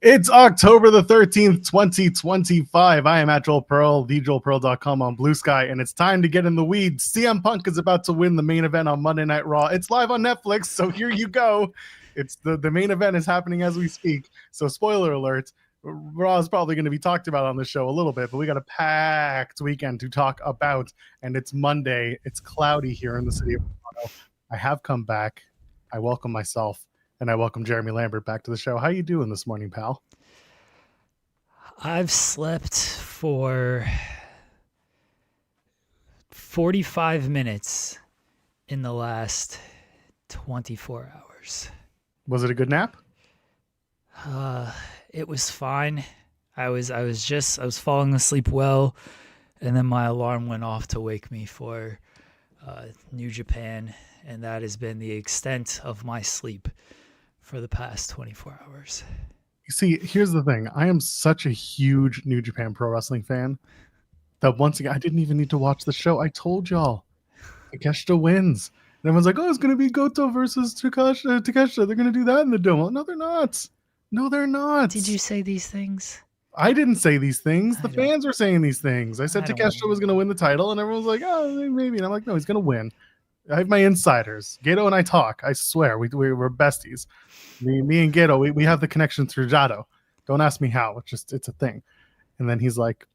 It's October the 13th, 2025. I am at Joel Pearl, thejoelpearl.com on Blue Sky, and it's time to get in the weeds. CM Punk is about to win the main event on Monday Night Raw. It's live on Netflix, so here you go. It's the main event is happening as we speak. So spoiler alert, Raw is probably going to be talked about on the show a little bit, but we got a packed weekend to talk about, and it's Monday. It's cloudy here in the city of Toronto. I have come back. I welcome myself. And I welcome Jeremy Lambert back to the show. How you doing this morning, pal? I've slept for 45 minutes in the last 24 hours. Was it a good nap? It was fine. I was falling asleep well, and then my alarm went off to wake me for New Japan, and that has been the extent of my sleep for the past 24 hours. You see, here's the thing. I am such a huge New Japan Pro Wrestling fan that once again, I didn't even need to watch the show. I told y'all. Takeshita wins. And everyone's like, oh, it's going to be Goto versus Takeshita. They're going to do that in the Dome. No, they're not. No, they're not. Did you say these things? I didn't say these things. The fans were saying these things. I said Takeshita was going to win the title, and everyone was like, oh, maybe. And I'm like, no, he's going to win. I have my insiders. Gato and I talk. I swear, we're besties. Me and Gato, we have the connection through Jado. Don't ask me how. It's a thing. And then he's like,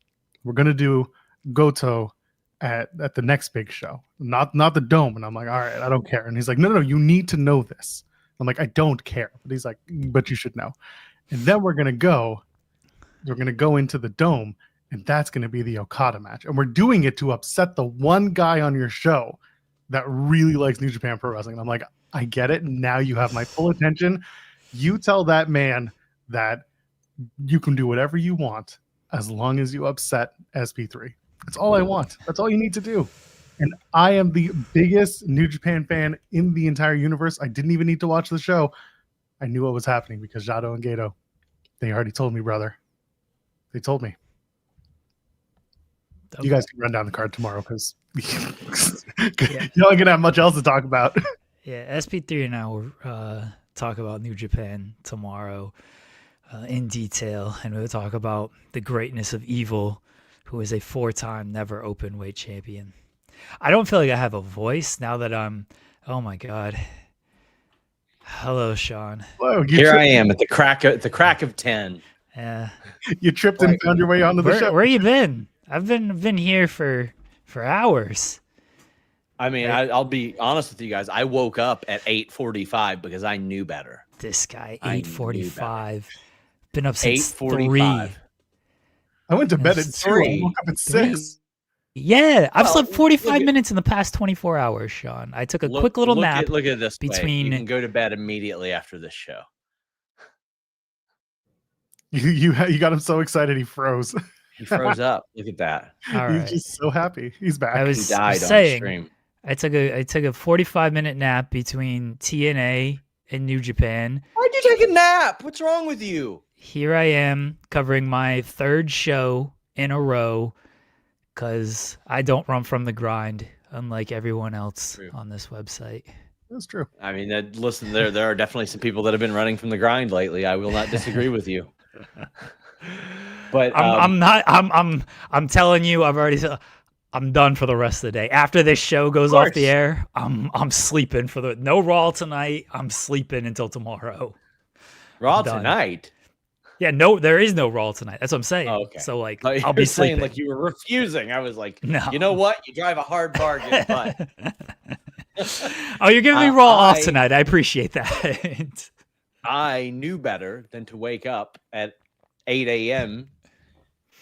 we're gonna do Goto at the next big show, not the Dome. And I'm like, all right, I don't care. And he's like, no, you need to know this. I'm like, I don't care. But he's like, but you should know. And then we're gonna go into the Dome, and that's gonna be the Okada match. And we're doing it to upset the one guy on your show that really likes New Japan Pro Wrestling. And I'm like, I get it. Now you have my full attention. You tell that man that you can do whatever you want as long as you upset SP3. That's all I want. That's all you need to do. And I am the biggest New Japan fan in the entire universe. I didn't even need to watch the show. I knew what was happening because Jado and Gato, they already told me, brother. They told me. Okay. You guys can run down the card tomorrow because you don't gonna have much else to talk about. Yeah, SP3 and I will talk about New Japan tomorrow in detail, and we'll talk about the greatness of Evil, who is a 4-time never open weight champion. I don't feel like I have a voice now that I'm. Oh my god! Hello, Sean. Hello. Here I am at the crack of 10. Yeah. You tripped and found your way onto the show. Where you been? I've been here for hours. I mean, I'll be honest with you guys. I woke up at 8:45 because I knew better. This guy, 8:45. Been up since 8:45. 3. I went to bed at 3. I woke up at 6. Yeah, I've slept 45 minutes in the past 24 hours, Sean. I took a quick little nap. Look at this. Between you can go to bed immediately after this show. You got him so excited he froze. He froze up. Look at that. He's just so happy. He's back. He died on stream. I took a 45-minute nap between TNA and New Japan. Why'd you take a nap? What's wrong with you? Here I am covering my 3rd show in a row because I don't run from the grind, unlike everyone else on this website. That's true. I mean, listen, there are definitely some people that have been running from the grind lately. I will not disagree with you. But I'm telling you, I'm done for the rest of the day. After this show goes off the air, I'm sleeping for no Raw tonight. I'm sleeping until tomorrow. Raw tonight? Yeah, no, there is no Raw tonight. That's what I'm saying. Oh, okay. So I'll be sleeping. Like you were refusing. I was like, no. You know what? You drive a hard bargain, but oh, you're giving me Raw off tonight. I appreciate that. I knew better than to wake up at 8 a.m.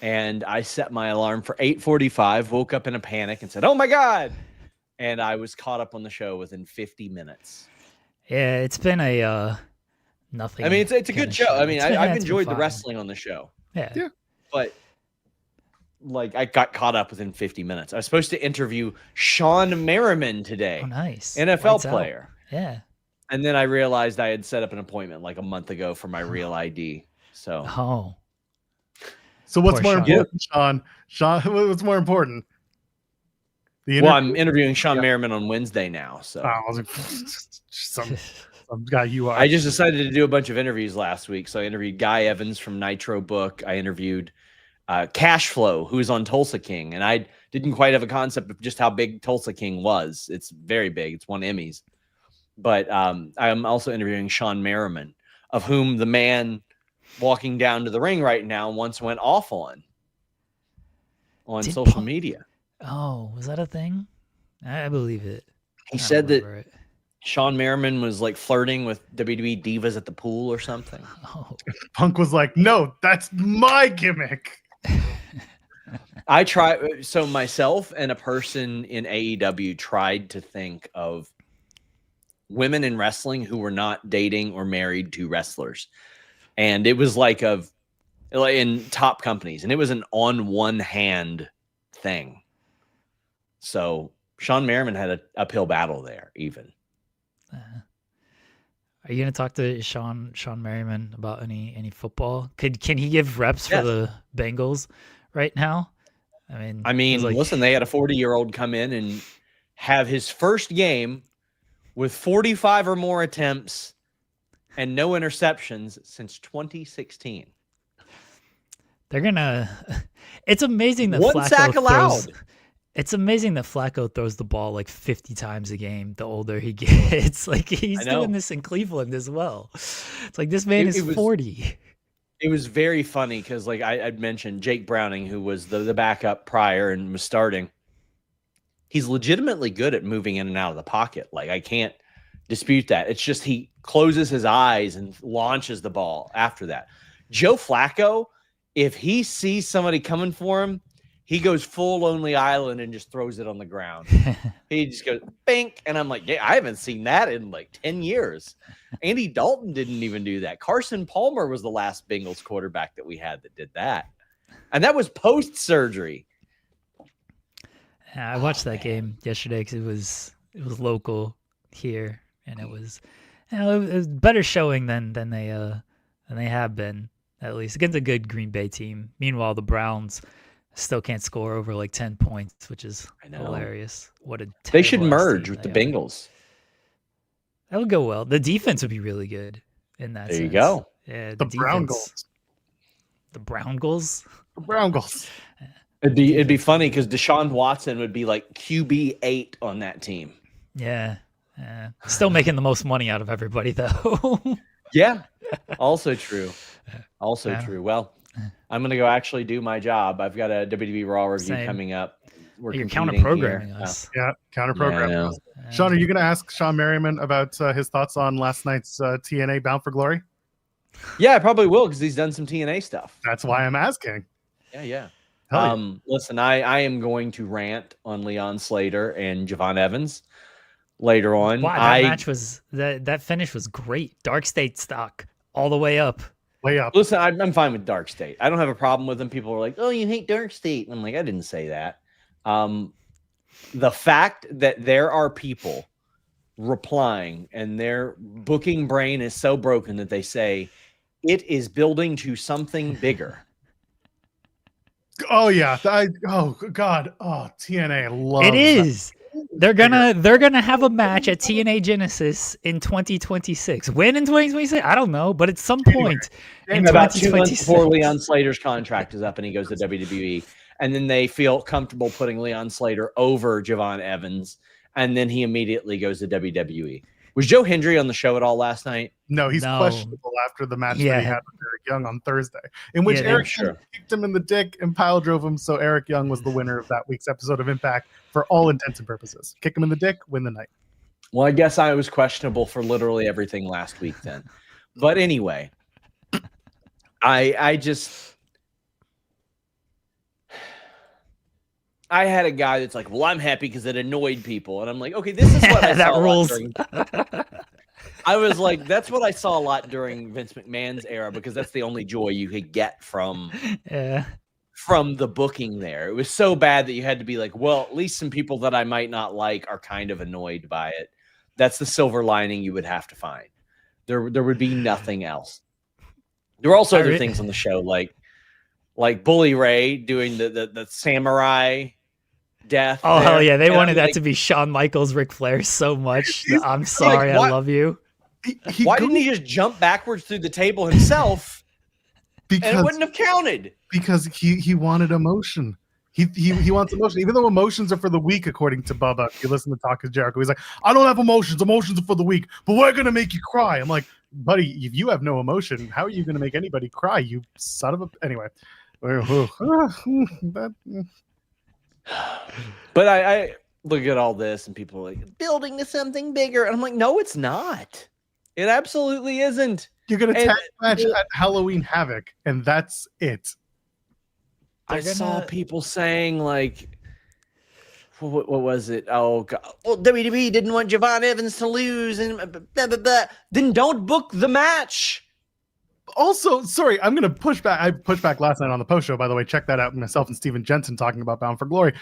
and I set my alarm for 8:45, woke up in a panic and said, oh my God. And I was caught up on the show within 50 minutes. Yeah, it's been a nothing. I mean, it's a good show. I mean, I've enjoyed the wrestling on the show. Yeah. But like I got caught up within 50 minutes. I was supposed to interview Sean Merriman today. Oh, nice. NFL player. Yeah. And then I realized I had set up an appointment like a month ago for my real ID. So So what's more important, Sean? What's more important? Well, I'm interviewing Sean Merriman on Wednesday now. So awesome guy you are. I just decided to do a bunch of interviews last week. So I interviewed Guy Evans from Nitro Book. I interviewed Cash Flow, who's on Tulsa King. And I didn't quite have a concept of just how big Tulsa King was. It's very big. It's won Emmys. But I'm also interviewing Sean Merriman, of whom the man walking down to the ring right now once went off on social media. Oh, was that a thing? I believe it. He said that Sean Merriman was like flirting with WWE divas at the pool or something. Oh. Punk was like, no, that's my gimmick. I try. So myself and a person in AEW tried to think of women in wrestling who were not dating or married to wrestlers. And it was like in top companies, and it was an on one hand thing. So Sean Merriman had an uphill battle there, even. Are you going to talk to Sean Merriman about any football? Can he give reps for the Bengals right now? I mean, listen, they had a 40-year-old come in and have his first game with 45 or more attempts and no interceptions since 2016. They're gonna. It's amazing that one sack allowed. It's amazing that Flacco throws the ball like 50 times a game the older he gets. Like he's doing this in Cleveland as well. It's like this man is 40. It was very funny because like I'd mentioned Jake Browning, who was the backup prior and was starting. He's legitimately good at moving in and out of the pocket. Like I can't dispute that. It's just he closes his eyes and launches the ball after that. Joe Flacco, if he sees somebody coming for him, he goes full Lonely Island and just throws it on the ground. He just goes, bink. And I'm like, yeah, I haven't seen that in like 10 years. Andy Dalton didn't even do that. Carson Palmer was the last Bengals quarterback that we had that did that. And that was post-surgery. I watched that game yesterday because it was local here, and it was, it was better showing than they have been, at least against a good Green Bay team. Meanwhile, the Browns still can't score over like 10 points, which is hilarious. They should merge with the Bengals. That would go well. The defense would be really good in that sense. There you go. Yeah, the Brown goals. The Brown goals? The Brown goals. It'd be funny because Deshaun Watson would be like QB8 on that team. Yeah. Still making the most money out of everybody, though. Yeah. Also true. True. Well, I'm going to go actually do my job. I've got a WWE RAW review coming up. You're counter-programming us. Yeah, counter-programming. Yeah, Sean, are you going to ask Sean Merriman about his thoughts on last night's TNA Bound for Glory? Yeah, I probably will because he's done some TNA stuff. That's why I'm asking. Yeah. Listen, I am going to rant on Leon Slater and Javon Evans later on. Wow, that match was that finish was great. Darkstate stock all the way up. Way up. Listen, I'm fine with Darkstate. I don't have a problem with them. People are like, "Oh, you hate Darkstate," and I'm like, I didn't say that. The fact that there are people replying and their booking brain is so broken that they say it is building to something bigger. Oh yeah. Oh God. Oh, TNA loves it. Is they're gonna have a match at TNA Genesis in 2026. When in 2026? I don't know, but at some point in about 2 months before Leon Slater's contract is up and he goes to WWE, and then they feel comfortable putting Leon Slater over Javon Evans, and then he immediately goes to WWE. Was Joe Hendry on the show at all last night? No, he's questionable after the match that he had with Eric Young on Thursday, in which Eric Young kicked him in the dick and pile drove him. So Eric Young was the winner of that week's episode of Impact for all intents and purposes. Kick him in the dick, win the night. Well, I guess I was questionable for literally everything last week then. But anyway, I had a guy that's like, well, I'm happy because it annoyed people. And I'm like, okay, this is what I saw rules. I was like, that's what I saw a lot during Vince McMahon's era, because that's the only joy you could get from the booking there. It was so bad that you had to be like, well, at least some people that I might not like are kind of annoyed by it. That's the silver lining you would have to find. There would be nothing else. There were also other things on the show, like Bully Ray doing the samurai death. Oh, hell yeah. They wanted that to be Shawn Michaels, Ric Flair so much. I'm sorry, I love you. Why didn't he just jump backwards through the table himself? And it wouldn't have counted. Because he wanted emotion. He wants emotion, even though emotions are for the weak, according to Bubba. If you listen to Talk of Jericho, he's like, I don't have emotions. Emotions are for the weak, but we're gonna make you cry. I'm like, buddy, if you have no emotion, how are you gonna make anybody cry? You son of a. Anyway, but I look at all this and people are like, building to something bigger, and I'm like, no, it's not. It absolutely isn't. You're gonna tag match at Halloween Havoc, and that's it. I saw people saying like, what was it? Oh God! Well, WWE didn't want Javon Evans to lose, and blah, blah, blah. Then don't book the match. Also, sorry, I'm gonna push back. I pushed back last night on the post show. By the way, check that out. Myself and Steven Jensen talking about Bound for Glory.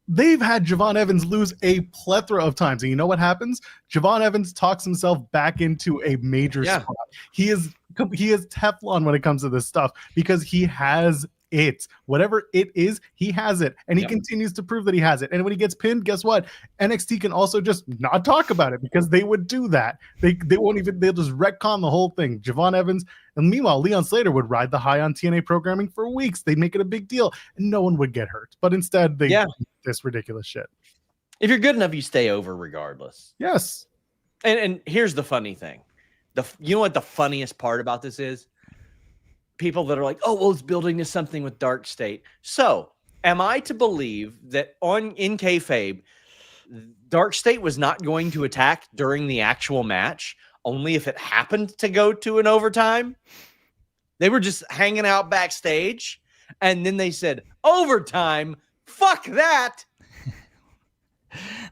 They've had Javon Evans lose a plethora of times, and you know what happens? Javon Evans talks himself back into a major spot. He is Teflon when it comes to this stuff because he has it. Whatever it is, he has it, and he continues to prove that he has it. And when he gets pinned, guess what? NXT can also just not talk about it because they would do that. They won't even. They'll just retcon the whole thing. Javon Evans, and meanwhile, Leon Slater would ride the high on TNA programming for weeks. They'd make it a big deal, and no one would get hurt. But instead, they do this ridiculous shit. If you're good enough, you stay over regardless. Yes. And here's the funny thing. You know what the funniest part about this is? People that are like, oh, well, it's building to something with Darkstate. So am I to believe that in kayfabe, Darkstate was not going to attack during the actual match, only if it happened to go to an overtime? They were just hanging out backstage, and then they said, overtime? Fuck that.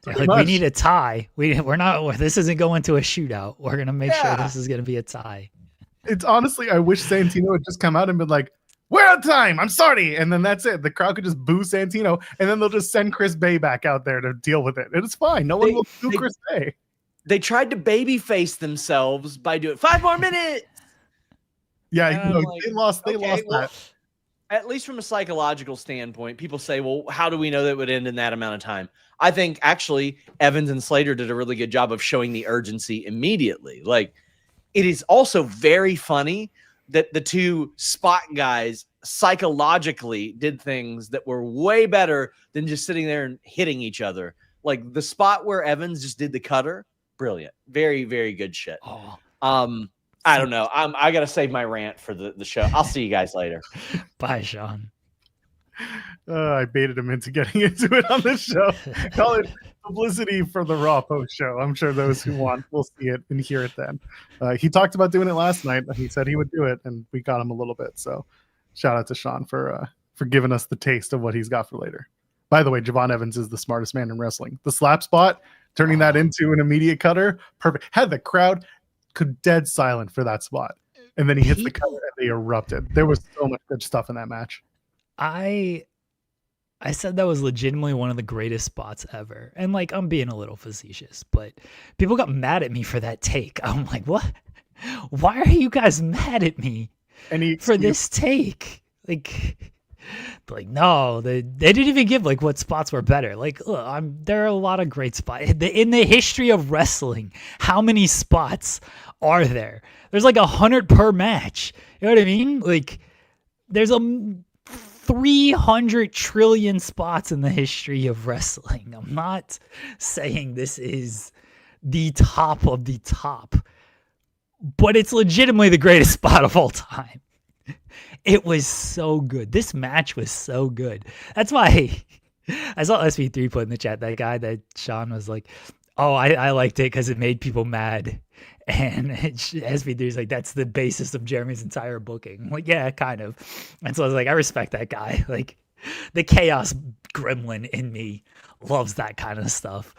Like, we need a tie. We're not. This isn't going to a shootout. We're gonna make sure this is gonna be a tie. It's honestly, I wish Santino would just come out and been like, we're on time, I'm sorry. And then that's it. The crowd could just boo Santino, and then they'll just send Chris Bay back out there to deal with it. It's fine. No one will boo Chris Bay. They tried to babyface themselves by doing 5 more minutes. Yeah, they lost that. At least from a psychological standpoint, people say, well, how do we know that it would end in that amount of time? I think actually Evans and Slater did a really good job of showing the urgency immediately. Like, it is also very funny that the two spot guys psychologically did things that were way better than just sitting there and hitting each other. Like the spot where Evans just did the cutter, brilliant. Very, very good shit. I don't know. I got to save my rant for the show. I'll see you guys later. Bye, Sean. I baited him into getting into it on this show. Call it publicity for the Raw post show. I'm sure those who want will see it and hear it then. He talked about doing it last night. He said he would do it, and we got him a little bit. So shout out to Sean for giving us the taste of what he's got for later. By the way, Javon Evans is the smartest man in wrestling. The slap spot, turning that into an immediate cutter, perfect. Had the crowd dead silent for that spot. And then he hits the cutter and they erupted. There was so much good stuff in that match. I said that was legitimately one of the greatest spots ever. And like, I'm being a little facetious, but people got mad at me for that take. I'm like, what? Why are you guys mad at me for this take? Like, no, they didn't even give like what spots were better. Like, look, there are a lot of great spots in the history of wrestling. How many spots are there? There's like 100 per match. You know what I mean? Like, there's 300 trillion spots in the history of wrestling. I'm not saying this is the top of the top, but it's legitimately the greatest spot of all time. It was so good. This match was so good. That's why I saw SV3 put in the chat, that guy that Sean was like, oh, I liked it because it made people mad. And SV3 is like, that's the basis of Jeremy's entire booking. I'm like, yeah, kind of. And so I was like, I respect that guy. Like, the chaos gremlin in me loves that kind of stuff.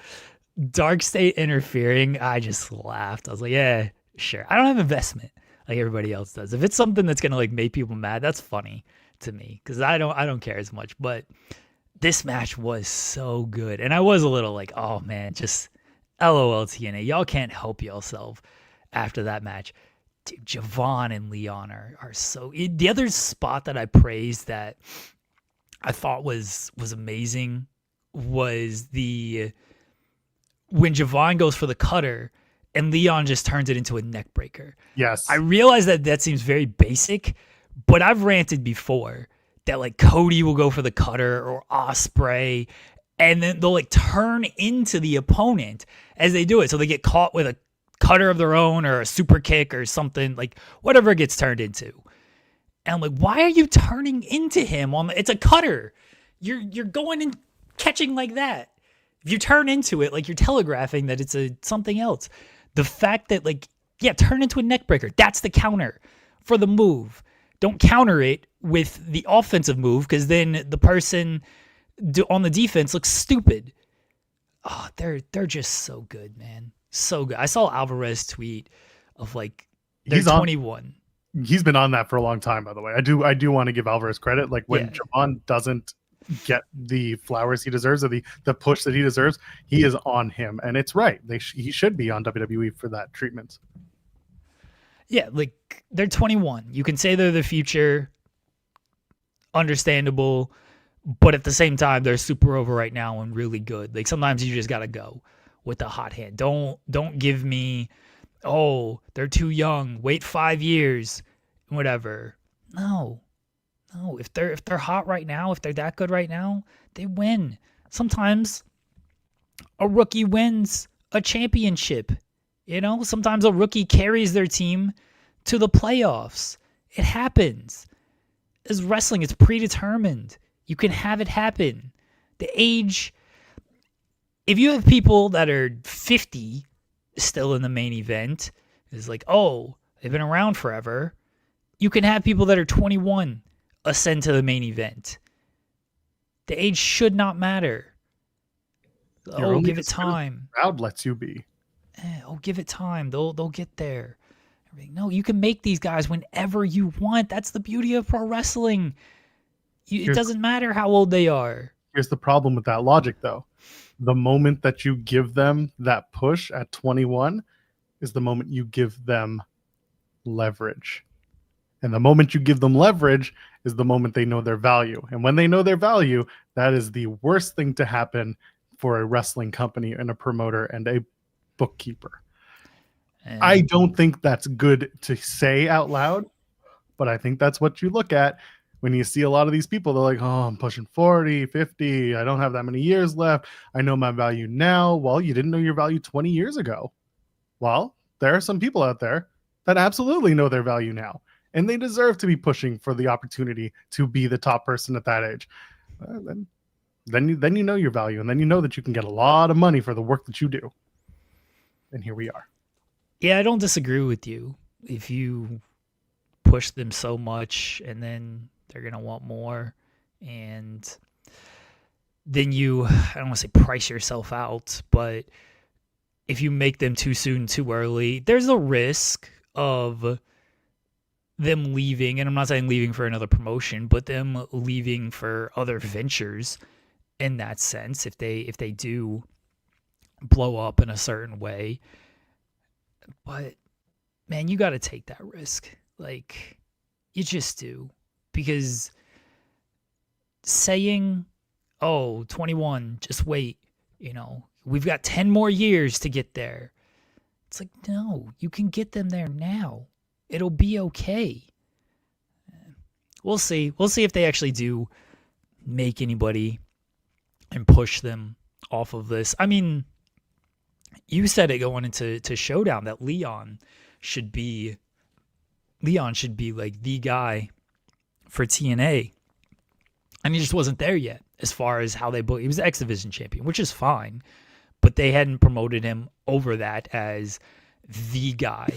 Darkstate interfering, I just laughed. I was like, yeah, sure. I don't have investment like everybody else does. If it's something that's gonna like make people mad, that's funny to me because I don't care as much. But this match was so good, and I was a little like, oh man, just LOL TNA. Y'all can't help yourself after that match. Dude, Javon and Leon are so. The other spot that I praised that I thought was amazing was when Javon goes for the cutter and Leon just turns it into a neck breaker. Yes. I realize that seems very basic, but I've ranted before that like Cody will go for the cutter or Ospreay, and then they'll like turn into the opponent as they do it. So they get caught with a cutter of their own or a super kick or something, like whatever it gets turned into. And I'm like, why are you turning into him it's a cutter. You're going and catching like that. If you turn into it, like you're telegraphing that it's something else. The fact that like, yeah, turn into a neck breaker. That's the counter for the move. Don't counter it with the offensive move, because then the person on the defense looks stupid. Oh, they're just so good, man. So good. I saw Alvarez tweet of like they're 21. He's been on that for a long time, by the way. I do want to give Alvarez credit. Like when Javon doesn't get the flowers he deserves or the push that he deserves, he is on him, and it's right. He should be on WWE for that treatment. Yeah, like they're 21. You can say they're the future, understandable, but at the same time they're super over right now and really good. Like sometimes you just gotta go with the hot hand. Don't give me, oh, they're too young. Wait 5 years, whatever. No. If they're hot right now, if they're that good right now, they win. Sometimes a rookie wins a championship. You know, sometimes a rookie carries their team to the playoffs. It happens. As wrestling, it's predetermined. You can have it happen. The age, if you have people that are 50 still in the main event, it's like, oh, they've been around forever. You can have people that are 21 ascend to the main event. The age should not matter. Give it time. The crowd lets you be. Give it time. They'll get there. No, you can make these guys whenever you want. That's the beauty of pro wrestling. It doesn't matter how old they are. Here's the problem with that logic, though. The moment that you give them that push at 21 is the moment you give them leverage. And the moment you give them leverage is the moment they know their value. And when they know their value, that is the worst thing to happen for a wrestling company and a promoter and a bookkeeper. And I don't think that's good to say out loud, but I think that's what you look at when you see a lot of these people. They're like, oh, I'm pushing 40, 50. I don't have that many years left. I know my value now. Well, you didn't know your value 20 years ago. Well, there are some people out there that absolutely know their value now, and they deserve to be pushing for the opportunity to be the top person at that age. Then you know your value, and then you know that you can get a lot of money for the work that you do. And here we are. Yeah, I don't disagree with you. If you push them so much and then they're going to want more, and then I don't want to say price yourself out, but if you make them too soon, too early, there's a risk of them leaving, and I'm not saying leaving for another promotion, but them leaving for other ventures in that sense, if they do blow up in a certain way. But man, you got to take that risk. Like, you just do. Because saying, oh, 21, just wait, we've got 10 more years to get there. It's like, no, you can get them there now. It'll be okay. We'll see. We'll see if they actually do make anybody and push them off of this. I mean, you said it going into Showdown that Leon should be like the guy for TNA. And he just wasn't there yet as far as how they booked. He was the X Division champion, which is fine. But they hadn't promoted him over that as the guy,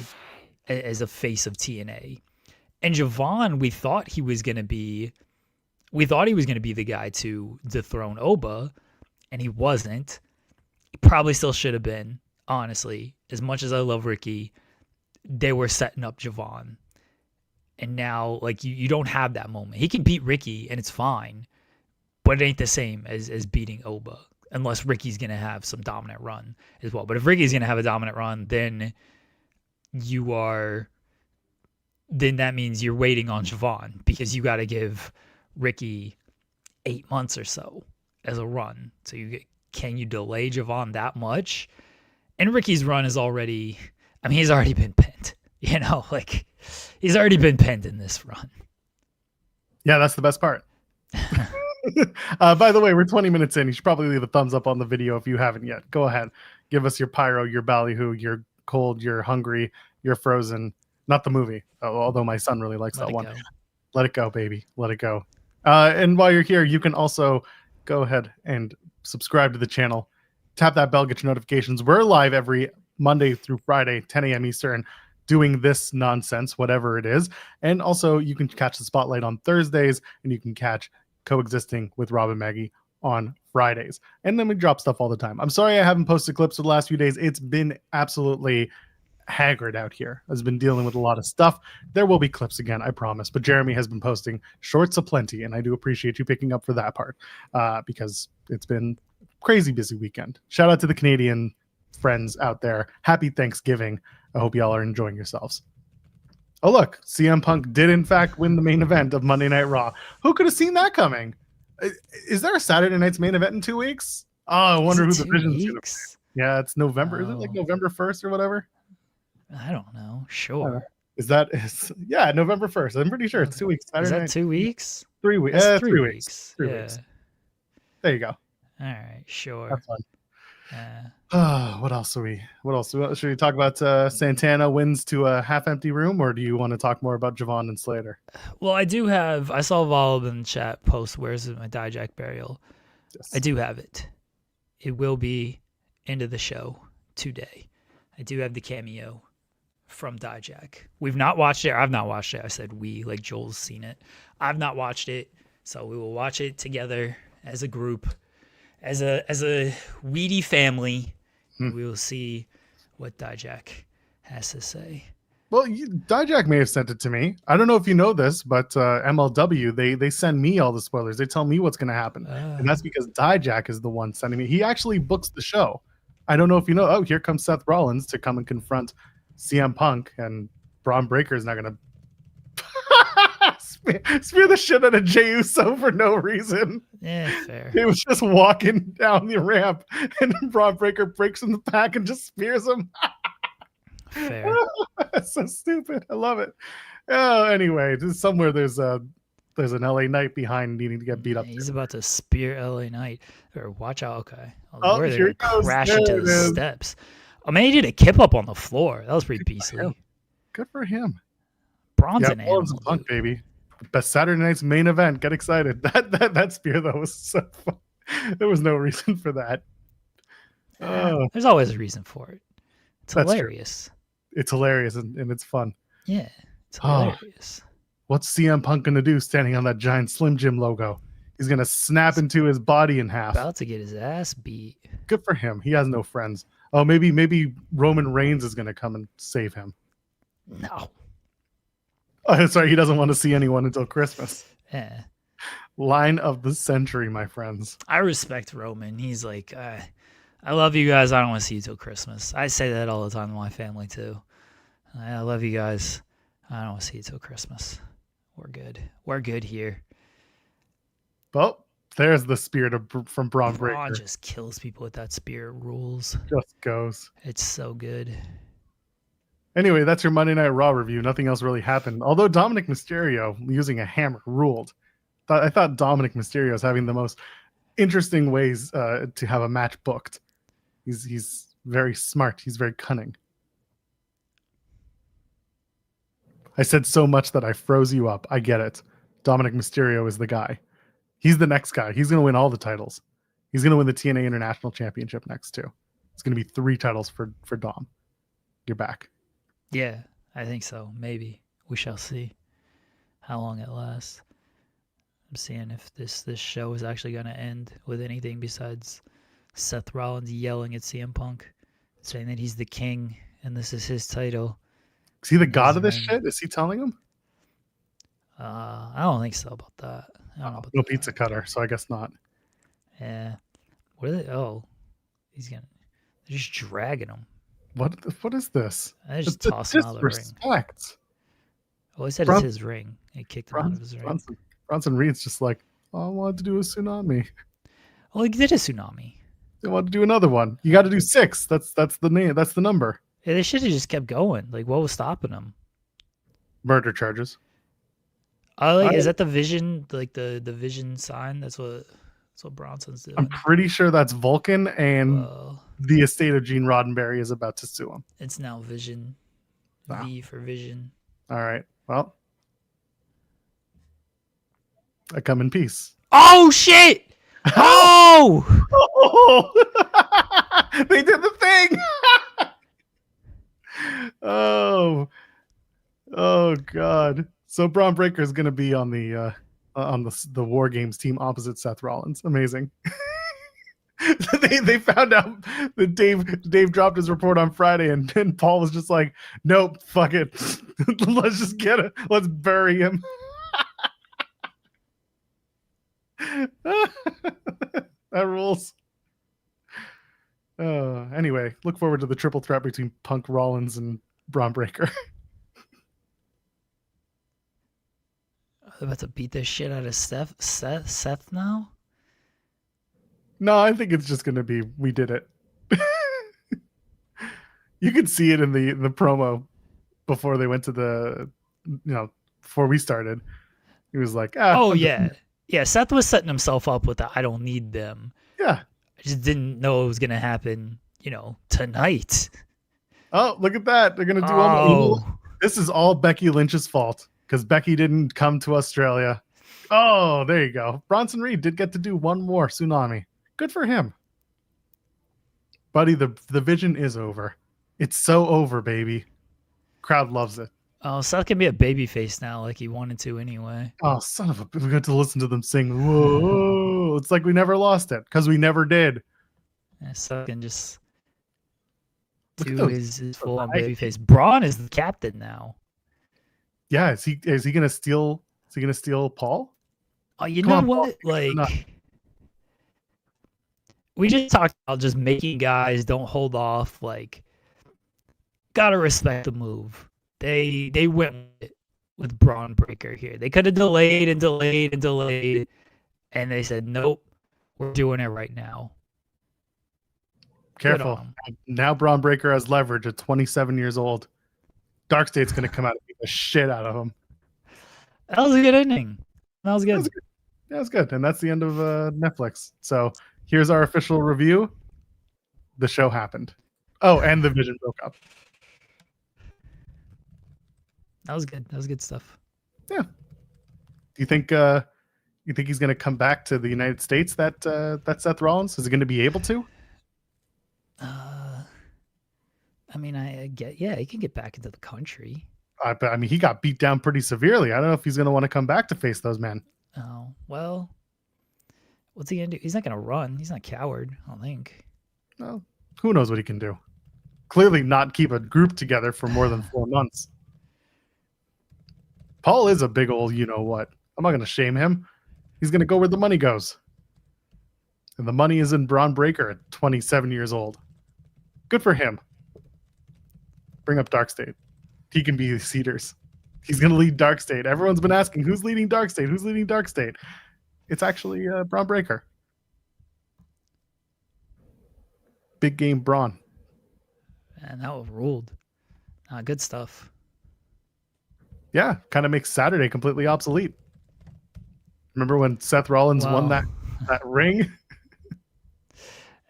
as a face of TNA. And Javon, we thought he was going to be the guy to dethrone Oba, and he wasn't. He probably still should have been, honestly. As much as I love Ricky, they were setting up Javon. And now, like, you don't have that moment. He can beat Ricky, and it's fine. But it ain't the same as beating Oba. Unless Ricky's going to have some dominant run as well. But if Ricky's going to have a dominant run, then that means you're waiting on Javon. Because you got to give Ricky 8 months or so as a run. So can you delay Javon that much? And Ricky's run is already, I mean, he's already been pinned. Like he's already been pinned in this run. Yeah, that's the best part. By the way, we're 20 minutes in. You should probably leave a thumbs up on the video if you haven't yet. Go ahead. Give us your pyro, your ballyhoo, your cold, your hungry, your frozen. Not the movie, although my son really likes that one. Go. Let it go, baby. Let it go. And while you're here, you can also go ahead and subscribe to the channel. Tap that bell, get your notifications. We're live every Monday through Friday, 10 a.m. Eastern, doing this nonsense, whatever it is. And also, you can catch the spotlight on Thursdays, and you can catch Coexisting with Rob and Maggie on Fridays. And then we drop stuff all the time. I'm sorry I haven't posted clips for the last few days. It's been absolutely haggard out here. I've been dealing with a lot of stuff. There will be clips again, I promise. But Jeremy has been posting shorts aplenty, and I do appreciate you picking up for that part because it's been crazy busy weekend. Shout out to the Canadian friends out there. Happy Thanksgiving. I hope y'all are enjoying yourselves. Oh, look, CM Punk did in fact win the main event of Monday Night Raw. Who could have seen that coming? Is there a Saturday night's main event in 2 weeks? Oh, I wonder who the Vision's going to be. Yeah, it's November. Is it like November 1st or whatever? I don't know. Sure. Yeah, November 1st. I'm pretty sure it's 2 weeks. Saturday is that night. 2 weeks? 3 weeks. 3 weeks. 3 yeah. weeks. There you go. All right, sure. That's fun. What else should we talk about? Santana wins to a half-empty room, or do you want to talk more about Javon and Slater? Well, I saw Volb in the chat post, where's my Dijak burial? Yes. I do have it. It will be end of the show today. I do have the cameo from Dijak. We've not watched it. I've not watched it. I said we, like Joel's seen it. I've not watched it, so we will watch it together as a group. As a weedy family, we will see what Dijak has to say. Well, Dijak may have sent it to me. I don't know if you know this, but MLW, they send me all the spoilers. They tell me what's going to happen. And that's because Dijak is the one sending me. He actually books the show. I don't know if you know. Oh, here comes Seth Rollins to come and confront CM Punk, and Braun Breaker is not going to spear the shit out of Jey Uso for no reason. Yeah, fair. He was just walking down the ramp, and Braun Breaker breaks in the back and just spears him. Fair. That's so stupid. I love it. Oh, anyway, somewhere there's an LA Knight behind needing to get beat up. He's about to spear LA Knight. Or watch out. Okay. Oh, here he goes. Crash into the steps. Oh man, he did a kip up on the floor. That was pretty beastly. Good for him. Braun's an animal, Punk, baby. Best Saturday night's main event. Get excited. That spear though was so fun. There was no reason for that. There's always a reason for it. It's hilarious. True. It's hilarious and it's fun. Yeah, it's hilarious. What's CM Punk gonna do standing on that giant Slim Jim logo? He's gonna snap into his body in half. About to get his ass beat. Good for him. He has no friends. Oh, maybe Roman Reigns is gonna come and save him. No. Oh, sorry, he doesn't want to see anyone until Christmas. Yeah. Line of the century, my friends. I respect Roman. He's like, I love you guys. I don't want to see you till Christmas. I say that all the time to my family too. I love you guys. I don't want to see you till Christmas. We're good. We're good here. Well, there's the spirit from Braun Breaker. Braun just kills people with that spear. Rules. Just goes. It's so good. Anyway, that's your Monday Night Raw review. Nothing else really happened. Although Dominic Mysterio using a hammer ruled. I thought Dominic Mysterio is having the most interesting ways to have a match booked. He's very smart. He's very cunning. I said so much that I froze you up. I get it. Dominic Mysterio is the guy. He's the next guy. He's going to win all the titles. He's going to win the TNA International Championship next too. It's going to be 3 titles for Dom. You're back. Yeah, I think so. Maybe. We shall see how long it lasts. I'm seeing if this show is actually going to end with anything besides Seth Rollins yelling at CM Punk, saying that he's the king and this is his title. Is he the god of this shit? Is he telling him? I don't think so about that. I don't know about no pizza cutter, so I guess not. Yeah. What are they? Oh, they're just dragging him. What is this? I just tossed him out of the ring. Oh, he said it's his ring. He kicked him out of his ring. Bronson Reed's just like, all I wanted to do was tsunami. Well, he did a tsunami. They want to do another one. You got to do 6. That's the name. That's the number. Yeah, they should have just kept going. Like, what was stopping them? Murder charges. Is that the Vision? Like the Vision sign? That's what Bronson's doing. I'm pretty sure that's Vulcan, and the estate of Gene Roddenberry is about to sue him. It's now Vision. V for Vision. All right. Well, I come in peace. Oh shit! Oh! They did the thing. Oh God. So Braun Breaker is going to be on the War Games team opposite Seth Rollins. Amazing. They found out that Dave dropped his report on Friday, and Paul was just like, nope, fuck it. Let's just get it. Let's bury him. That rules. Anyway, look forward to the triple threat between Punk, Rollins, and Braun Breaker. They're about to beat the shit out of Seth now? No, I think it's just going to be, we did it. You could see it in the promo before they went to before we started. He was like, oh, yeah. Yeah, Seth was setting himself up with the I don't need them. Yeah. I just didn't know it was going to happen, tonight. Oh, look at that. They're going to do this is all Becky Lynch's fault because Becky didn't come to Australia. Oh, there you go. Bronson Reed did get to do one more Tsunami. Good for him. Buddy, the Vision is over. It's so over, baby. Crowd loves it. Oh, Seth can be a babyface now like he wanted to anyway. Oh, son of a... We got to listen to them sing, whoa. It's like we never lost it because we never did. Yeah, Seth can just do his full-on babyface. Braun is the captain now. Yeah, is he going to steal... Is he going to steal Paul? Oh, you know what? Like... We just talked about just making guys don't hold off. Like, gotta respect the move. They went with Braun Breaker here. They could have delayed, and they said, nope, we're doing it right now. Careful. Now Braun Breaker has leverage at 27 years old. Darkstate's going to come out and beat the shit out of him. That was a good ending. That was good. That was good. And that's the end of Netflix. So here's our official review. The show happened. Oh, and the Vision broke up. That was good. That was good stuff. Yeah. Do you think he's going to come back to the United States? That Seth Rollins is he going to be able to? I mean, he can get back into the country. But I mean, he got beat down pretty severely. I don't know if he's going to want to come back to face those men. Oh well. What's he gonna do? He's not gonna run. He's not a coward, I don't think. Well, who knows what he can do? Clearly not keep a group together for more than 4 months. Paul is a big old you-know-what. I'm not going to shame him. He's going to go where the money goes. And the money is in Braun Breaker at 27 years old. Good for him. Bring up Darkstate. He can be Cedars. He's going to lead Darkstate. Everyone's been asking, who's leading Darkstate? Who's leading Darkstate? It's actually Braun Breaker. Big game Braun. And that was ruled. Good stuff. Yeah, kind of makes Saturday completely obsolete. Remember when Seth Rollins won that ring?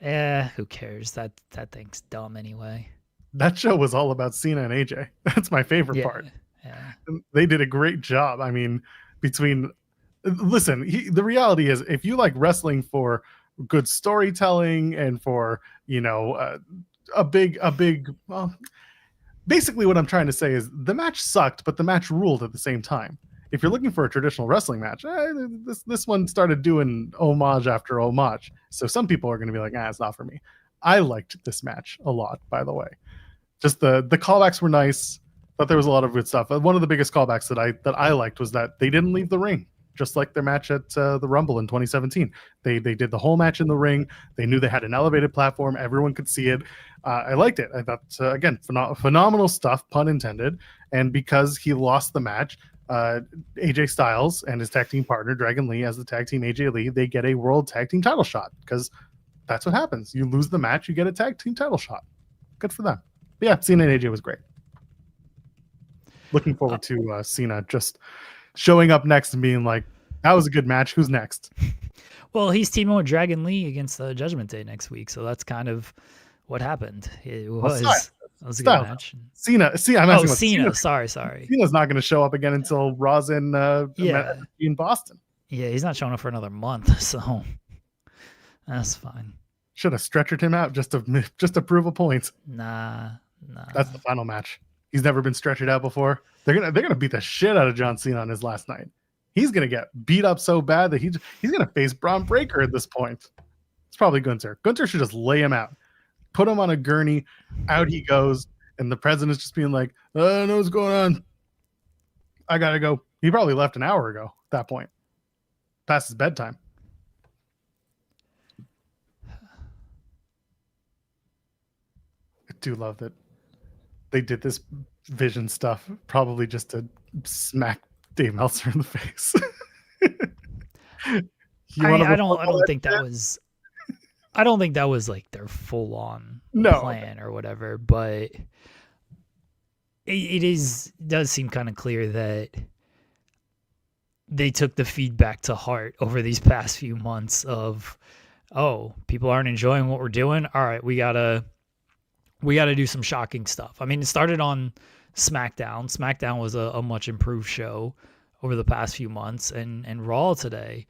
Yeah, who cares? That thing's dumb anyway. That show was all about Cena and AJ. That's my favorite part. Yeah. They did a great job. I mean, the reality is if you like wrestling for good storytelling and for, a big, well, basically what I'm trying to say is the match sucked, but the match ruled at the same time. If you're looking for a traditional wrestling match, this one started doing homage after homage. So some people are going to be like, it's not for me. I liked this match a lot, by the way. Just the callbacks were nice. Thought there was a lot of good stuff. One of the biggest callbacks that I liked was that they didn't leave the ring, just like their match at the Rumble in 2017. They did the whole match in the ring. They knew they had an elevated platform. Everyone could see it. I liked it. I thought, again, phenomenal stuff, pun intended. And because he lost the match, AJ Styles and his tag team partner, Dragon Lee, as the tag team AJ Lee, they get a world tag team title shot because that's what happens. You lose the match, you get a tag team title shot. Good for them. But yeah, Cena and AJ was great. Looking forward to Cena just showing up next and being like, that was a good match. Who's next? Well, he's teaming with Dragon Lee against the Judgment Day next week, so that's kind of what happened. It was a good match. Cena. Cena. Sorry. Cena's not going to show up again until Raw's in Boston. Yeah, he's not showing up for another month, so that's fine. Should have stretchered him out just to prove a point. Nah. That's the final match. He's never been stretched out before. They're gonna beat the shit out of John Cena on his last night. He's gonna get beat up so bad that he's gonna face Braun Breaker at this point. It's probably Gunther. Gunther should just lay him out, put him on a gurney, out he goes, and the president's just being like, "I don't know what's going on. I gotta go." He probably left an hour ago at that point, past his bedtime. I do love that they did this Vision stuff probably just to smack Dave Meltzer in the face. I don't think that was like their full on plan or whatever, but it does seem kind of clear that they took the feedback to heart over these past few months of, oh, people aren't enjoying what we're doing. All right, we gotta do some shocking stuff. I mean, it started on SmackDown. SmackDown was a much improved show over the past few months, and Raw today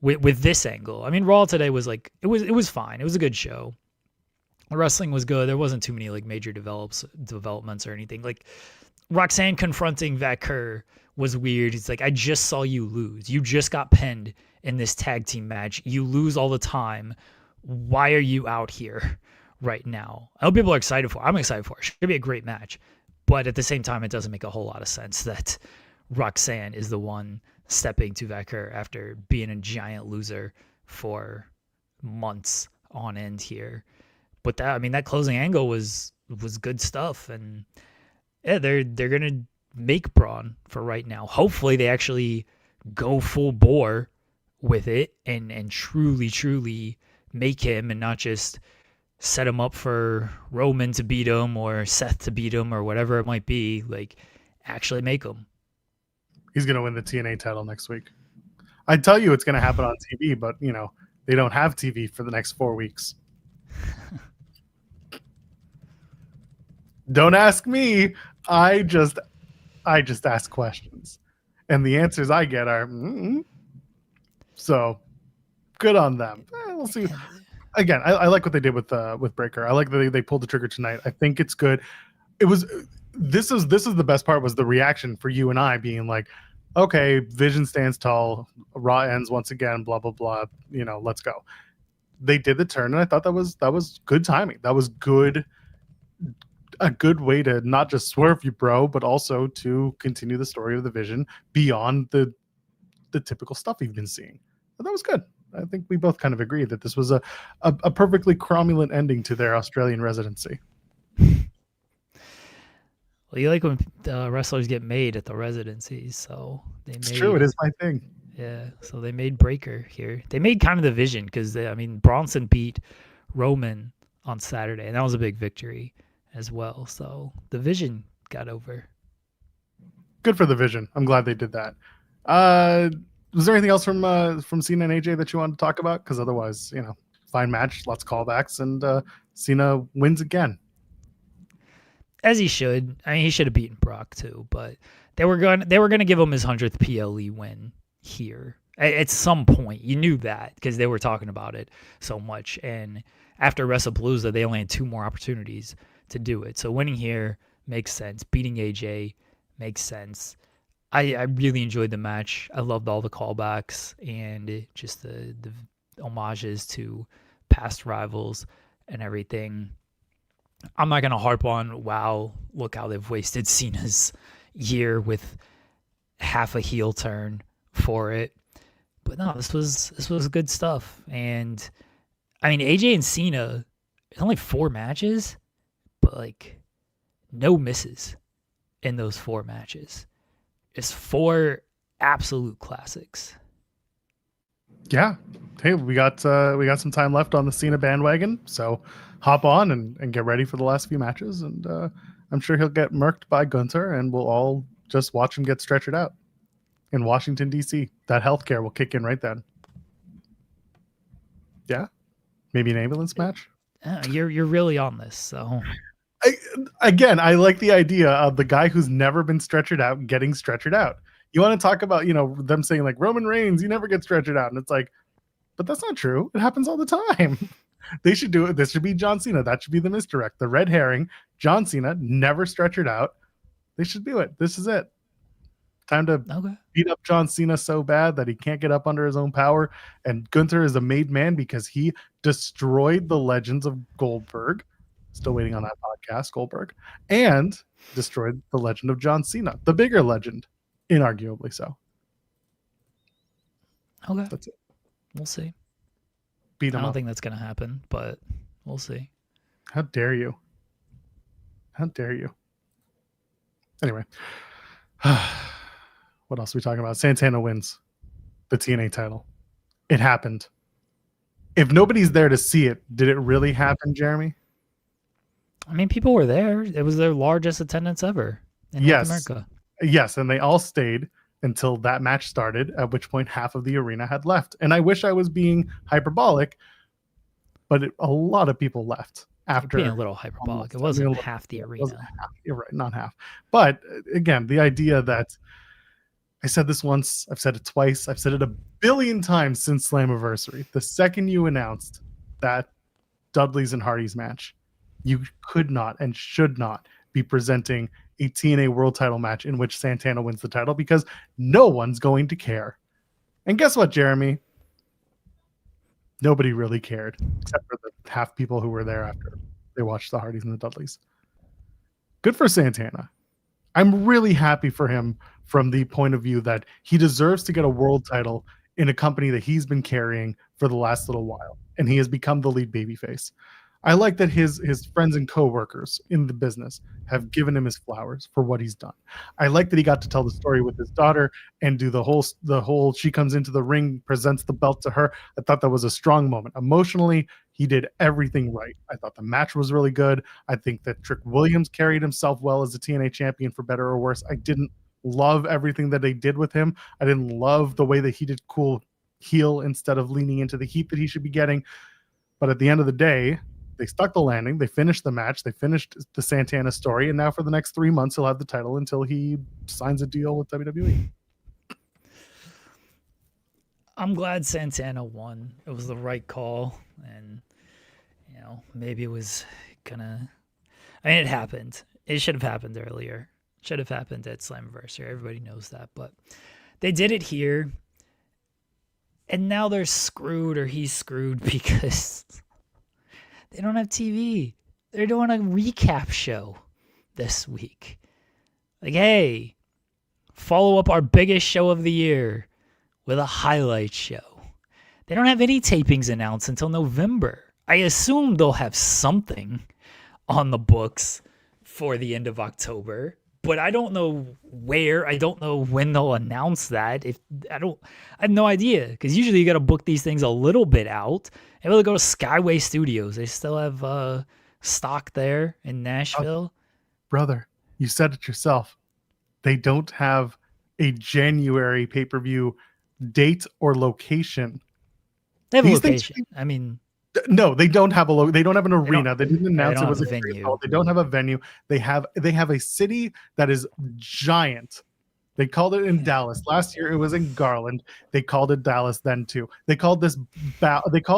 with this angle. I mean, Raw today was like it was fine. It was a good show. The wrestling was good. There wasn't too many like major developments or anything. Like Roxanne confronting Vaquer was weird. It's like, I just saw you lose. You just got pinned in this tag team match. You lose all the time. Why are you out here right now? I hope people are excited for it. I'm excited for it. It should be a great match. But at the same time, it doesn't make a whole lot of sense that Roxanne is the one stepping to Vaquer after being a giant loser for months on end here. But that closing angle was good stuff. And yeah, they're gonna make Braun for right now. Hopefully they actually go full bore with it and truly make him, and not just set him up for Roman to beat him or Seth to beat him or whatever it might be. Like, actually make him. He's going to win the TNA title next week. I tell you it's going to happen on TV, but they don't have TV for the next 4 weeks. Don't ask me. I just ask questions, and the answers I get are so good on them. We'll see. Again, I like what they did with Breaker. I like that they pulled the trigger tonight. I think it's good. This is the best part, was the reaction for you and I being like, okay, Vision stands tall, Raw ends once again, blah blah blah. Let's go. They did the turn, and I thought that was good timing. That was good. A good way to not just swerve you, bro, but also to continue the story of the Vision beyond the typical stuff you've been seeing. But that was good. I think we both kind of agree that this was a perfectly cromulent ending to their Australian residency. Well, you like when wrestlers get made at the residencies, so it's true. It is my thing. Yeah, so they made Breaker here. They made kind of the Vision because Bronson beat Roman on Saturday, and that was a big victory as well. So the Vision got over. Good for the Vision. I'm glad they did that. Was there anything else from Cena and AJ that you wanted to talk about? Because otherwise, fine match, lots of callbacks, and Cena wins again. As he should. I mean, he should have beaten Brock too, but they were going to give him his 100th PLE win here at some point. You knew that because they were talking about it so much. And after WrestlePalooza, they only had 2 more opportunities to do it. So winning here makes sense. Beating AJ makes sense. I really enjoyed the match. I loved all the callbacks and just the homages to past rivals and everything. I'm not going to harp on, wow, look how they've wasted Cena's year with half a heel turn for it. But no, this was good stuff. And I mean, AJ and Cena, it's only 4 matches, but like no misses in those 4 matches. It's 4 absolute classics. Yeah. Hey, we got some time left on the Cena bandwagon, so hop on and get ready for the last few matches, and I'm sure he'll get murked by Gunther, and we'll all just watch him get stretchered out in Washington D.C. That healthcare will kick in right then. Yeah, maybe an ambulance match. You're really on this, so. I like the idea of the guy who's never been stretchered out getting stretchered out. You want to talk about, them saying like Roman Reigns, you never get stretchered out. And it's like, but that's not true. It happens all the time. They should do it. This should be John Cena. That should be the misdirect. The red herring, John Cena, never stretchered out. They should do it. This is it. Time to beat up John Cena so bad that he can't get up under his own power. And Gunther is a made man because he destroyed the legends of Goldberg. Still waiting on that podcast, Goldberg. And destroyed the legend of John Cena, the bigger legend, inarguably so. Okay. That's it. We'll see. Beat him I don't up. think that's going to happen, but we'll see. How dare you? How dare you? Anyway. What else are we talking about? Santana wins the TNA title. It happened. If nobody's there to see it, did it really happen, Jeremy? I mean, people were there. It was their largest attendance ever in North America. Yes, and they all stayed until that match started, at which point half of the arena had left. And I wish I was being hyperbolic, but a lot of people left after. Being a little hyperbolic. It wasn't half the arena. You're right, not half. But again, the idea that I said this once, I've said it twice, I've said it a billion times since Slammiversary. The second you announced that Dudley's and Hardy's match, you could not and should not be presenting a TNA World Title match in which Santana wins the title, because no one's going to care. And guess what, Jeremy? Nobody really cared, except for the half people who were there after they watched the Hardys and the Dudleys. Good for Santana. I'm really happy for him from the point of view that he deserves to get a world title in a company that he's been carrying for the last little while, and he has become the lead babyface. I like that his friends and co-workers in the business have given him his flowers for what he's done. I like that he got to tell the story with his daughter and do the whole she comes into the ring, presents the belt to her. I thought that was a strong moment. Emotionally, he did everything right. I thought the match was really good. I think that Trick Williams carried himself well as the TNA champion, for better or worse. I didn't love everything that they did with him. I didn't love the way that he did cool heel instead of leaning into the heat that he should be getting. But at the end of the day, they stuck the landing. They finished the match. They finished the Santana story. And now for the next 3 months, he'll have the title until he signs a deal with WWE. I'm glad Santana won. It was the right call. And, maybe it was it happened. It should have happened earlier. It should have happened at Slammiversary. Everybody knows that. But they did it here. And now they're screwed, or he's screwed, because they don't have TV. They're doing a recap show this week. Like, hey, follow up our biggest show of the year with a highlight show. They don't have any tapings announced until November. I assume they'll have something on the books for the end of October, but I don't know where. I don't know when they'll announce that. I have no idea, because usually you got to book these things a little bit out. Maybe they'll go to Skyway Studios. They still have stock there in Nashville. Brother, you said it yourself. They don't have a January pay-per-view date or location. They have a location. No, they don't have they don't have an arena. They didn't announce it was a venue. They don't have a venue. They have a city that is giant. They called it in Dallas. Last year it was in Garland. They called it Dallas then too. They called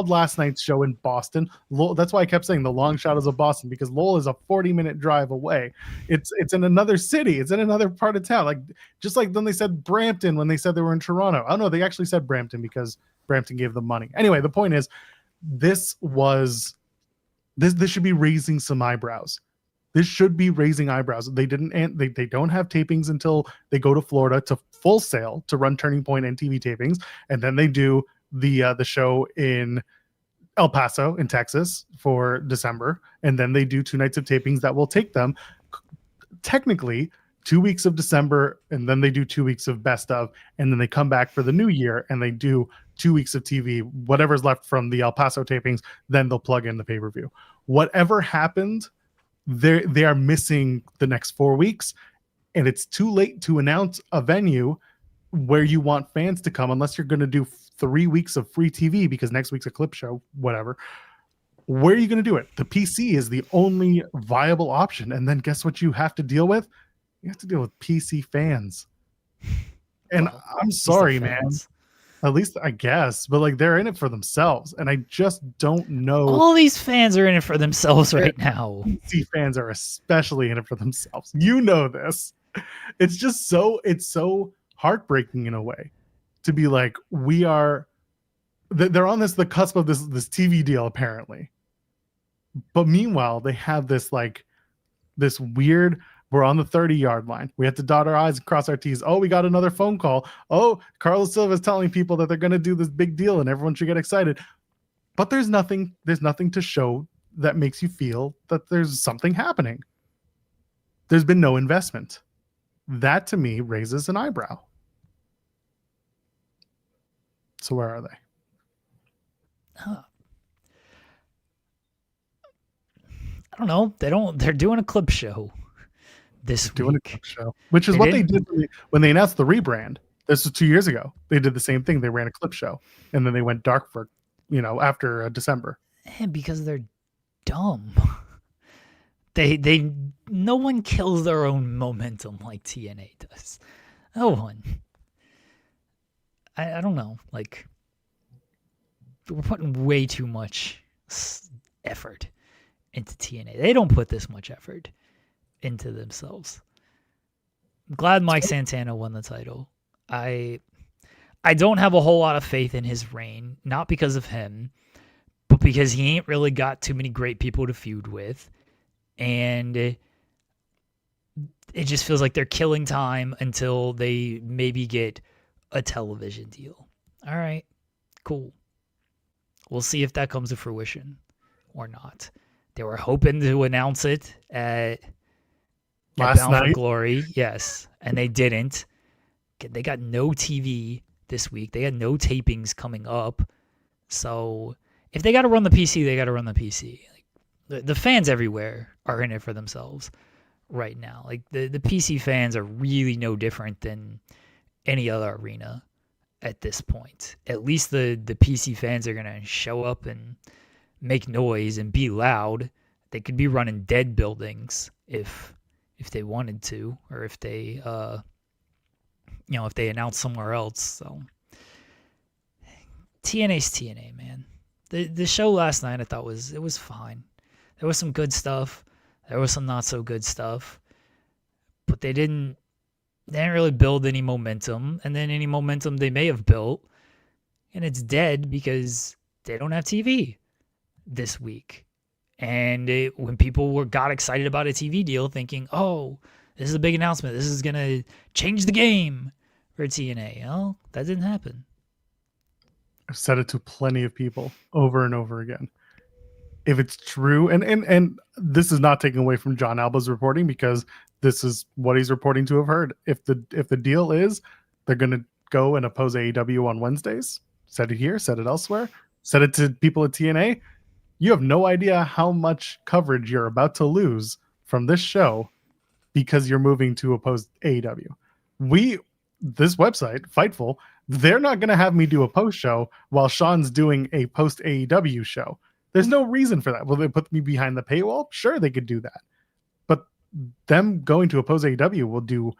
last night's show in Boston. That's why I kept saying the long shadows of Boston, because Lowell is a 40-minute drive away. It's in another city. It's in another part of town. Like, just like then they said Brampton when they said they were in Toronto. Oh no, they actually said Brampton because Brampton gave them money. Anyway, the point is, this should be raising some eyebrows. This should be raising eyebrows. They don't have tapings until they go to Florida to Full Sail to run Turning Point and TV tapings, and then they do the show in El Paso in Texas for December, and then they do 2 nights of tapings that will take them technically 2 weeks of December, and then they do 2 weeks of best of, and then they come back for the new year and they do 2 weeks of TV, whatever's left from the El Paso tapings, then they'll plug in the pay-per-view. Whatever happened, they are missing the next 4 weeks, and it's too late to announce a venue where you want fans to come unless you're going to do 3 weeks of free TV because next week's a clip show, whatever. Where are you going to do it? The PC is the only viable option. And then guess what you have to deal with? You have to deal with PC fans. And well, I'm sorry, man. At least I guess, but like they're in it for themselves. And I just don't know. All these fans are in it for themselves right now. PC fans are especially in it for themselves. You know this. It's just it's so heartbreaking in a way to be like, they're on the cusp of this TV deal apparently. But meanwhile, they have this weird, we're on the 30-yard line. We have to dot our I's and cross our T's. Oh, we got another phone call. Oh, Carlos Silva is telling people that they're going to do this big deal and everyone should get excited. But there's nothing to show that makes you feel that there's something happening. There's been no investment. That to me raises an eyebrow. So where are they? I don't know. They're doing a clip show this week. A clip show, which is what they did when they announced the rebrand. This was 2 years ago. They did the same thing. They ran a clip show, and then they went dark for, after December. And because they're dumb. No one kills their own momentum like TNA does. No one. I don't know. Like, we're putting way too much effort into TNA. They don't put this much effort into themselves. I'm glad Mike Santana won the title. I don't have a whole lot of faith in his reign, not because of him, but because he ain't really got too many great people to feud with. And it just feels like they're killing time until they maybe get a television deal. All right, cool. We'll see if that comes to fruition or not. They were hoping to announce it at Bound for Glory, yes, and they didn't. They got no TV this week. They had no tapings coming up. So if they got to run the PC, they got to run the PC. Like, the fans everywhere are in it for themselves right now. Like the PC fans are really no different than any other arena at this point. At least the PC fans are going to show up and make noise and be loud. They could be running dead buildings if they wanted to, or if they if they announce somewhere else. So TNA's TNA, man. The show last night I thought was fine. There was some good stuff. There was some not so good stuff. But they didn't really build any momentum, and then any momentum they may have built, and it's dead because they don't have TV this week. And when people got excited about a TV deal thinking, oh, this is a big announcement, this is going to change the game for TNA. Well, that didn't happen. I've said it to plenty of people over and over again. If it's true, and this is not taken away from John Alba's reporting, because this is what he's reporting to have heard. If the deal is they're going to go and oppose AEW on Wednesdays, said it here, said it elsewhere, said it to people at TNA, you have no idea how much coverage you're about to lose from this show because you're moving to oppose AEW. This website, Fightful, they're not going to have me do a post show while Sean's doing a post AEW show. There's no reason for that. Will they put me behind the paywall? Sure, they could do that. But them going to oppose AEW will do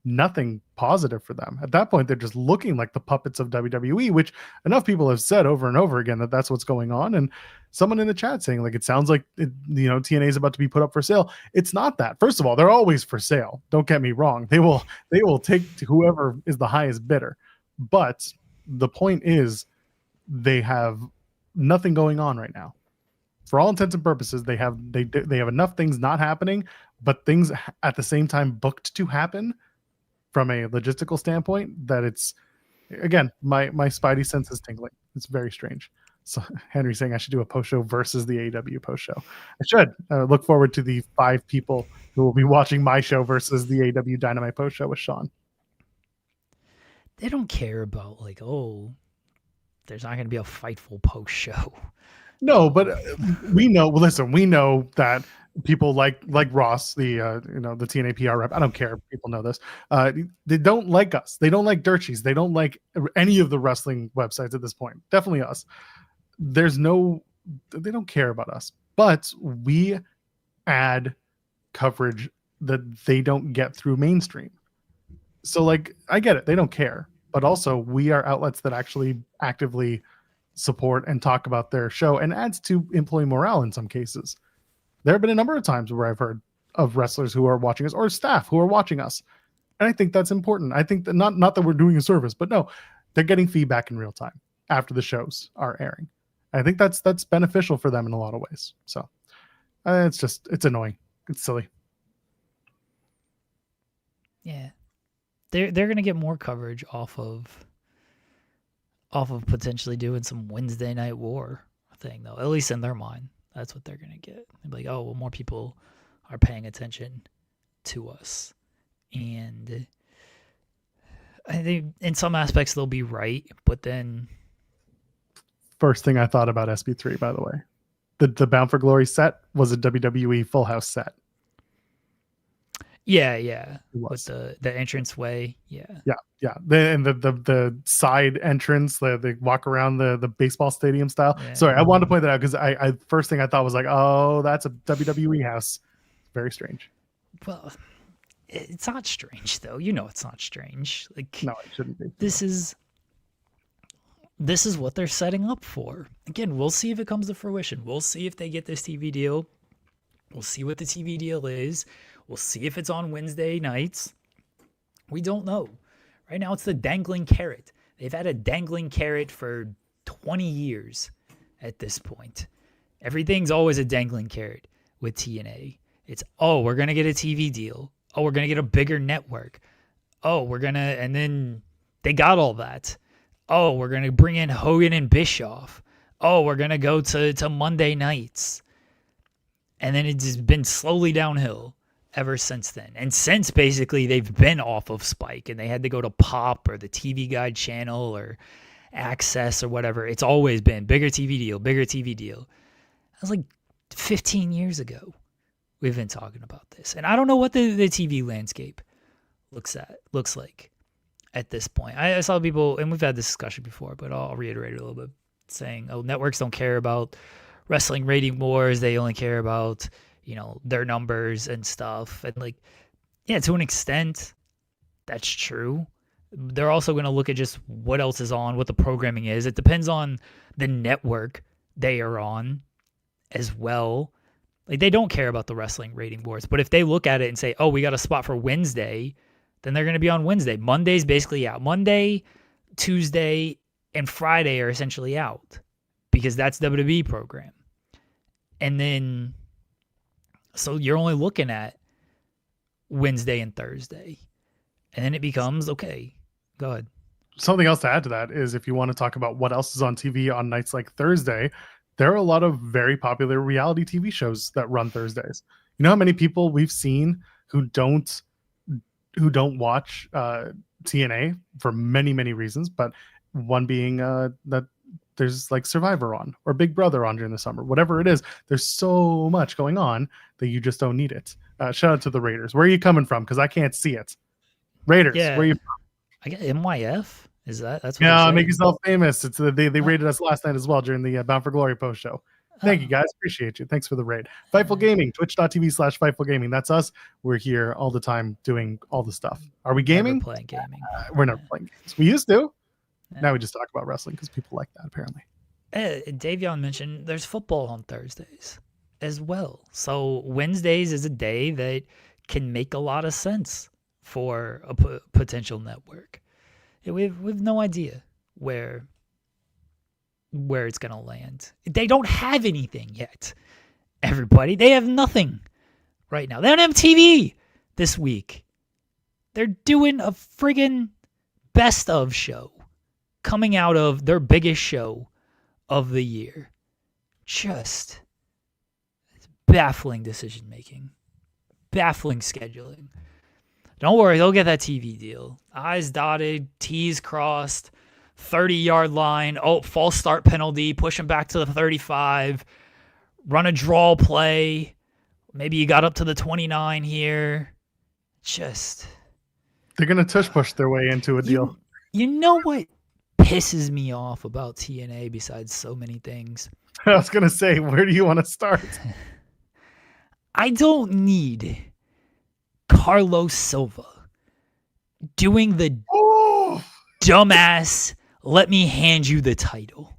nothing positive for them. At that point, they're just looking like the puppets of WWE, which enough people have said over and over again that that's what's going on. And someone in the chat saying, like, it sounds like TNA is about to be put up for sale. It's not that. First of all, they're always for sale. Don't get me wrong. They will take whoever is the highest bidder. But the point is, they have nothing going on right now. For all intents and purposes, they have enough things not happening, but things at the same time booked to happen from a logistical standpoint that it's, again, my spidey sense is tingling. It's very strange. So Henry's saying I should do a post show versus the AEW post show. I should look forward to the 5 people who will be watching my show versus the AEW Dynamite post show with Sean. They don't care about like, oh, there's not going to be a Fightful post show. No, but we know. Well, listen, we know that people like Ross, the the TNA PR rep. I don't care if people know this. They don't like us. They don't like Dirt Sheets. They don't like any of the wrestling websites at this point. Definitely us. They don't care about us. But we add coverage that they don't get through mainstream. So like, I get it. They don't care. But also we are outlets that actually actively support and talk about their show, and adds to employee morale in some cases. There have been a number of times where I've heard of wrestlers who are watching us or staff who are watching us. And I think that's important. I think that not that we're doing a service, but no, they're getting feedback in real time after the shows are airing. I think that's beneficial for them in a lot of ways. So it's annoying. It's silly. Yeah. They're going to get more coverage off of potentially doing some Wednesday Night War thing, though. At least in their mind, that's what they're gonna get. They'll be like, oh, well, more people are paying attention to us, and I think in some aspects they'll be right, but then first thing I thought about SB3, by the way, the Bound for Glory set was a WWE Full House set. Yeah, with the entranceway, yeah. The side entrance, they walk around the baseball stadium style. Yeah. Sorry, I wanted to point that out because I first thing I thought was like, oh, that's a WWE house. Very strange. Well, it's not strange though. You know, it's not strange. Like, no, it shouldn't be. This is what they're setting up for. Again, we'll see if it comes to fruition. We'll see if they get this TV deal. We'll see what the TV deal is. We'll see if it's on Wednesday nights. We don't know. Right now, it's the dangling carrot. They've had a dangling carrot for 20 years at this point. Everything's always a dangling carrot with TNA. It's, oh, we're going to get a TV deal. Oh, we're going to get a bigger network. Oh, and then they got all that. Oh, we're going to bring in Hogan and Bischoff. Oh, we're going to go to Monday nights. And then it's just been slowly downhill ever since then. And since basically they've been off of Spike and they had to go to Pop or the TV Guide channel or Access or whatever, it's always been bigger TV deal. That was like 15 years ago we've been talking about this. And I don't know what the TV landscape looks like at this point. I saw people, and we've had this discussion before, but I'll reiterate it a little bit, saying, oh, networks don't care about wrestling rating wars. They only care about, their numbers and stuff. And like, yeah, to an extent, that's true. They're also going to look at just what else is on, what the programming is. It depends on the network they are on as well. Like, they don't care about the wrestling rating wars. But if they look at it and say, oh, we got a spot for Wednesday, then they're going to be on Wednesday. Monday's basically out. Monday, Tuesday, and Friday are essentially out because that's WWE program. And then, so you're only looking at Wednesday and Thursday. And then it becomes, okay, go ahead. Something else to add to that is if you want to talk about what else is on TV on nights like Thursday, there are a lot of very popular reality TV shows that run Thursdays. You know how many people we've seen who don't watch TNA for many, many reasons, but one being that there's like Survivor on or Big Brother on during the summer, whatever it is. There's so much going on that you just don't need it. Shout out to the Raiders. Where are you coming from? Because I can't see it. Raiders, yeah. Where are you from? I guess NYF. Is that's what yeah? Make yourself famous. It's they rated us last night as well during the Bound for Glory post show. Thank you guys, appreciate you. Thanks for the raid. Fightful Gaming, twitch.tv/Fightful Gaming. That's us. We're here all the time doing all the stuff. Are we gaming? Never playing gaming. We're never playing games. We used to. Now we just talk about wrestling because people like that apparently. Davion mentioned there's football on Thursdays as well. So Wednesdays is a day that can make a lot of sense for a potential network. We've no idea where it's going to land. They don't have anything yet, everybody. They have nothing right now. They don't have TV this week. They're doing a friggin' best of show coming out of their biggest show of the year. Just baffling decision making, baffling scheduling. Don't worry, he'll get that TV deal. I's dotted, T's crossed, 30-yard line. Oh, false start penalty. Push him back to the 35. Run a draw play. Maybe you got up to the 29 here. Just. They're going to tush push their way into a deal. You know what pisses me off about TNA besides so many things? I was going to say, where do you want to start? I don't need Carlos Silva doing the dumbass, let me hand you the title.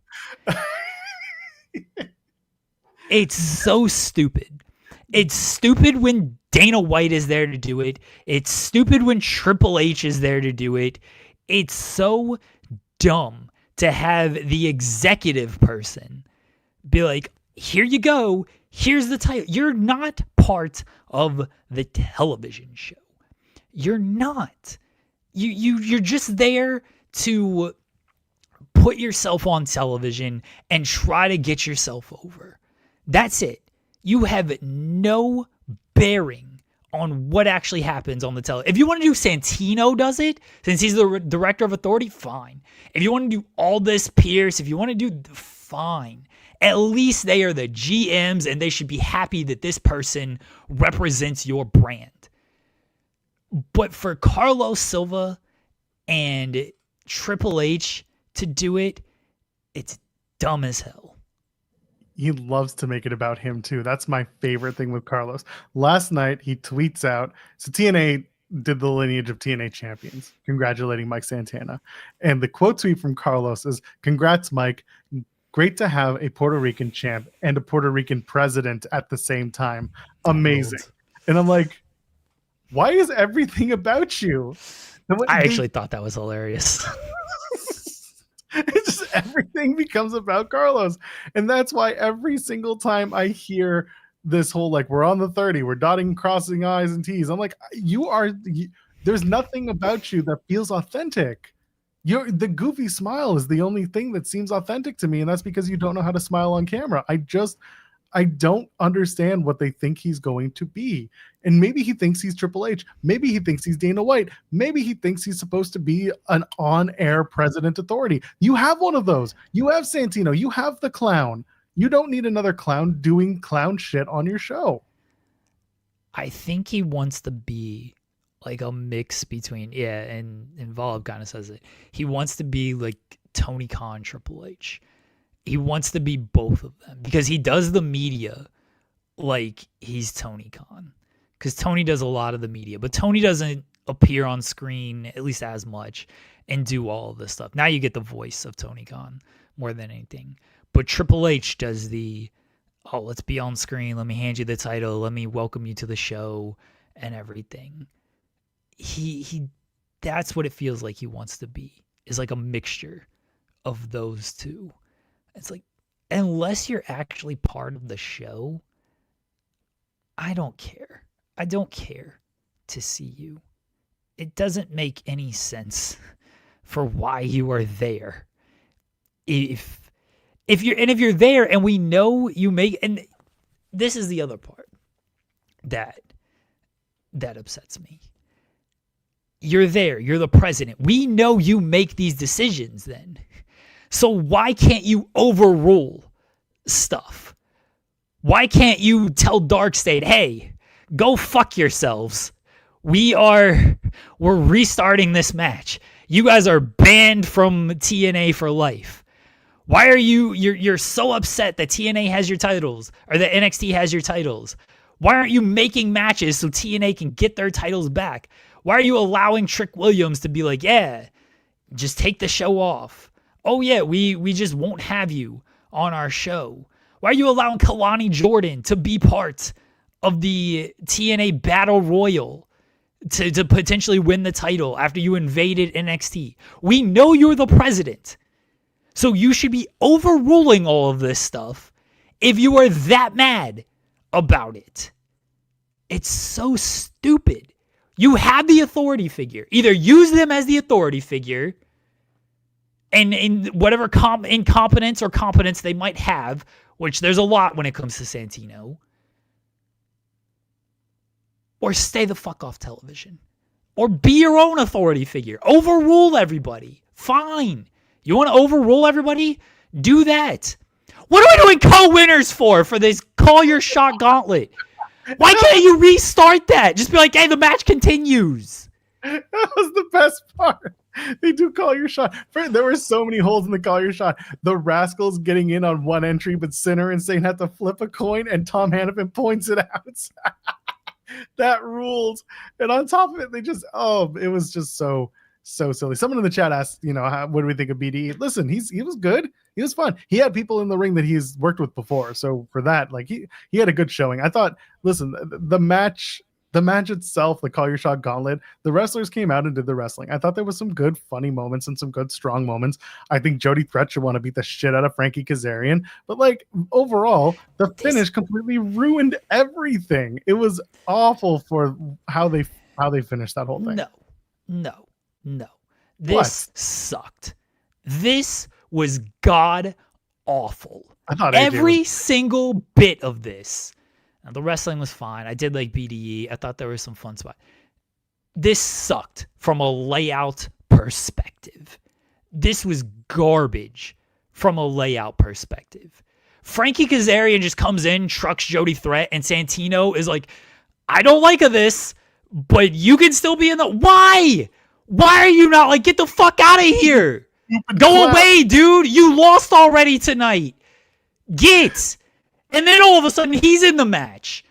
It's so stupid. It's stupid when Dana White is there to do it. It's stupid when Triple H is there to do it. It's so dumb to have the executive person be like, here you go. Here's the title. You're not part of the television show. You're not. You're just there to put yourself on television and try to get yourself over. That's it. You have no bearing on what actually happens on the television. If you want to do Santino does it, since he's the director of authority, fine. If you want to do Aldis Pierce, if you want to do, fine. At least they are the GMs and they should be happy that this person represents your brand. But for Carlos Silva and Triple H to do it, it's dumb as hell. He loves to make it about him too. That's my favorite thing with Carlos. Last night he tweets out, so TNA did the lineage of TNA champions, congratulating Mike Santana. And the quote tweet from Carlos is, "Congrats, Mike. Great to have a Puerto Rican champ and a Puerto Rican president at the same time. Amazing." And I'm like, why is everything about you? I actually thought that was hilarious. It's just everything becomes about Carlos. And that's why every single time I hear this whole, like, we're on the 30, we're dotting, crossing I's and T's, I'm like, there's nothing about you that feels authentic. The goofy smile is the only thing that seems authentic to me, and that's because you don't know how to smile on camera. I don't understand what they think he's going to be. And maybe he thinks he's Triple H. Maybe he thinks he's Dana White. Maybe he thinks he's supposed to be an on-air president authority. You have one of those. You have Santino. You have the clown. You don't need another clown doing clown shit on your show. I think he wants to be like a mix between, and Volb kind of says it. He wants to be like Tony Khan, Triple H. He wants to be both of them because he does the media like he's Tony Khan. Because Tony does a lot of the media, but Tony doesn't appear on screen at least as much and do all of this stuff. Now you get the voice of Tony Khan more than anything. But Triple H does let's be on screen. Let me hand you the title. Let me welcome you to the show and everything. He that's what it feels like he wants to be, is like a mixture of those two. It's like, unless you're actually part of the show, I don't care. I don't care to see you. It doesn't make any sense for why you are there. If you're there and we know you make, and this is the other part that upsets me. You're there. You're the president. We know you make these decisions then. So why can't you overrule stuff? Why can't you tell Darkstate, hey, go fuck yourselves. We're restarting this match. You guys are banned from TNA for life. Why are you're so upset that TNA has your titles or that NXT has your titles? Why aren't you making matches so TNA can get their titles back? Why are you allowing Trick Williams to be like, yeah, just take the show off? Oh yeah, we just won't have you on our show. Why are you allowing Kalani Jordan to be part of the TNA Battle Royal to potentially win the title after you invaded NXT? We know you're the president. So you should be overruling all of this stuff if you are that mad about it. It's so stupid. You have the authority figure. Either use them as the authority figure and in whatever incompetence or competence they might have, which there's a lot when it comes to Santino, or stay the fuck off television, or be your own authority figure. Overrule everybody. Fine. You want to overrule everybody? Do that. What are we doing co-winners for this call your shot gauntlet? Why can't you restart that? Just be like, hey, the match continues. That was the best part. They do call your shot. There were so many holes in the call your shot. The Rascals getting in on one entry, but Sinner and Sane had to flip a coin, and Tom Hannafin points it out. That rules. And on top of it, it was just so silly. Someone in the chat asked, what do we think of BDE? Listen, he was good. He was fun. He had people in the ring that he's worked with before. So for that, like he had a good showing. I thought, listen, the match itself, the call your shot gauntlet, the wrestlers came out and did the wrestling. I thought there was some good funny moments and some good strong moments. I think Jody Threat should want to beat the shit out of Frankie Kazarian, but like overall, the finish completely ruined everything. It was awful for how they finished that whole thing. No. This sucked. This was god awful. I thought every single bit of this. Now, the wrestling was fine. I did like BDE. I thought there was some fun spot. This sucked from a layout perspective. This was garbage from a layout perspective. Frankie Kazarian just comes in, trucks Jody Threat, and Santino is like, I don't like this, but you can still be in the... Why? Why are you not like, get the fuck out of here? Go away, dude. You lost already tonight. Get... And then all of a sudden, he's in the match.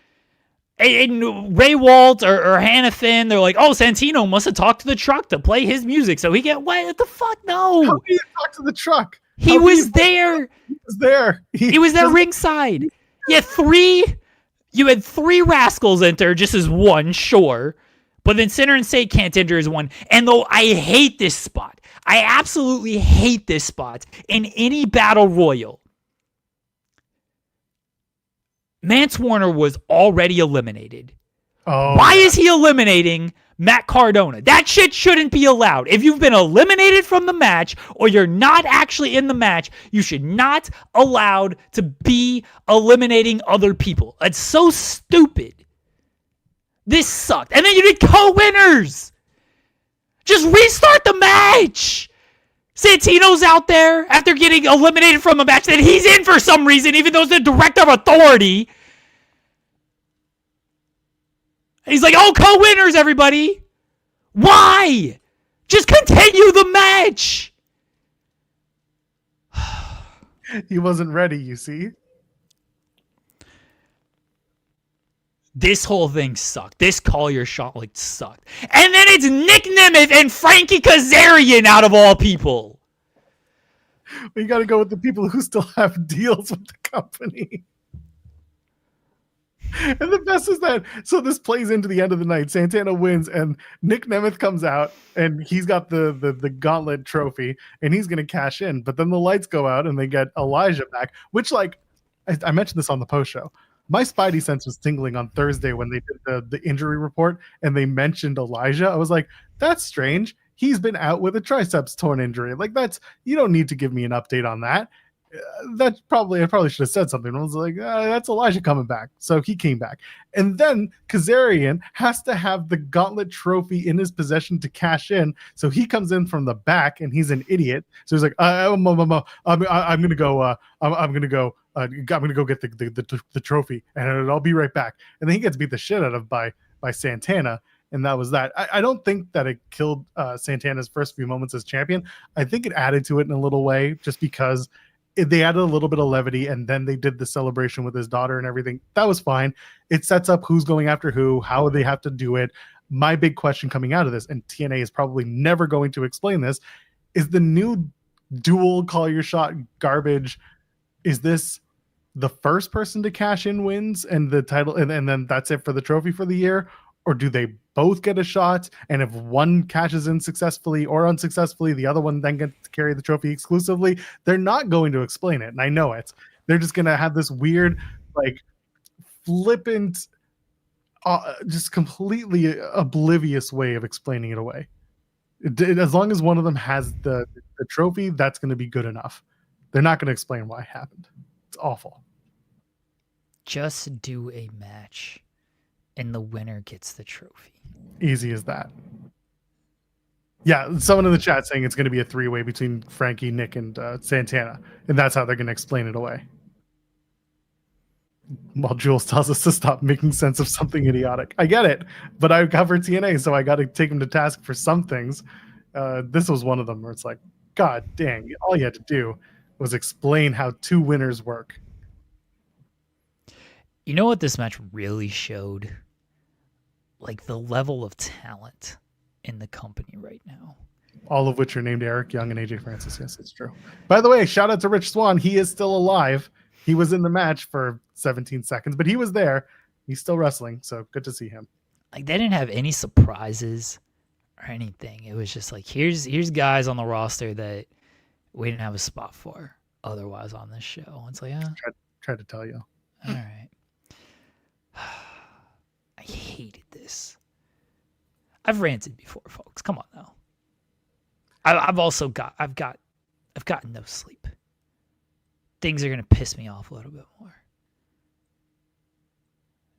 And Ray Walt or Hannafin, they're like, oh, Santino must have talked to the truck to play his music. So he what the fuck? No. How did he talk to the truck? He was there. He was there. He was there ringside. You had three Rascals enter just as one, sure. But then Sinner and Sate can't enter as one. And though I hate this spot, I absolutely hate this spot in any battle royal. Mance Warner was already eliminated. Oh, why is he eliminating Matt Cardona? That shit shouldn't be allowed. If you've been eliminated from the match or you're not actually in the match, you should not allowed to be eliminating other people. It's so stupid. This sucked. And then you did co-winners. Just restart the match. Santino's out there after getting eliminated from a match that he's in for some reason, even though it's the director of authority. And he's like, oh, co-winners, everybody. Why? Just continue the match. He wasn't ready, you see. This whole thing sucked. This call your shot sucked. And then it's Nick Nemeth and Frankie Kazarian out of all people. We got to go with the people who still have deals with the company. And the best is that, so this plays into the end of the night. Santana wins, and Nick Nemeth comes out, and he's got the gauntlet trophy, and he's going to cash in. But then the lights go out, and they get Elijah back, which, like, I mentioned this on the post show. My spidey sense was tingling on Thursday when they did the injury report and they mentioned Elijah. I was like, that's strange. He's been out with a triceps torn injury. Like, you don't need to give me an update on that. I probably should have said something. I was like, that's Elijah coming back. So he came back. And then Kazarian has to have the gauntlet trophy in his possession to cash in. So he comes in from the back and he's an idiot. So he's like, I'm going to go. I'm going to go. I'm going to go get the trophy and I'll be right back. And then he gets beat the shit out of by Santana. And that was that. I don't think that it killed Santana's first few moments as champion. I think it added to it in a little way just because they added a little bit of levity, and then they did the celebration with his daughter and everything. That was fine. It sets up who's going after who, how they have to do it. My big question coming out of this, and TNA is probably never going to explain this, is the new dual call your shot garbage. Is this the first person to cash in wins and the title, and then that's it for the trophy for the year? Or do they both get a shot? And if one cashes in successfully or unsuccessfully, the other one then gets to carry the trophy exclusively? They're not going to explain it. And I know it. They're just going to have this weird, like, flippant, just completely oblivious way of explaining it away. As long as one of them has the the trophy, that's going to be good enough. They're not going to explain why it happened. It's awful. Just do a match, and the winner gets the trophy. Easy as that. Yeah, someone in the chat saying it's going to be a 3-way between Frankie, Nick, and Santana, and that's how they're going to explain it away. While Jules tells us to stop making sense of something idiotic. I get it, but I cover TNA, so I got to take him to task for some things. This was one of them where it's like, God dang, all you had to do was explain how 2 winners work. You know what this match really showed? Like the level of talent in the company right now. All of which are named Eric Young and AJ Francis. Yes, it's true. By the way, shout out to Rich Swann. He is still alive. He was in the match for 17 seconds, but he was there. He's still wrestling, so good to see him. Like they didn't have any surprises or anything. It was just like here's guys on the roster that we didn't have a spot for otherwise on this show. It's like, yeah. Tried to tell you. All right. I hated this. I've ranted before, folks. Come on now. I've gotten no sleep. Things are gonna piss me off a little bit more.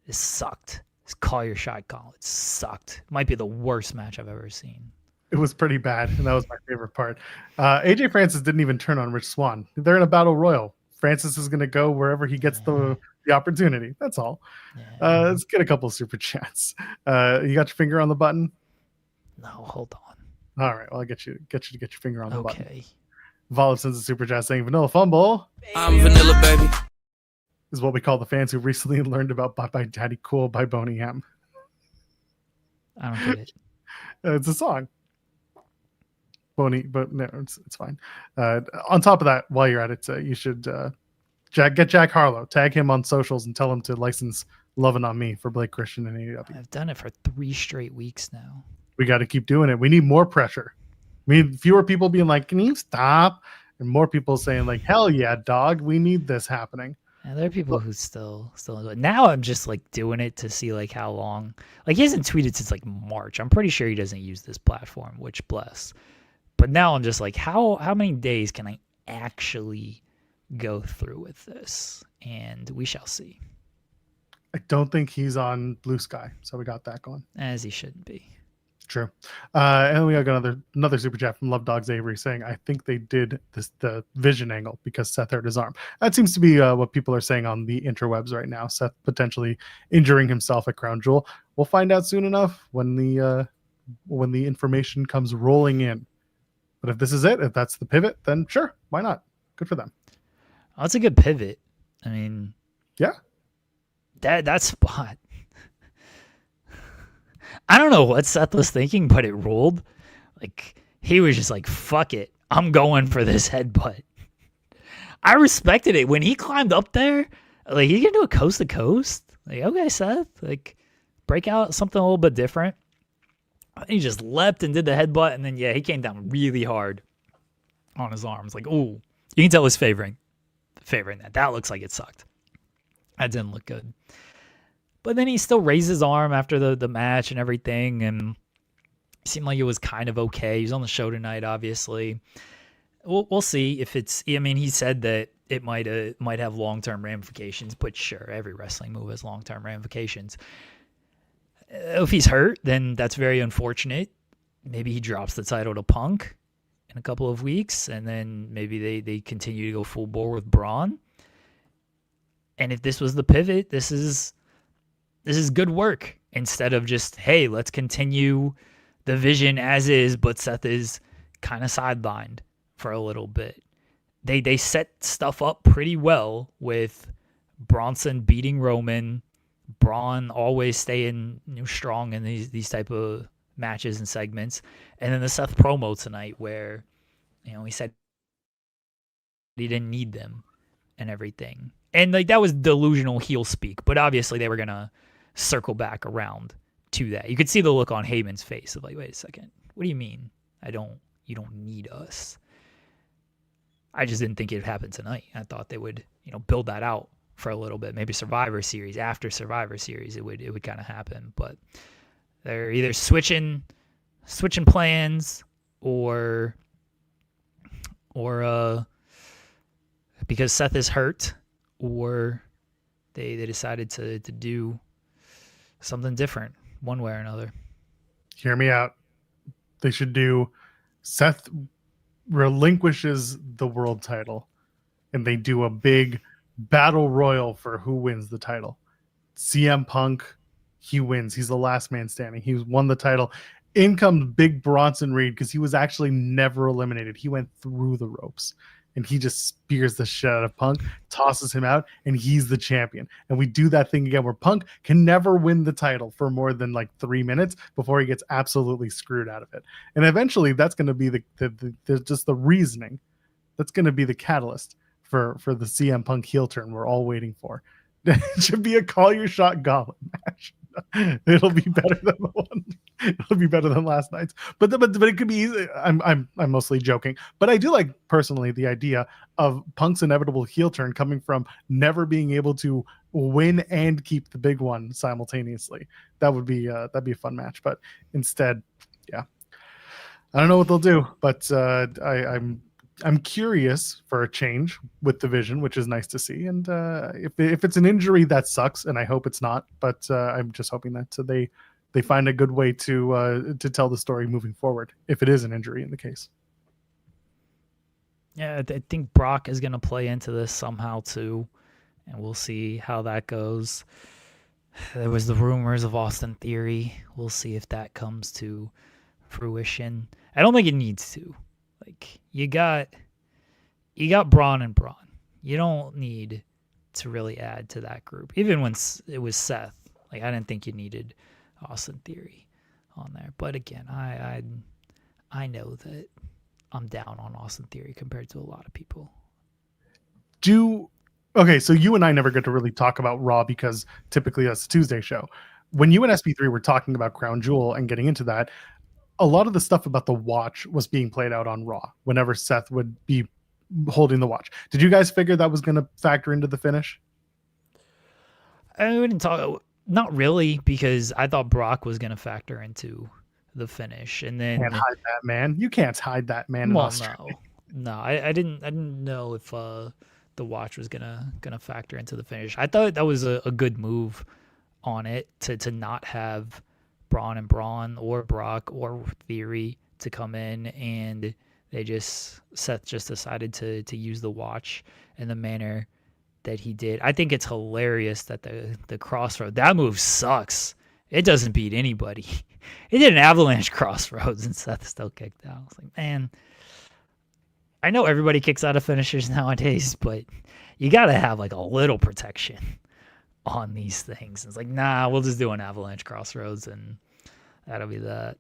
This sucked. This Call Your Shot gauntlet sucked. Might be the worst match I've ever seen. It was pretty bad, and that was my favorite part. AJ Francis didn't even turn on Rich Swann. They're in a battle royal. Francis is gonna go wherever he gets the opportunity. That's all. Yeah. Let's get a couple of super chats. You got your finger on the button? No, hold on. All right, well, I'll get you to get your finger on the button. Okay. Volip sends a super chat saying Vanilla Fumble. I'm Vanilla, baby. Is what we call the fans who recently learned about Bye Bye Daddy Cool by Boney M. I don't get it. It's a song. But no, it's fine. On top of that, while you're at it, you should get Jack Harlow, tag him on socials, and tell him to license "Lovin' on Me" for Blake Christian and AEW. I've done it for 3 straight weeks now. We got to keep doing it. We need more pressure. We need fewer people being like, "Can you stop?" and more people saying like, "Hell yeah, dog, we need this happening." And there are people who still do it. Now I'm just like doing it to see like how long. Like he hasn't tweeted since like March. I'm pretty sure he doesn't use this platform, which bless. But now I'm just like, how many days can I actually go through with this? And we shall see. I don't think he's on Blue Sky, so we got that going. As he shouldn't be. True. And we got another super chat from Love Dogs Avery saying, I think they did the vision angle because Seth hurt his arm. That seems to be what people are saying on the interwebs right now. Seth potentially injuring himself at Crown Jewel. We'll find out soon enough when the information comes rolling in. But if this is it, if that's the pivot, then sure, why not? Good for them. Oh, that's a good pivot. I mean, yeah, that spot. I don't know what Seth was thinking, but it ruled. Like he was just like, "Fuck it, I'm going for this headbutt." I respected it when he climbed up there. Like he can do a coast to coast. Like okay, Seth, like break out something a little bit different. He just leapt and did the headbutt, and then he came down really hard on his arms. Like, ooh, you can tell he's favoring that. That looks like it sucked. That didn't look good. But then he still raised his arm after the match and everything, and it seemed like it was kind of okay. He's on the show tonight, obviously. We'll see if it's. I mean, he said that it might have long-term ramifications, but sure, every wrestling move has long-term ramifications. If he's hurt, then that's very unfortunate. Maybe he drops the title to Punk in a couple of weeks, and then maybe they continue to go full bore with Braun. And if this was the pivot, this is good work instead of just, hey, let's continue the vision as is, but Seth is kind of sidelined for a little bit. They set stuff up pretty well with Bronson beating Roman, Braun always staying strong in these type of matches and segments, and then the Seth promo tonight where he said he didn't need them and everything, and like that was delusional heel speak, but obviously they were gonna circle back around to that. You could see the look on Heyman's face of like, wait a second, what do you mean you don't need us? I just didn't think it would happen tonight. I thought they would build that out for a little bit, maybe Survivor Series. After Survivor Series, it would kind of happen. But they're either switching plans, or or because Seth is hurt, or they decided to do something different one way or another. Hear me out. They should do Seth relinquishes the world title and they do a big battle royal for who wins the title. CM Punk, he wins. He's the last man standing. He won the title. In comes Big Bronson Reed because he was actually never eliminated. He went through the ropes and he just spears the shit out of Punk, tosses him out, and he's the champion. And we do that thing again where Punk can never win the title for more than like 3 minutes before he gets absolutely screwed out of it. And eventually that's going to be the just the reasoning. That's going to be the catalyst for the CM Punk heel turn we're all waiting for. It should be a call your shot gauntlet match. It'll be better than the one. It'll be better than last night's. But it could be easy. I'm mostly joking. But I do like personally the idea of Punk's inevitable heel turn coming from never being able to win and keep the big one simultaneously. That would be that'd be a fun match. But instead, yeah, I don't know what they'll do. But I'm curious for a change with the Vision, which is nice to see. And if it's an injury, that sucks, and I hope it's not. But I'm just hoping that they find a good way to tell the story moving forward, if it is an injury in the case. Yeah, I think Brock is going to play into this somehow too, and we'll see how that goes. There was the rumors of Austin Theory. We'll see if that comes to fruition. I don't think it needs to. Like, you got Braun and Braun. You don't need to really add to that group. Even when it was Seth, like, I didn't think you needed Austin Theory on there. But again, I know that I'm down on Austin Theory compared to a lot of people. Okay, so you and I never get to really talk about Raw because typically that's a Tuesday show. When you and SP3 were talking about Crown Jewel and getting into that, a lot of the stuff about the watch was being played out on Raw whenever Seth would be holding the watch. Did you guys figure that was going to factor into the finish? I didn't talk, not really, because I thought Brock was going to factor into the finish, and then can't hide that man. You can't hide that man. Well, no, I didn't know if the watch was gonna factor into the finish. I thought that was a good move on it to not have Braun and Braun or Brock or Theory to come in, and Seth just decided to use the watch in the manner that he did. I think it's hilarious that the crossroad, that move sucks. It doesn't beat anybody. He did an avalanche crossroads and Seth still kicked out. I was like, man, I know everybody kicks out of finishers nowadays, but you got to have like a little protection on these things. It's like, nah, we'll just do an avalanche crossroads and that'll be that.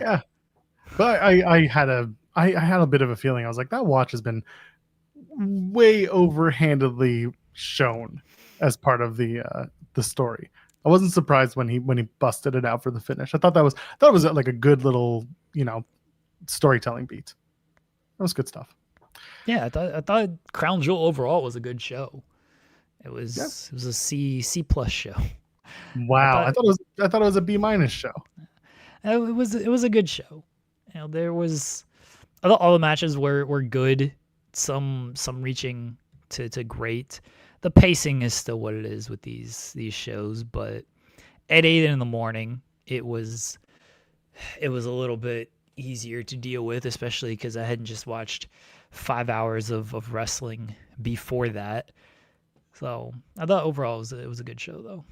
Yeah. But I had a bit of a feeling. I was like, that watch has been way overhandedly shown as part of the story. I wasn't surprised when he busted it out for the finish. I thought it was like a good little, storytelling beat. That was good stuff. Yeah, I thought Crown Jewel overall was a good show. It was It was a C plus show. Wow, I thought it was a B- show. It was a good show. There was, I thought all the matches were good. Some reaching to great. The pacing is still what it is with these shows, but at 8 a.m, it was a little bit easier to deal with, especially because I hadn't just watched 5 hours of wrestling before that. So I thought overall it was a good show, though.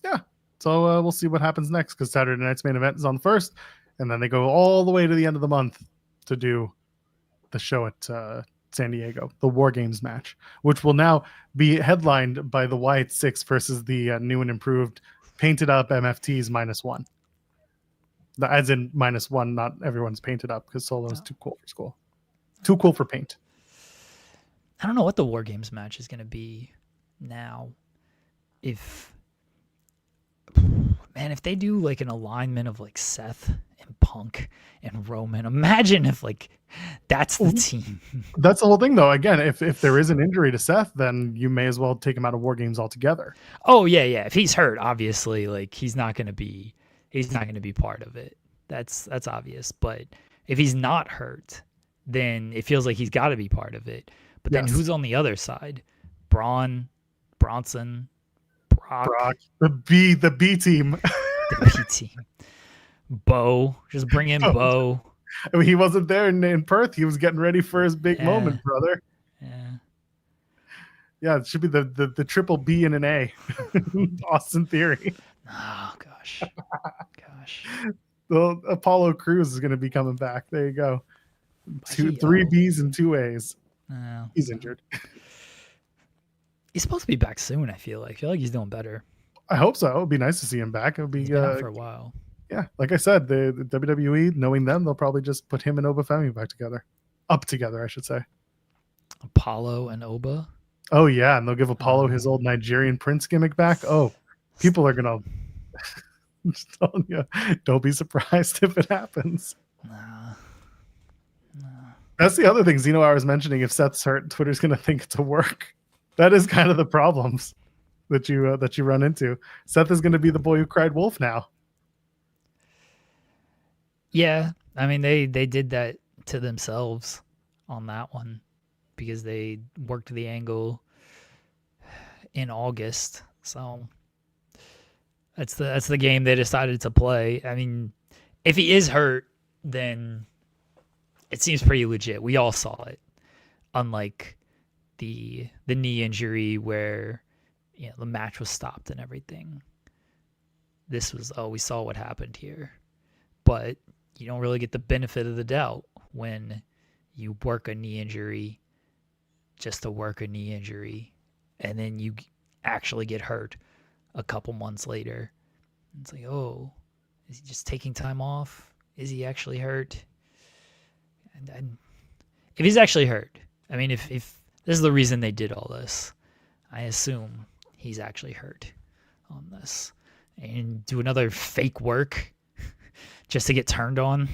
Yeah. So we'll see what happens next, because Saturday night's main event is on the 1st, and then they go all the way to the end of the month to do the show at San Diego, the War Games match, which will now be headlined by the Wyatt Six versus the new and improved painted up MFTs -1. As in -1, not everyone's painted up, because Solo's too cool for school. Too cool for paint. I don't know what the War Games match is going to be now. If they do like an alignment of like Seth and Punk and Roman, imagine if like that's the team. That's the whole thing, though. Again, if there is an injury to Seth, then you may as well take him out of War Games altogether. Oh yeah. If he's hurt, obviously, like he's not going to be part of it. That's obvious. But if he's not hurt, then it feels like he's got to be part of it. But then Yes. who's on the other side? Braun, Bronson, Brock, the B team. the B team. Bo, just bring in Bo. I mean, he wasn't there in Perth. He was getting ready for his big moment, brother. Yeah, it should be the triple B and an A. Austin Theory. Oh gosh. The Apollo Crews is going to be coming back. There you go. 3 B's and 2 A's. He's injured. He's supposed to be back soon. I feel like he's doing better. I hope so. It would be nice to see him back. It would be He's been out for a while. Yeah, like I said, the WWE, knowing them, they'll probably just put him and Obafemi back together. Up together, I should say. Apollo and Oba. Oh yeah, and they'll give Apollo his old Nigerian prince gimmick back. Oh, people are gonna. I'm just telling you, don't be surprised if it happens. Nah. That's the other thing, Zeno. I was mentioning, if Seth's hurt, Twitter's gonna think it's a work. That is kind of the problems that you run into. Seth is gonna be the boy who cried wolf now. Yeah, I mean they did that to themselves on that one because they worked the angle in August. So that's the game they decided to play. I mean, if he is hurt, then it seems pretty legit. We all saw it. Unlike the knee injury where the match was stopped and everything. This was, we saw what happened here. But you don't really get the benefit of the doubt when you work a knee injury just to work a knee injury, and then you actually get hurt a couple months later. It's like, oh, is he just taking time off? Is he actually hurt? And if he's actually hurt, I mean, if this is the reason they did all this, I assume he's actually hurt on this. And do another fake work just to get turned on.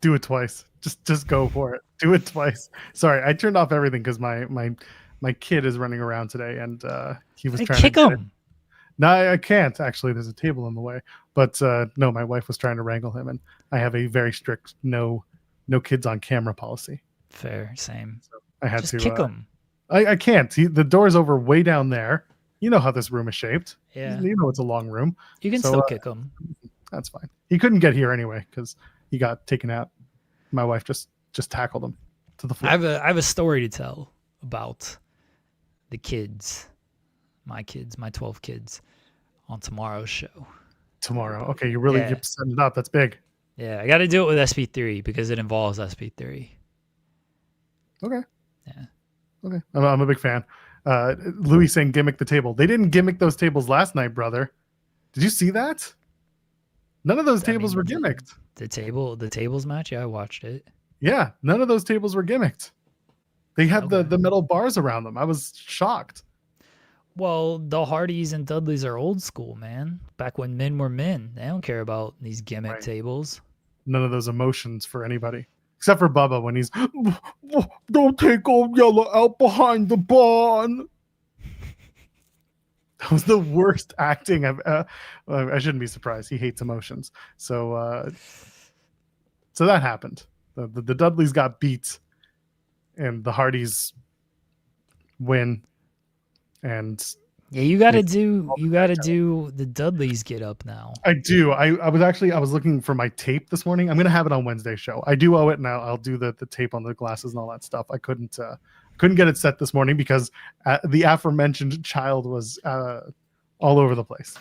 Do it twice. Just go for it. Do it twice. Sorry, I turned off everything because my kid is running around today, and he was trying kick to him. No, I can't. Actually, there's a table in the way. But no, my wife was trying to wrangle him, and I have a very strict no kids on camera policy. Fair, same. So I had just to kick him. I can't. The door's over way down there. You know how this room is shaped. Yeah. You know it's a long room. You can still kick him. That's fine. He couldn't get here anyway because he got taken out. My wife just tackled him to the floor. I have a story to tell about the kids, my 12 kids, on tomorrow's show. Tomorrow. Okay, you're really setting it up. That's big. Yeah, I got to do it with SP3 because it involves SP3. Okay. Yeah. Okay. I'm a big fan. Louis saying gimmick the table. They didn't gimmick those tables last night, brother. Did you see that? None of those tables were gimmicked. The tables match? Yeah, I watched it. Yeah, none of those tables were gimmicked. They had the metal bars around them. I was shocked. Well, the Hardys and Dudleys are old school, man. Back when men were men. They don't care about these gimmick tables. None of those emotions for anybody. Except for Bubba when he's, don't take old yellow out behind the barn. That was the worst acting I shouldn't be surprised. He hates emotions. So that happened. The Dudleys got beat, and the Hardys win. And yeah, you got to do the Dudleys get up now. I do. I was looking for my tape this morning. I'm gonna have it on Wednesday's show. I do owe it now. I'll do the tape on the glasses and all that stuff. I couldn't get it set this morning because the aforementioned child was all over the place.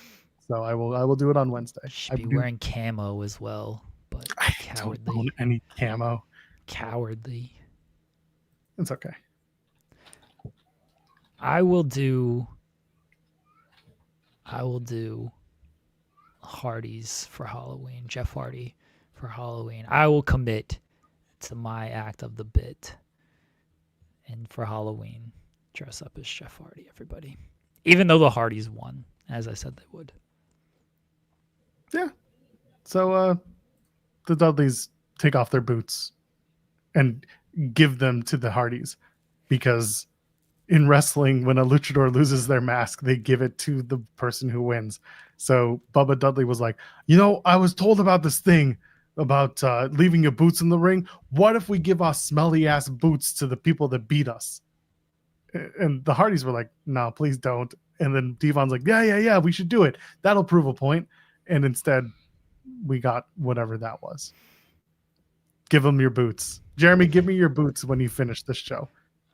So I will do it on Wednesday. Should be wearing camo as well, but I don't own any camo. Cowardly. It's okay. I will do Hardy's for Halloween. Jeff Hardy for Halloween. I will commit to my act of the bit. And for Halloween, dress up as Jeff Hardy, everybody. Even though the Hardys won, as I said they would. Yeah. So the Dudleys take off their boots and give them to the Hardys because in wrestling, when a luchador loses their mask, they give it to the person who wins. So Bubba Dudley was like, I was told about this thing leaving your boots in the ring. What if we give our smelly ass boots to the people that beat us? And the Hardys were like, no, please don't. And then Devon's like, yeah, we should do it. That'll prove a point. And instead, we got whatever that was. Give them your boots. Jeremy, give me your boots when you finish this show.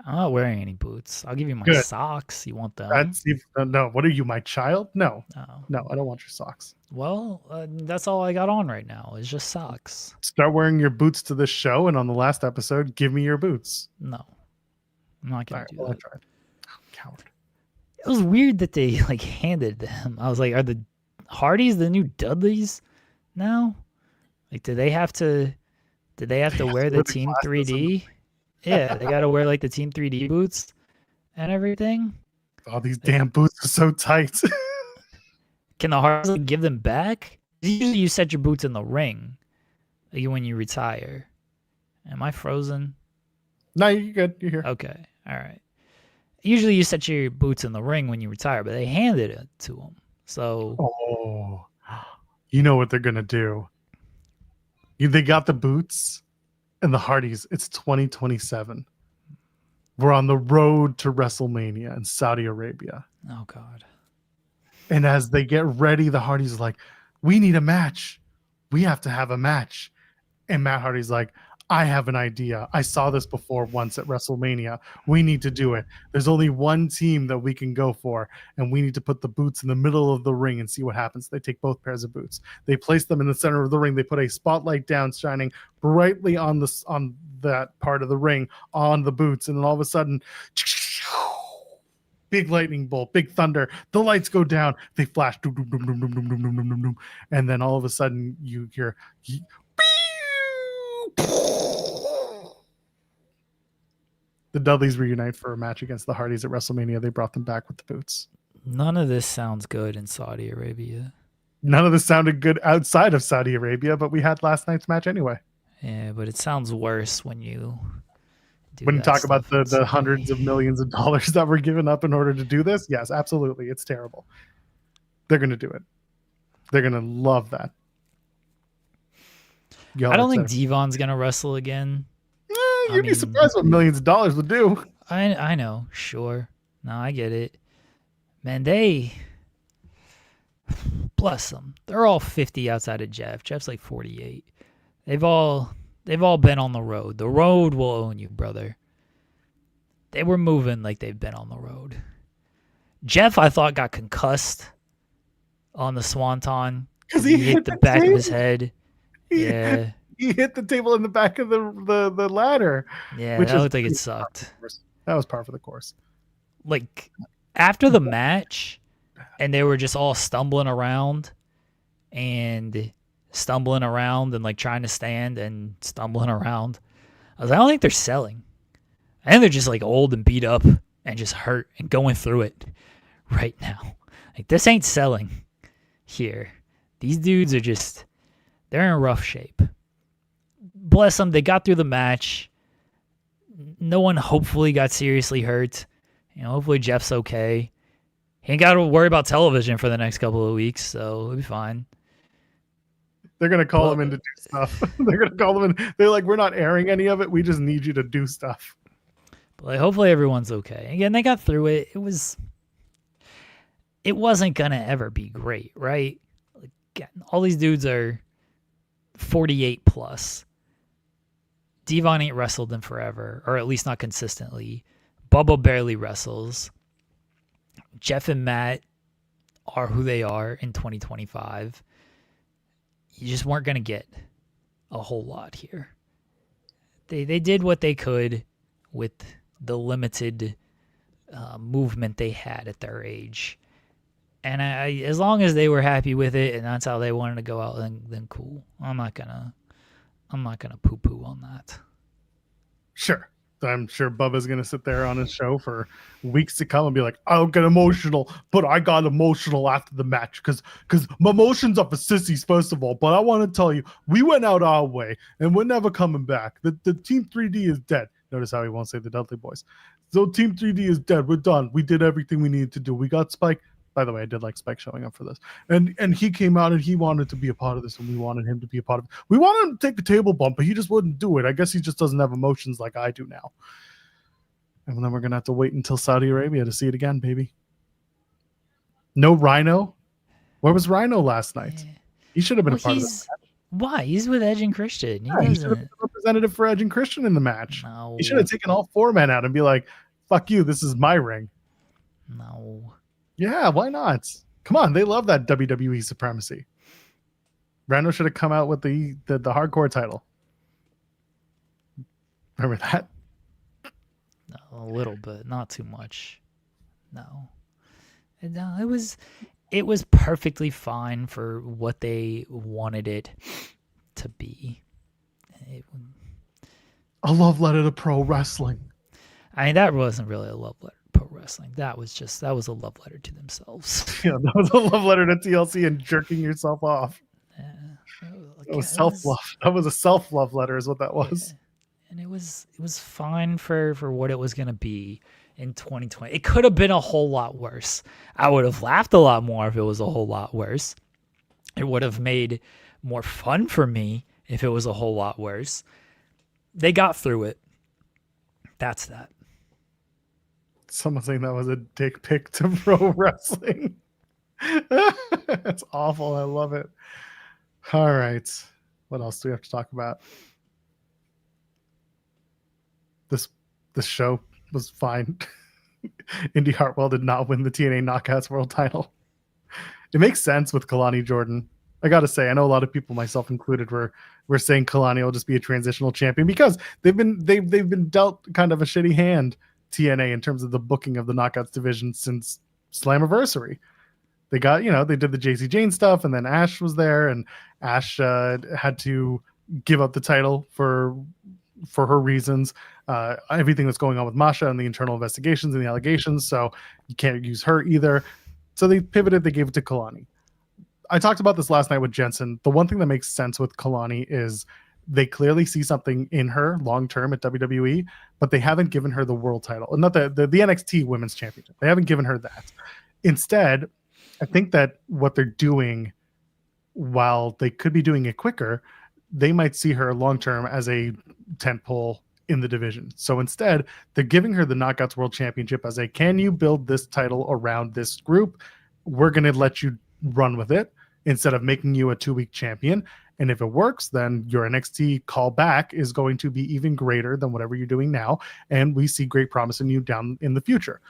I'm not wearing any boots. I'll give you my Good. socks. You want them? No. What are you, my child? No. Oh. No, I don't want your socks. Well, that's all I got on right now is just socks. Start wearing your boots to this show, and on the last episode, give me your boots. No, I'm not gonna do that. I tried. Oh, coward. It was weird that they like handed them. I was like, are the Hardys the new Dudleys now? Like, do they have to wear the Team 3D? Yeah, they got to wear like the Team 3D boots and everything. All these damn boots are so tight. Can the Hardys like, give them back? Usually you set your boots in the ring like, when you retire. Am I frozen? No, you're good. You're here. Okay. All right. Usually you set your boots in the ring when you retire, but they handed it to them. So. Oh, you know what they're going to do. They got the boots and the Hardys. It's 2027. We're on the road to WrestleMania in Saudi Arabia. Oh, God. And as they get ready, the Hardys are like, we need a match. We have to have a match. And Matt Hardy's like, I have an idea. I saw this before once at WrestleMania. We need to do it. There's only one team that we can go for, and we need to put the boots in the middle of the ring and see what happens. They take both pairs of boots. They place them in the center of the ring. They put a spotlight down, shining brightly on that part of the ring on the boots, and then all of a sudden, big lightning bolt, big thunder. The lights go down. They flash, and then all of a sudden you hear. The Dudleys reunite for a match against the Hardys at WrestleMania. They brought them back with the boots. None of this sounds good in Saudi Arabia. None of this sounded good outside of Saudi Arabia, but we had last night's match anyway. Yeah, but it sounds worse when you talk about the hundreds of millions of dollars that were given up in order to do this. Yes, absolutely. It's terrible. They're going to do it. They're going to love that. I don't think Devon's going to wrestle again. You'd be surprised what millions of dollars would do. I know, sure. No, I get it. Man, bless them. They're all 50 outside of Jeff. Jeff's like 48. They've all been on the road. The road will own you, brother. They were moving like they've been on the road. Jeff, I thought, got concussed on the Swanton because he hit the back of his head. Yeah. He hit the table in the back of the ladder. Yeah, that looked like it sucked. That was par for the course. Like, after the match, and they were just all stumbling around and like trying to stand and stumbling around. I was like, I don't think they're selling. I think they're just like old and beat up and just hurt and going through it right now. Like, this ain't selling here. These dudes are they're in rough shape. Bless them. They got through the match. No one hopefully got seriously hurt. Hopefully Jeff's okay. He ain't got to worry about television for the next couple of weeks, so it'll be fine. They're going to call him in to do stuff. They're going to call him in. They're like, we're not airing any of it. We just need you to do stuff. But hopefully everyone's okay. Again, they got through it. It wasn't going to ever be great, right? Again, all these dudes are 48 plus. Devon ain't wrestled in forever, or at least not consistently. Bubba barely wrestles. Jeff and Matt are who they are in 2025. You just weren't going to get a whole lot here. They did what they could with the limited movement they had at their age. And as long as they were happy with it and that's how they wanted to go out, then cool. I'm not gonna poo-poo on that. Sure. I'm sure Bubba's going to sit there on his show for weeks to come and be like, I'll get emotional, but I got emotional after the match because my emotions are for sissies, first of all. But I want to tell you, we went out our way and we're never coming back. The Team 3D is dead. Notice how he won't say the Dudley Boys. So Team 3D is dead. We're done. We did everything we needed to do. We got Spike. By the way, I did like Spike showing up for this. And he came out and he wanted to be a part of this, and we wanted him to be a part of it. We wanted him to take a table bump, but he just wouldn't do it. I guess he just doesn't have emotions like I do now. And then we're going to have to wait until Saudi Arabia to see it again, baby. No Rhino? Where was Rhino last night? He should have been a part of that. Why? He's with Edge and Christian. He should have been a representative for Edge and Christian in the match. No. He should have taken all 4 men out and be like, fuck you, this is my ring. No. Yeah, why not? Come on, they love that WWE supremacy. Rhino should have come out with the hardcore title. Remember that? No, a little bit, not too much. No. No, it was perfectly fine for what they wanted it to be. A love letter to pro wrestling. I mean, that wasn't really a love letter to pro wrestling. That was a love letter to themselves. Yeah, that was a love letter to TLC and jerking yourself off. Yeah, it was self-love. That was a self-love letter is what that was. Yeah. And it was fine for what it was going to be in 2020. It could have been a whole lot worse. I would have laughed a lot more if it was a whole lot worse. It would have made more fun for me if it was a whole lot worse. They got through it. That's that. Someone saying that was a dick pic to pro wrestling. That's awful. I love it. All right. What else do we have to talk about? This show was fine. Indy Hartwell did not win the TNA Knockouts World Title. It makes sense with Kalani Jordan. I gotta say, I know a lot of people, myself included, were saying Kalani will just be a transitional champion because they've been dealt kind of a shitty hand, TNA, in terms of the booking of the Knockouts division since Slammiversary. They got, they did the JC Jane stuff, and then Ash was there, and Ash had to give up the title for her reasons. Everything that's going on with Masha and the internal investigations and the allegations, so you can't use her either. So they pivoted, they gave it to Kalani. I talked about this last night with Jensen. The one thing that makes sense with Kalani is they clearly see something in her long term at WWE, but they haven't given her the world title. Not the NXT Women's Championship. They haven't given her that. Instead, I think that what they're doing, while they could be doing it quicker, they might see her long term as a tentpole in the division. So instead, they're giving her the Knockouts World Championship as a, can you build this title around this group? We're going to let you run with it instead of making you a 2-week champion. And if it works, then your NXT callback is going to be even greater than whatever you're doing now. And we see great promise in you down in the future.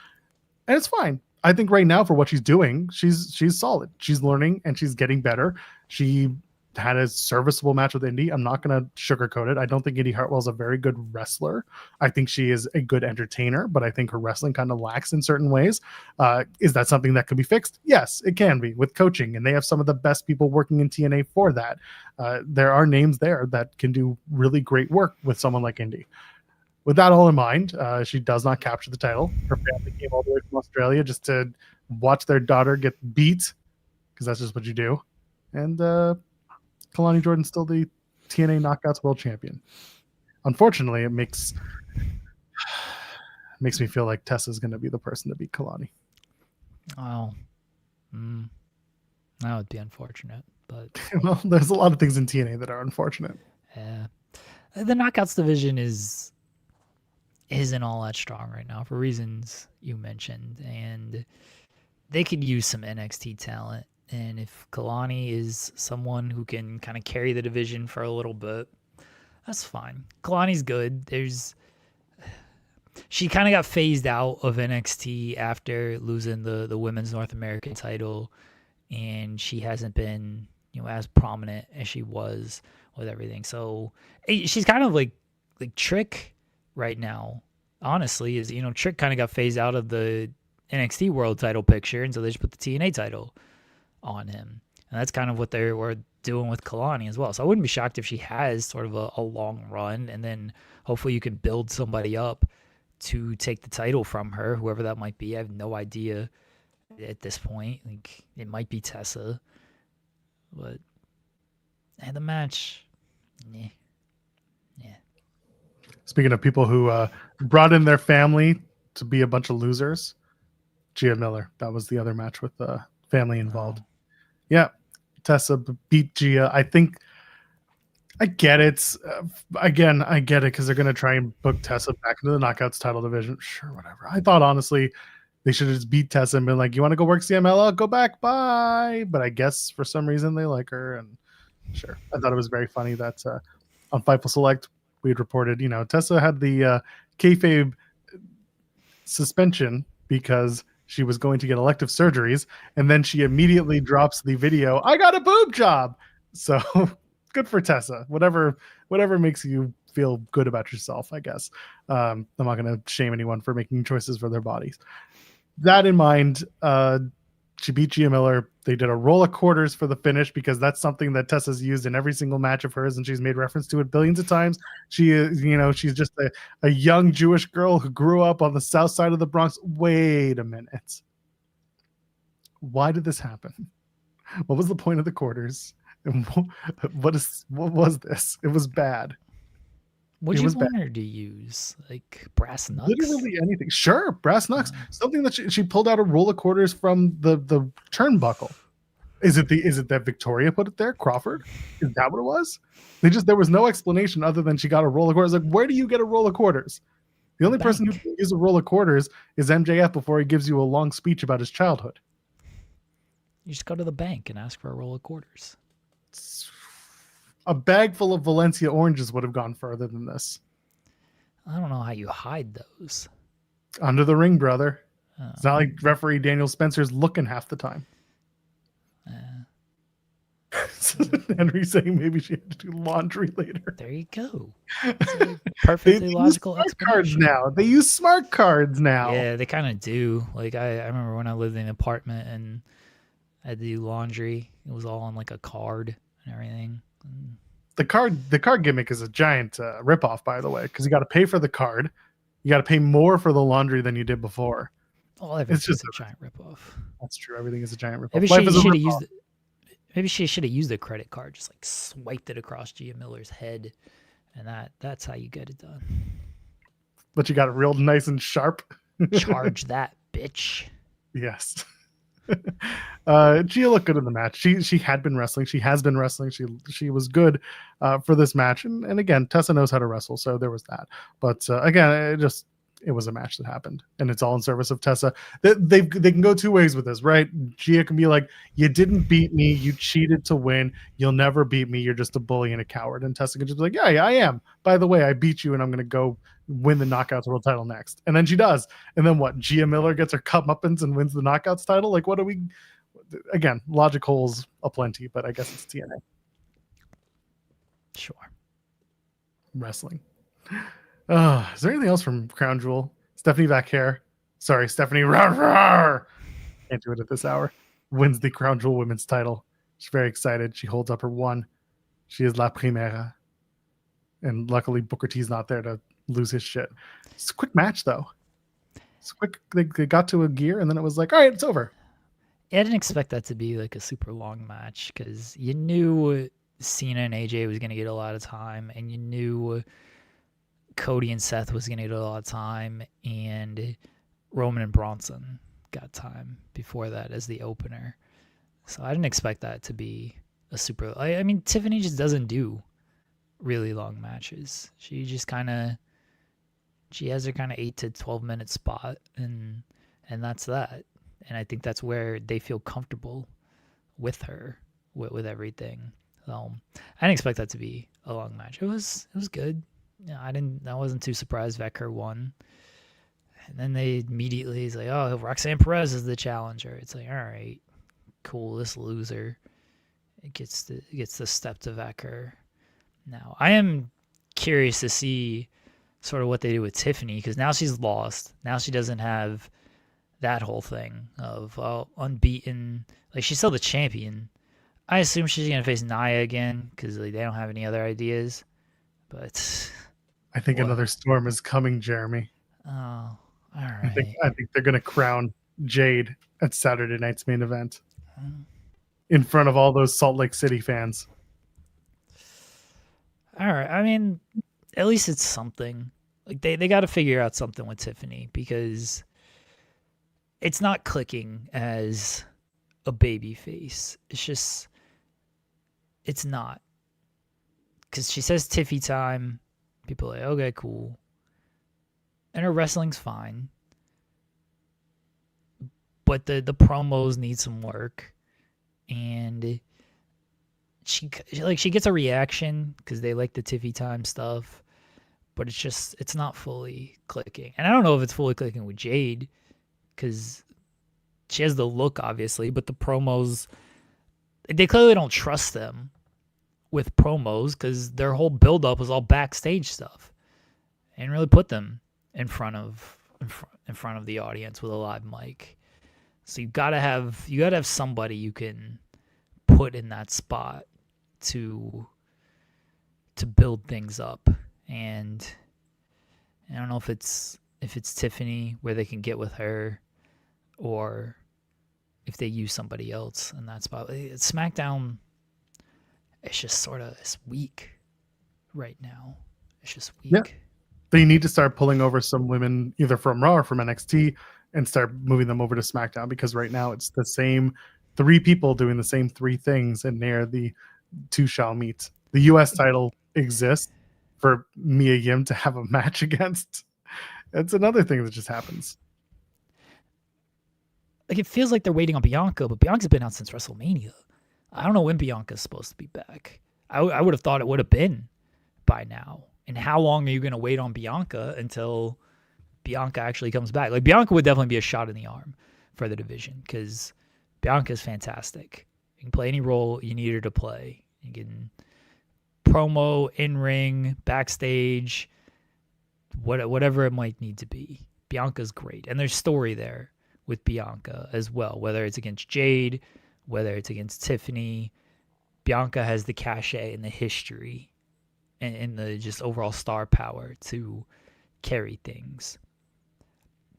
And it's fine. I think right now for what she's doing, she's solid. She's learning and she's getting better. She had a serviceable match with Indy. I'm not going to sugarcoat it. I don't think Indy Hartwell's a very good wrestler. I think she is a good entertainer, but I think her wrestling kind of lacks in certain ways. Is that something that could be fixed? Yes, it can be with coaching, and they have some of the best people working in TNA for that. There are names there that can do really great work with someone like Indy. With that all in mind, she does not capture the title. Her family came all the way from Australia just to watch their daughter get beat, because that's just what you do. And Kalani Jordan's still the TNA Knockouts World Champion. Unfortunately, it makes me feel like Tessa's going to be the person to beat Kalani. Oh, that would be unfortunate. But well, there's a lot of things in TNA that are unfortunate. Yeah, the Knockouts division isn't all that strong right now for reasons you mentioned, and they could use some NXT talent. And if Kalani is someone who can kind of carry the division for a little bit, that's fine. Kalani's good. She kind of got phased out of NXT after losing the Women's North American title, and she hasn't been, as prominent as she was with everything. So she's kind of like Trick right now. Honestly, is Trick kind of got phased out of the NXT World Title picture, and so they just put the TNA title on him, and that's kind of what they were doing with Kalani as well. So I wouldn't be shocked if she has sort of a long run, and then hopefully you can build somebody up to take the title from her, whoever that might be. I have no idea at this point. Like, it might be Tessa, but the match, yeah. Speaking of people who brought in their family to be a bunch of losers, Gia Miller. That was the other match with the family involved. Yeah, Tessa beat Gia. I think I get it. Again, I get it because they're going to try and book Tessa back into the Knockouts title division. Sure, whatever. I thought, honestly, they should have just beat Tessa and been like, you want to go work CMLL? Go back. Bye. But I guess for some reason they like her. And sure. I thought it was very funny that on Fightful Select, we had reported, Tessa had the kayfabe suspension because she was going to get elective surgeries. And then she immediately drops the video, I got a boob job. So... good for Tessa. Whatever makes you feel good about yourself, I guess. I'm not going to shame anyone for making choices for their bodies. That in mind, she beat Gia Miller. They did a roll of quarters for the finish because that's something that Tessa's used in every single match of hers, and she's made reference to it billions of times. She is, she's just a young Jewish girl who grew up on the south side of the Bronx. Wait a minute. Why did this happen? What was the point of the quarters? And what was this? It was bad. What do you want her to use? Like brass knucks? Literally anything. Sure, brass knucks. Something that she pulled out a roll of quarters from the turnbuckle. Is it that Victoria put it there? Crawford? Is that what it was? There was no explanation other than she got a roll of quarters. Like, where do you get a roll of quarters? The only person who can use a roll of quarters is MJF before he gives you a long speech about his childhood. You just go to the bank and ask for a roll of quarters. A bag full of Valencia oranges would have gone further than this. I don't know how you hide those. Under the ring, brother. It's not like referee Daniel Spencer's looking half the time. Henry saying maybe she had to do laundry later. There you go. Perfectly logical explanation. They use smart cards now. Yeah, they kind of do. Like I remember when I lived in an apartment and I had to do laundry. It was all on like a card and everything. The card gimmick is a giant ripoff, by the way, because you got to pay for the card. You got to pay more for the laundry than you did before. Well, it's just a giant ripoff. That's true. Everything is a giant ripoff. Maybe she should have used the credit card, just like swiped it across Gia Miller's head, and that's how you get it done. But you got it real nice and sharp. Charge that, bitch. Yes. Gia looked good in the match. She had been wrestling. She has been wrestling. She was good for this match. And again, Tessa knows how to wrestle, so there was that. But again, it was a match that happened, and it's all in service of Tessa. They can go two ways with this, right? Gia can be like, you didn't beat me. You cheated to win. You'll never beat me. You're just a bully and a coward. And Tessa can just be like, yeah, I am. By the way, I beat you, and I'm going to go win the Knockouts World title next. And then she does. And then what? Gia Miller gets her comeuppance and wins the Knockouts title? Like, what do we... Again, logic holes aplenty, but I guess it's TNA. Sure. Wrestling. Is there anything else from Crown Jewel? Stephanie Vaquer. Sorry, Stephanie. Can't do it at this hour. Wins the Crown Jewel Women's title. She's very excited. She holds up her one. She is La Primera. And luckily, Booker T's not there to lose his shit. It's a quick match, though. It's quick. They got to a gear, and then it was like, all right, it's over. Yeah, I didn't expect that to be like a super long match because you knew Cena and AJ was going to get a lot of time, and you knew Cody and Seth was going to get a lot of time, and Roman and Bronson got time before that as the opener. So I didn't expect that to be a super... I mean, Tiffany just doesn't do really long matches. She just kind of... She has her kind of 8 to 12 minute spot, and that's that. And I think that's where they feel comfortable with her, with everything. So I didn't expect that to be a long match. It was good. Yeah, I wasn't too surprised Vecker won. And then they immediately is like, oh, Roxanne Perez is the challenger. It's like, all right, cool. This loser gets the step to Vecker. Now I am curious to see sort of what they do with Tiffany, because now she's lost. Now she doesn't have that whole thing of unbeaten. Like, she's still the champion. I assume she's gonna face Nia again because they don't have any other ideas. But I think another storm is coming, Jeremy. Oh, all right. I think they're gonna crown Jade at Saturday night's main event in front of all those Salt Lake City fans. All right. I mean, at least it's something. Like they got to figure out something with Tiffany, because it's not clicking as a baby face. It's not. Because she says Tiffy time. People are like, okay, cool. And her wrestling's fine. But the promos need some work. And she gets a reaction because they like the Tiffy time stuff. But it's not fully clicking. And I don't know if it's fully clicking with Jade because she has the look, obviously, but the promos, they clearly don't trust them with promos because their whole build-up was all backstage stuff and really put them in front of the audience with a live mic. So you gotta have somebody you can put in that spot to build things up. And I don't know if it's Tiffany where they can get with her, or if they use somebody else in that spot. SmackDown, it's just it's weak right now. It's just weak. Yeah. They need to start pulling over some women either from Raw or from NXT and start moving them over to SmackDown, because right now it's the same 3 people doing the same 3 things, and they're the two shall meet. The US title exists for Mia Yim to have a match against. It's another thing that just happens. Like, it feels like they're waiting on Bianca, but Bianca's been out since WrestleMania. I don't know when Bianca's supposed to be back. I would have thought it would have been by now. And how long are you going to wait on Bianca until Bianca actually comes back? Like, Bianca would definitely be a shot in the arm for the division because Bianca's fantastic. You can play any role you need her to play. You can promo, in-ring, backstage, whatever it might need to be. Bianca's great. And there's story there with Bianca as well, whether it's against Jade, whether it's against Tiffany. Bianca has the cachet and the history and the just overall star power to carry things.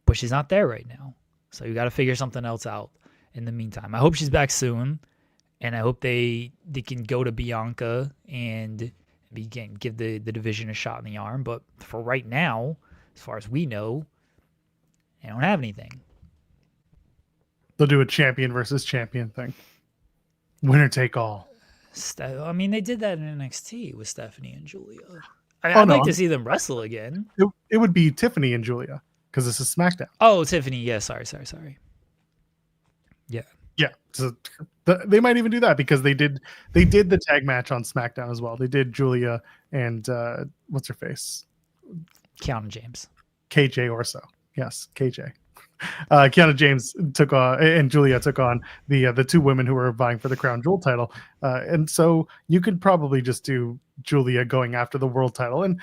But she's not there right now. So you got to figure something else out in the meantime. I hope she's back soon. And I hope they can go to Bianca and give the division a shot in the arm. But for right now, as far as we know, they don't have anything. They'll do a champion versus champion thing. Winner take all. I mean, they did that in NXT with Stephanie and Julia. I'd like to see them wrestle again. It would be Tiffany and Julia because this is SmackDown. Oh, Tiffany. Yeah, sorry. Yeah. Yeah, so they might even do that because they did the tag match on SmackDown as well. They did Julia and what's her face? Kiana James. KJ Orso. Yes, KJ. Kiana James took on, and Julia took on the 2 women who were vying for the Crown Jewel title. And so you could probably just do Julia going after the world title, and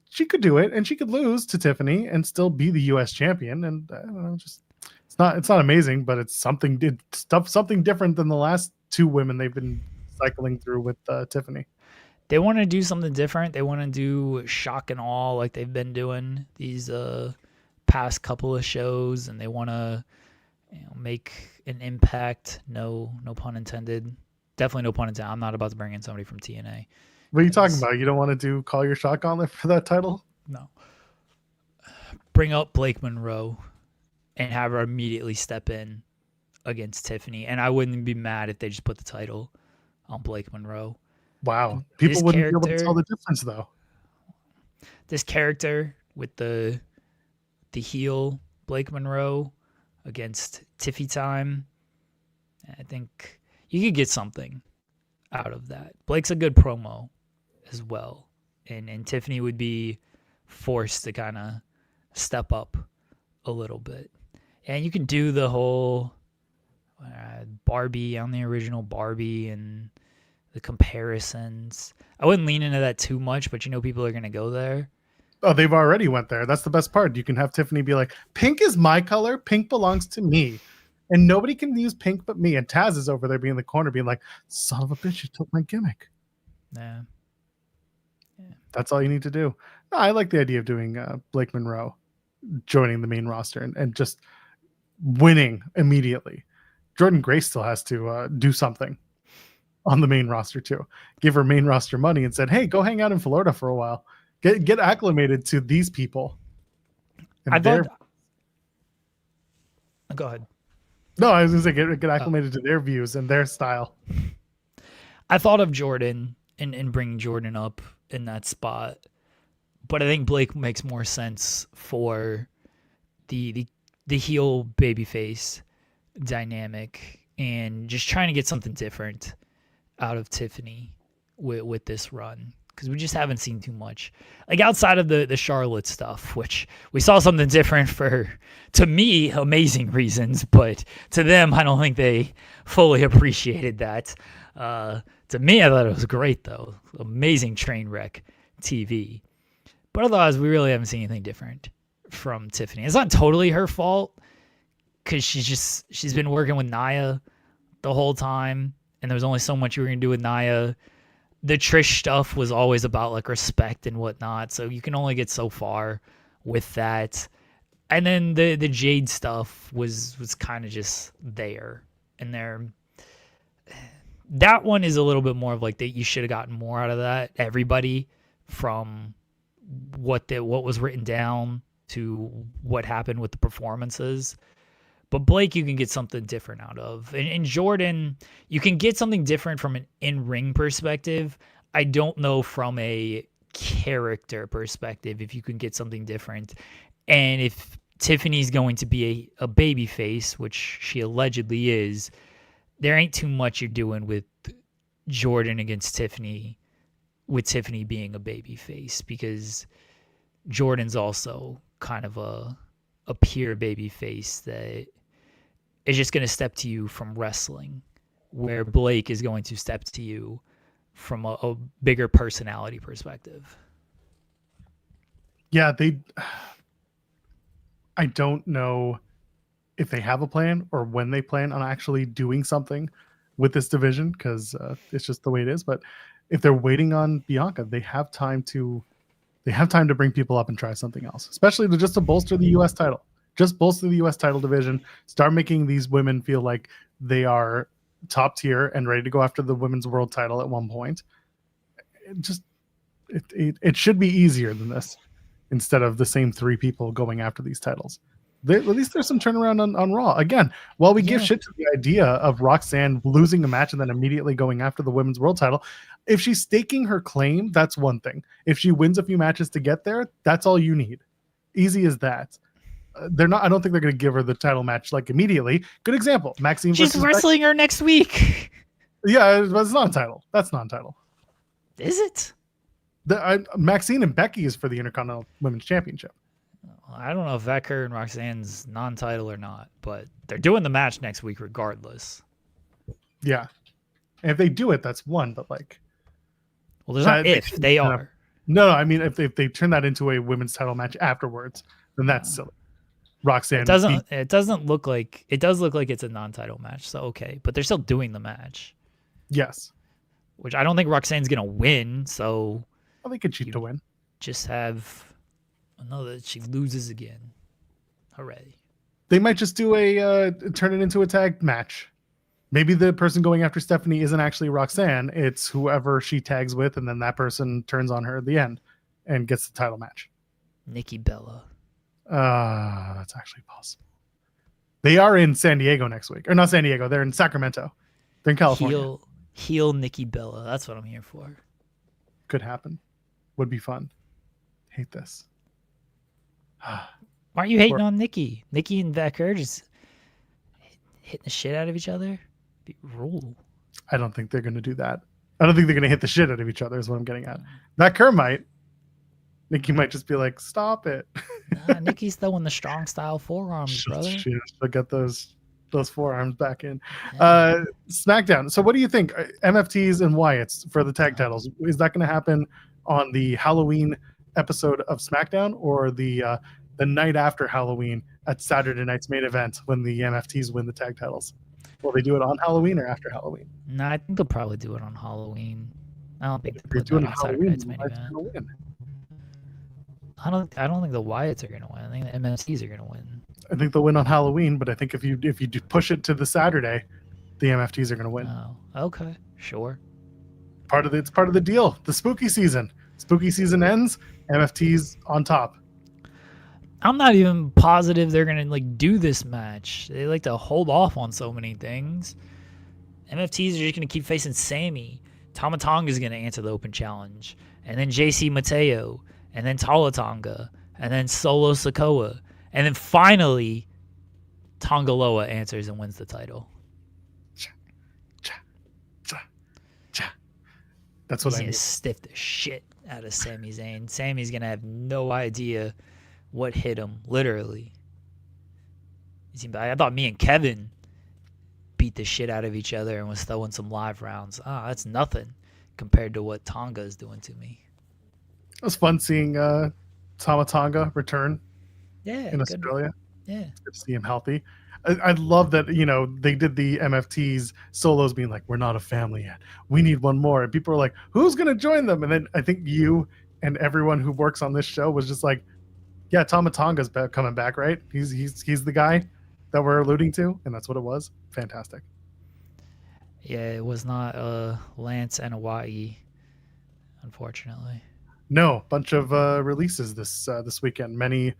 she could do it, and she could lose to Tiffany and still be the US champion. And I don't know, just it's not amazing, but it's something different than the last 2 women they've been cycling through with Tiffany. They want to do something different. They want to do shock and awe like they've been doing these past couple of shows, and they want to make an impact. No pun intended. Definitely no pun intended. I'm not about to bring in somebody from TNA. What are you talking about? You don't want to do Call Your Shot Gauntlet for that title? No. Bring up Blake Monroe and have her immediately step in against Tiffany. And I wouldn't be mad if they just put the title on Blake Monroe. Wow. People wouldn't be able to tell the difference, though. This character with the heel Blake Monroe against Tiffy time, I think you could get something out of that. Blake's a good promo as well. And Tiffany would be forced to kind of step up a little bit. And you can do the whole Barbie on the original Barbie and the comparisons. I wouldn't lean into that too much, but people are going to go there. Oh, they've already went there. That's the best part. You can have Tiffany be like, pink is my color. Pink belongs to me. And nobody can use pink but me. And Taz is over there being in the corner being like, son of a bitch, you took my gimmick. Yeah. That's all you need to do. No, I like the idea of doing Blake Monroe joining the main roster and just winning immediately. Jordan Grace still has to do something on the main roster too. Give her main roster money and said, hey, go hang out in Florida for a while. Get acclimated to these people. I thought Go ahead. No, I was going to say get acclimated to their views and their style. I thought of Jordan and bringing Jordan up in that spot, but I think Blake makes more sense for the heel babyface dynamic and just trying to get something different out of Tiffany with this run, because we just haven't seen too much, like outside of the Charlotte stuff, which we saw something different for, to me, amazing reasons, but to them I don't think they fully appreciated that. To me, I thought it was great though, amazing train wreck TV, but otherwise we really haven't seen anything different from Tiffany. It's not totally her fault, because she's been working with Nia the whole time, and there was only so much you were gonna do with Nia. The Trish stuff was always about like respect and whatnot, so you can only get so far with that. And then the Jade stuff was kind of just there, and that one is a little bit more of like that. You should have gotten more out of that. Everybody, from what was written down to what happened with the performances. But Blake, you can get something different out of. And Jordan, you can get something different from an in-ring perspective. I don't know from a character perspective if you can get something different. And if Tiffany's going to be a baby face, which she allegedly is, there ain't too much you're doing with Jordan against Tiffany, with Tiffany being a baby face, because Jordan's also kind of a pure baby face that is just going to step to you from wrestling, where Blake is going to step to you from a bigger personality perspective. Yeah, I don't know if they have a plan or when they plan on actually doing something with this division, because it's just the way it is. But if they're waiting on Bianca, they have time to bring people up and try something else, especially just to bolster the U.S. title. Just bolster the U.S. title division. Start making these women feel like they are top tier and ready to go after the women's world title at one point. It should be easier than this, instead of the same three people going after these titles. At least there's some turnaround on Raw. Again, while we give shit to the idea of Roxanne losing a match and then immediately going after the women's world title, if she's staking her claim, that's one thing. If she wins a few matches to get there, that's all you need. Easy as that. They're not. I don't think they're going to give her the title match like immediately. Good example, Maxine. She's wrestling her next week. Yeah, it's non-title. That's non-title. Is it? Maxine and Becky is for the Intercontinental Women's Championship. I don't know if Vecker and Roxanne's non-title or not, but they're doing the match next week regardless. Yeah, and if they do it, that's one. But like, well, there's not if they are. No, I mean if they turn that into a women's title match afterwards, then that's silly. Roxanne. It doesn't look like it does look like it's a non-title match, so okay, but they're still doing the match. Yes. Which I don't think Roxanne's gonna win, so they could cheat to win. Just have that she loses again. Hooray. They might just do turn it into a tag match. Maybe the person going after Stephanie isn't actually Roxanne, it's whoever she tags with, and then that person turns on her at the end and gets the title match. Nikki Bella. That's actually possible. They are in San Diego next week. Or not San Diego, they're in Sacramento. They're in California. Heel Nikki Bella. That's what I'm here for. Could happen. Would be fun. Hate this. Why aren't you hating on Nikki? Nikki and Vecker just hitting the shit out of each other? Rule. I don't think they're going to do that. I don't think they're going to hit the shit out of each other is what I'm getting at. Vecker might. Nikki might just be like, stop it. Nah, Nikki's throwing the strong style forearms, brother. She'll get those forearms back in. Yeah. SmackDown. So what do you think? MFTs and Wyatts for the tag titles. Is that going to happen on the Halloween episode of SmackDown or the night after Halloween at Saturday night's main event when the MFTs win the tag titles? Will they do it on Halloween or after Halloween? No, I think they'll probably do it on Halloween. I don't think they're doing it on Halloween. Win. I don't think the Wyatts are going to win. I think the MFTs are going to win. I think they'll win on Halloween, but I think if you do push it to the Saturday, the MFTs are going to win. Oh, okay, sure. It's part of the deal. The spooky season. Spooky season ends. MFTs on top. I'm not even positive they're gonna like do this match. They like to hold off on so many things. MFTs are just gonna keep facing Sammy. Tama Tonga is gonna answer the open challenge, and then JC Mateo, and then Tala Tonga, and then Solo Sikoa, and then finally Tonga Loa answers and wins the title. That's what He's I mean. gonna stiff the shit out of Sami Zayn. Sammy's gonna have no idea what hit him, literally. I thought me and Kevin beat the shit out of each other and was throwing some live rounds. That's nothing compared to what Tonga is doing to me. It was fun seeing Tama Tonga return in good. Australia. Yeah. It's good to see him healthy. I love that, they did the MFTs solos being like, we're not a family yet. We need one more. And people were like, who's going to join them? And then I think you and everyone who works on this show was just like, yeah, Tama Tonga's coming back, right? He's the guy that we're alluding to. And that's what it was. Fantastic. Yeah, it was not Lance and Hawaii, unfortunately. No, bunch of releases this weekend. Many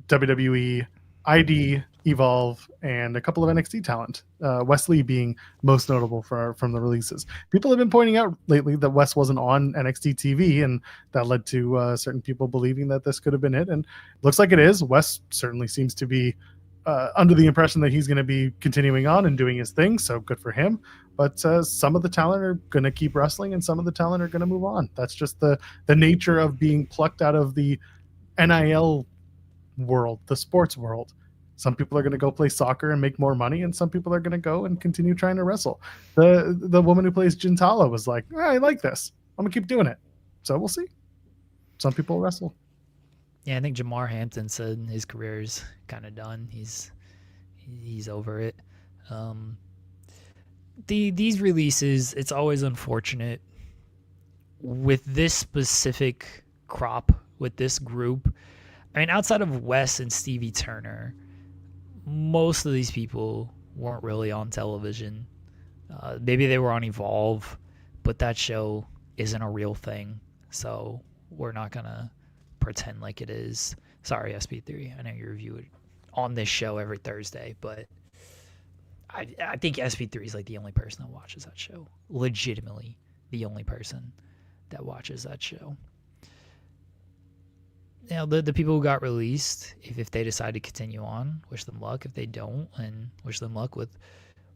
WWE, ID, Evolve, and a couple of NXT talent. Wesley being most notable from the releases. People have been pointing out lately that Wes wasn't on NXT TV, and that led to certain people believing that this could have been it. And looks like it is. Wes certainly seems to be under the impression that he's going to be continuing on and doing his thing. So good for him. But some of the talent are going to keep wrestling, and some of the talent are going to move on. That's just the nature of being plucked out of the NIL world, the sports world. Some people are going to go play soccer and make more money, and some people are going to go and continue trying to wrestle. The woman who plays Jintala was like, I like this. I'm going to keep doing it. So we'll see. Some people wrestle. Yeah, I think Jamar Hampton said his career is kind of done. He's over it. These releases, it's always unfortunate with this specific crop, with this group. I mean, outside of Wes and Stevie Turner, most of these people weren't really on television. Maybe they were on Evolve, but that show isn't a real thing. So we're not going to pretend like it is. Sorry, SP3. I know you review it on this show every Thursday, but I think SP3 is like the only person that watches that show. Legitimately the only person that watches that show. The people who got released, if they decide to continue on, wish them luck. If they don't, and wish them luck with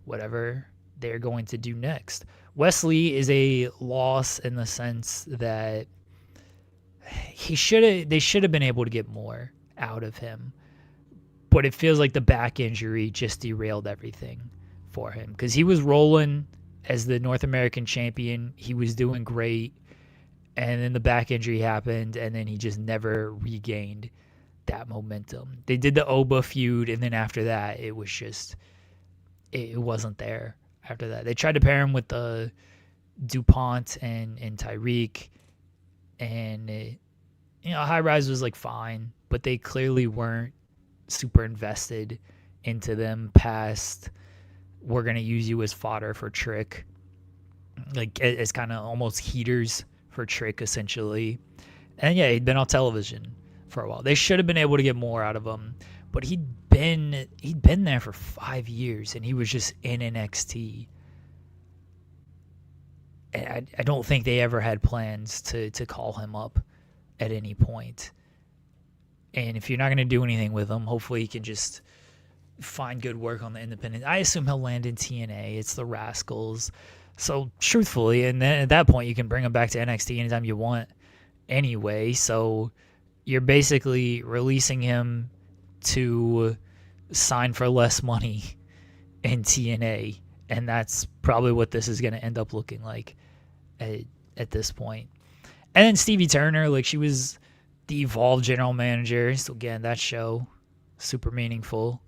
whatever they're going to do next. Wesley is a loss in the sense that they should have been able to get more out of him. But it feels like the back injury just derailed everything for him. Because he was rolling as the North American champion. He was doing great. And then the back injury happened, and then he just never regained that momentum. They did the Oba feud, and then after that, it was just, it wasn't there after that. They tried to pair him with DuPont and Tyreek, and High Rise was like fine, but they clearly weren't super invested into them past, we're going to use you as fodder for Trick, like as kind of almost heaters for Trick, essentially. And yeah, he'd been on television for a while. They should have been able to get more out of him, but he'd been there for 5 years, and he was just in NXT. And I don't think they ever had plans to call him up at any point. And if you're not going to do anything with him, hopefully he can just find good work on the independent. I assume he'll land in TNA. It's the Rascals. So truthfully, and then at that point, you can bring him back to NXT anytime you want anyway. So you're basically releasing him to sign for less money in TNA. And that's probably what this is going to end up looking like at this point. And then Stevie Turner, like, she was the Evolve general manager. So again, that show, super meaningful.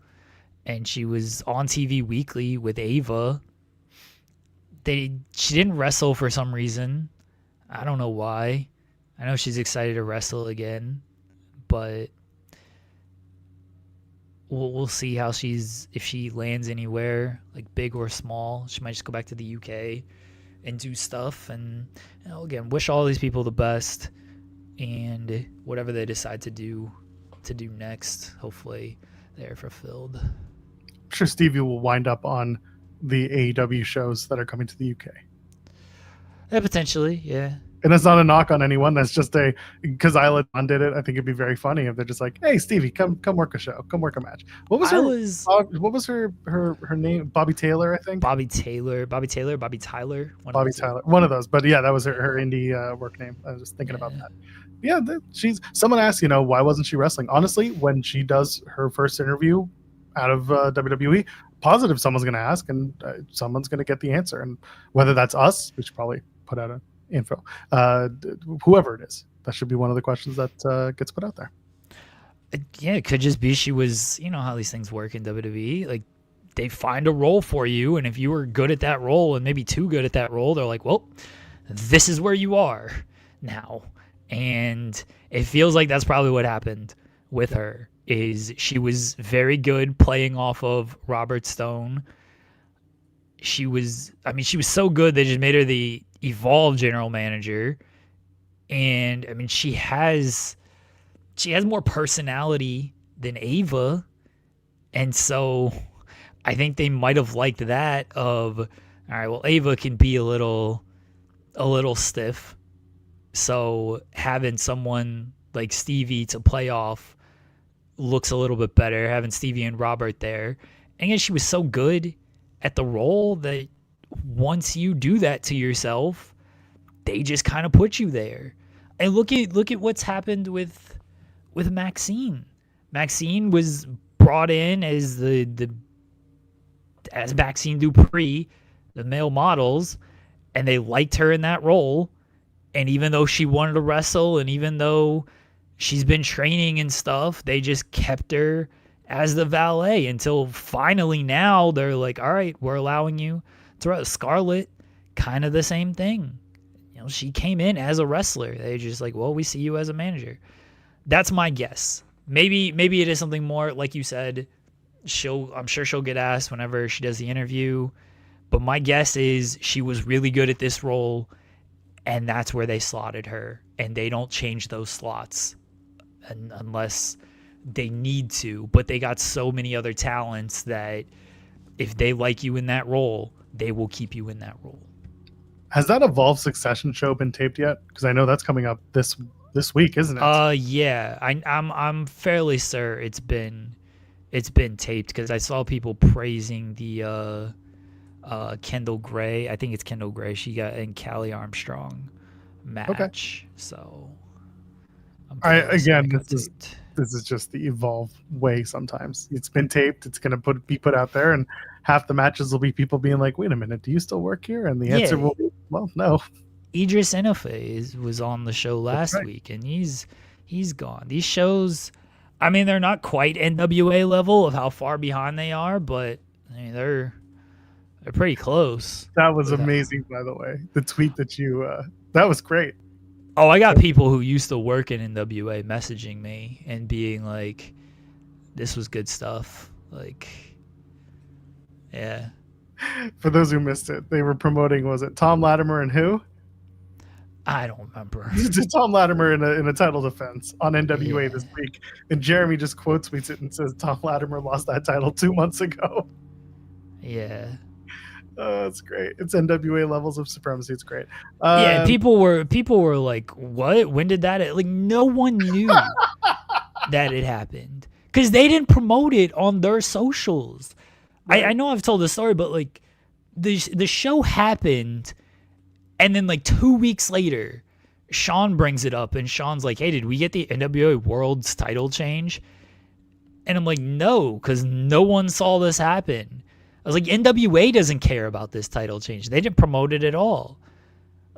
And she was on TV weekly with Ava. She didn't wrestle for some reason. I don't know why. I know she's excited to wrestle again, but we'll see how if she lands anywhere, like big or small. She might just go back to the UK and do stuff. And again, wish all these people the best, and whatever they decide to do, to do next. Hopefully they're fulfilled. I'm sure Stevie will wind up on the AEW shows that are coming to the UK. Yeah, potentially, yeah. And that's not a knock on anyone. That's just because Isla Dawn did it. I think it'd be very funny if they're just like, "Hey, Stevie, come work a show, come work a match." What was her name? Bobby Taylor, I think. Bobby Tyler. Bobby Tyler, one of those. But yeah, that was her indie work name. I was just thinking about that. Yeah, she's. Someone asked, why wasn't she wrestling? Honestly, when she does her first interview out of WWE, positive someone's going to ask, and someone's going to get the answer, and whether that's us, we should probably put out info. Whoever it is, that should be one of the questions that gets put out there. Yeah, it could just be she was, how these things work in WWE. Like, they find a role for you, and if you were good at that role and maybe too good at that role, they're like, well, this is where you are now. And it feels like that's probably what happened with her, is she was very good playing off of Robert Stone. She was so good they just made her the Evolve general manager. And she has more personality than Ava. And so I think they might have liked that of, all right, well, Ava can be a little stiff. So having someone like Stevie to play off looks a little bit better, having Stevie and Robert there. And again, she was so good at the role that once you do that to yourself, they just kind of put you there. And look at what's happened with Maxine. Maxine was brought in as as Maxine Dupree, the male models, and they liked her in that role. And even though she wanted to wrestle, and even though she's been training and stuff, they just kept her as the valet until finally now they're like, all right, we're allowing you to wrestle. Scarlett, kind of the same thing. She came in as a wrestler. They just like, well, we see you as a manager. That's my guess. Maybe it is something more, like you said. I'm sure she'll get asked whenever she does the interview. But my guess is she was really good at this role, and that's where they slotted her. And they don't change those slots unless they need to. But they got so many other talents that if they like you in that role, they will keep you in that role. Has that Evolve Succession show been taped yet? Because I know that's coming up this week, isn't it? Yeah. I'm fairly sure it's been taped, because I saw people praising the Kendall Gray. I think it's Kendall Gray. She got in Callie Armstrong match. Okay. So this is just the Evolve way. Sometimes it's been taped. It's going to be put out there, and half the matches will be people being like, "Wait a minute, do you still work here?" And the answer will be, "Well, no." Idris Enofe was on the show last week, and he's gone. These shows, they're not quite NWA level of how far behind they are, but they're pretty close. That was amazing, by the way. The tweet that you that was great. Oh, I got people who used to work in NWA messaging me and being like, "This was good stuff." Like, yeah. For those who missed it, they were promoting, was it Tom Latimer and who? I don't remember. Tom Latimer in a title defense on NWA this week. And Jeremy just quote tweets it and says, Tom Latimer lost that title 2 months ago. Yeah. It's great. It's NWA levels of supremacy. It's great. Yeah, people were like, "What? When did that?" Like, no one knew that it happened because they didn't promote it on their socials. Right. I know I've told the story, but like, the show happened, and then like 2 weeks later, Sean brings it up, and Sean's like, "Hey, did we get the NWA World's title change?" And I'm like, "No, because no one saw this happen." I was like, NWA doesn't care about this title change. They didn't promote it at all.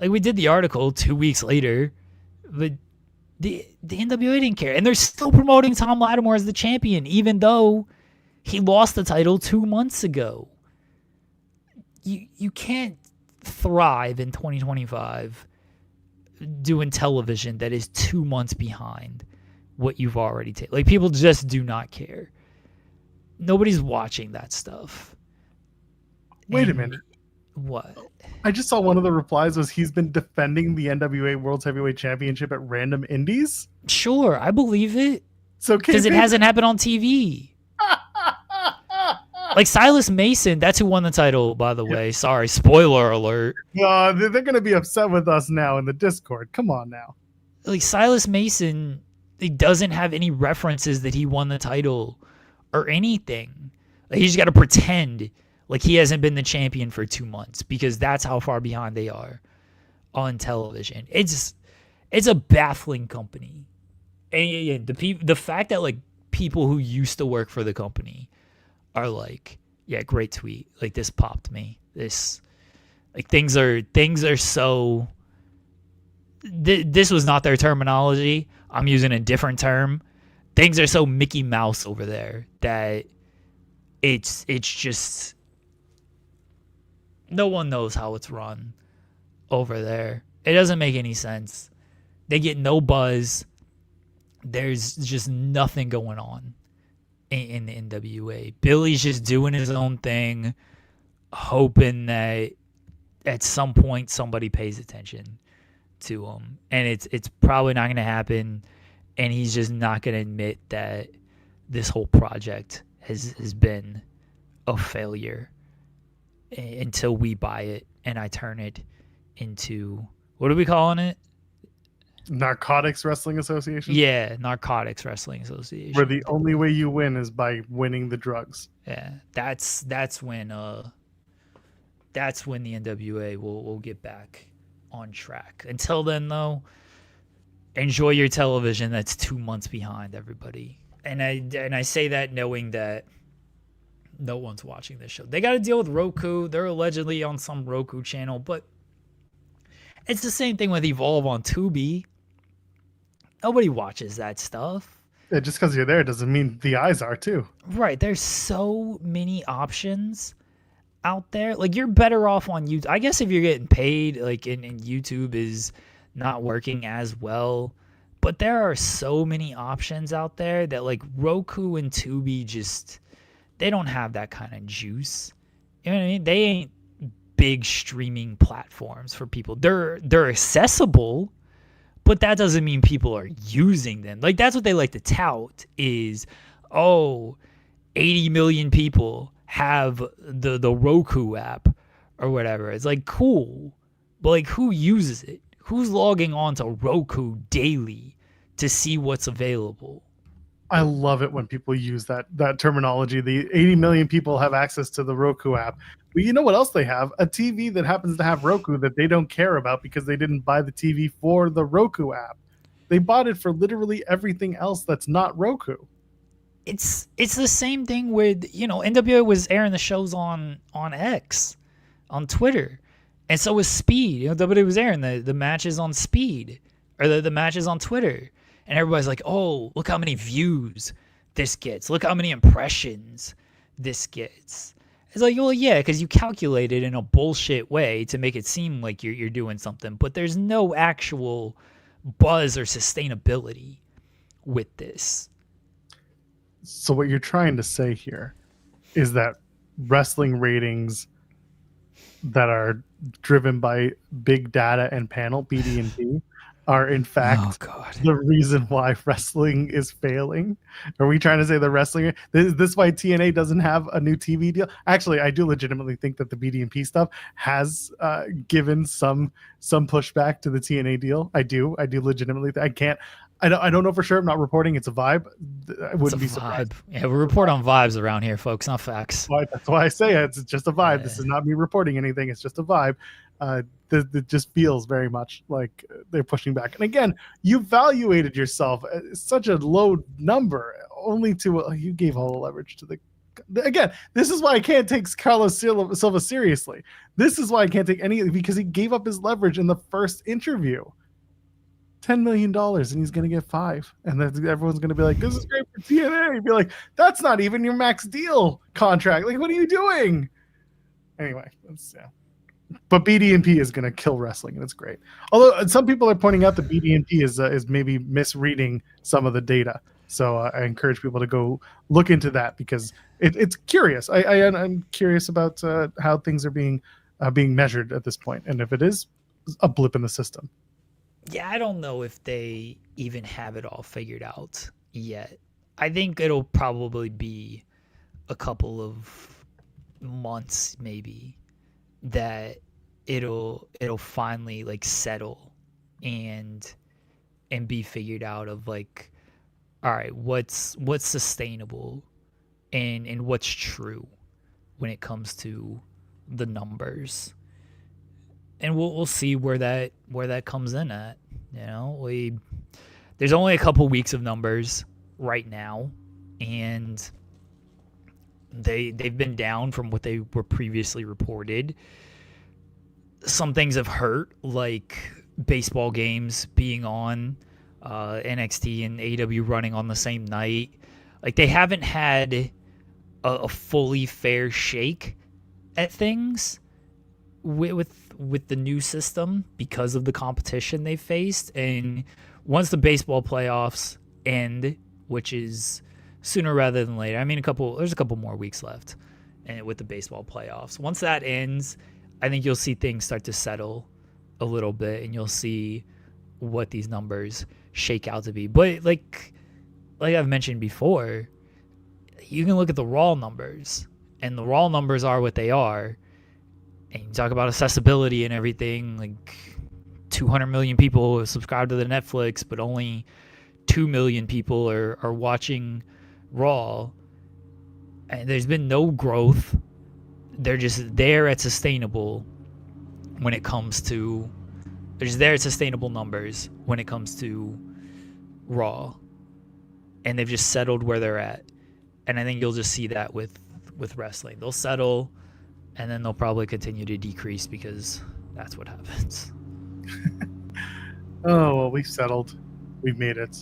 Like, we did the article 2 weeks later, but the NWA didn't care. And they're still promoting Tom Latimer as the champion, even though he lost the title 2 months ago. You can't thrive in 2025 doing television that is 2 months behind what you've already taken. Like, people just do not care. Nobody's watching that stuff. Wait a minute. What? I just saw one of the replies was he's been defending the NWA World's Heavyweight Championship at random indies. Sure, I believe it. So because it hasn't happened on TV. Like Silas Mason, that's who won the title, by the way. Sorry, spoiler alert. No, they're going to be upset with us now in the Discord. Come on now. Like Silas Mason, he doesn't have any references that he won the title or anything. Like, he's got to pretend like he hasn't been the champion for 2 months because that's how far behind they are on television. It's a baffling company. And the fact that like people who used to work for the company are like, yeah, great tweet. Like, this popped me. This, like, things are so. This was not their terminology. I'm using a different term. Things are so Mickey Mouse over there that it's just no one knows how it's run over there. It doesn't make any sense. They get no buzz. There's just nothing going on in the NWA. Billy's just doing his own thing, hoping that at some point somebody pays attention to him. And it's probably not going to happen. And he's just not going to admit that this whole project has been a failure until we buy it and I turn it into, what are we calling it? Narcotics Wrestling Association? Yeah, Narcotics Wrestling Association. Where the only way you win is by winning the drugs. Yeah, that's when the NWA will get back on track. Until then, though, enjoy your television that's 2 months behind everybody. And I say that knowing that no one's watching this show. They got to deal with Roku. They're allegedly on some Roku channel, but it's the same thing with Evolve on Tubi. Nobody watches that stuff. Yeah, just because you're there doesn't mean the eyes are too. Right. There's so many options out there. Like, you're better off on YouTube. I guess if you're getting paid, like, and YouTube is not working as well. But there are so many options out there that, like, Roku and Tubi just, they don't have that kind of juice. You know what I mean? They ain't big streaming platforms for people. They're accessible, but that doesn't mean people are using them. Like, that's what they like to tout is, 80 million people have the Roku app or whatever. It's like, cool, but like, who uses it? Who's logging on to Roku daily to see what's available? I love it when people use that terminology. The 80 million people have access to the Roku app. But you know what else they have? A TV that happens to have Roku that they don't care about because they didn't buy the TV for the Roku app. They bought it for literally everything else that's not Roku. It's the same thing with, NWA was airing the shows on X, on Twitter. And so was Speed. WWE was airing the matches on Speed, or the matches on Twitter. And everybody's like, oh, look how many views this gets. Look how many impressions this gets. It's like, well, yeah, because you calculate it in a bullshit way to make it seem like you're doing something. But there's no actual buzz or sustainability with this. So what you're trying to say here is that wrestling ratings that are driven by big data and panel, BD&P, are in fact the reason why wrestling is failing? Are we trying to say the wrestling is this why TNA doesn't have a new TV deal? Actually, I do legitimately think that the BD&P stuff has given some pushback to the TNA deal. I do legitimately I don't know for sure. I'm not reporting. It's a vibe. I wouldn't be surprised. Yeah, we report on vibes around here, folks, not facts. That's why I say it. It's just a vibe. Yeah. This is not me reporting anything. It's just a vibe. It just feels very much like they're pushing back. And again, you evaluated yourself at such a low number, only to you gave all the leverage to the. Again, this is why I can't take Carlos Silva seriously. This is why I can't take any, because he gave up his leverage in the first interview. $10 million and he's going to get 5. And then everyone's going to be like, this is great for TNA. You'd be like, that's not even your max deal contract. Like, what are you doing? Anyway, but BD&P is going to kill wrestling, and it's great. Although some people are pointing out that BD&P is maybe misreading some of the data. So I encourage people to go look into that because it's curious. I'm curious about how things are being measured at this point, and if it is a blip in the system. Yeah, I don't know if they even have it all figured out yet. I think it'll probably be a couple of months maybe that it'll finally like settle and be figured out of like, all right, what's sustainable and what's true when it comes to the numbers. And we'll see where that comes in at. There's only a couple weeks of numbers right now, and they've been down from what they were previously reported. Some things have hurt, like baseball games being on, NXT and AEW running on the same night. Like they haven't had a fully fair shake at things with the new system because of the competition they faced. And once the baseball playoffs end, which is sooner rather than later, I mean, there's a couple more weeks left, and with the baseball playoffs, once that ends, I think you'll see things start to settle a little bit, and you'll see what these numbers shake out to be. But like I've mentioned before, you can look at the Raw numbers, and the Raw numbers are what they are. And you talk about accessibility and everything, like 200 million people subscribe to the Netflix, but only 2 million people are watching Raw. And there's been no growth. They're just there at sustainable when it comes to... They're just there at sustainable numbers when it comes to Raw. And they've just settled where they're at. And I think you'll just see that with wrestling. They'll settle, and then they'll probably continue to decrease because that's what happens. Oh, well, we've settled. We've made it.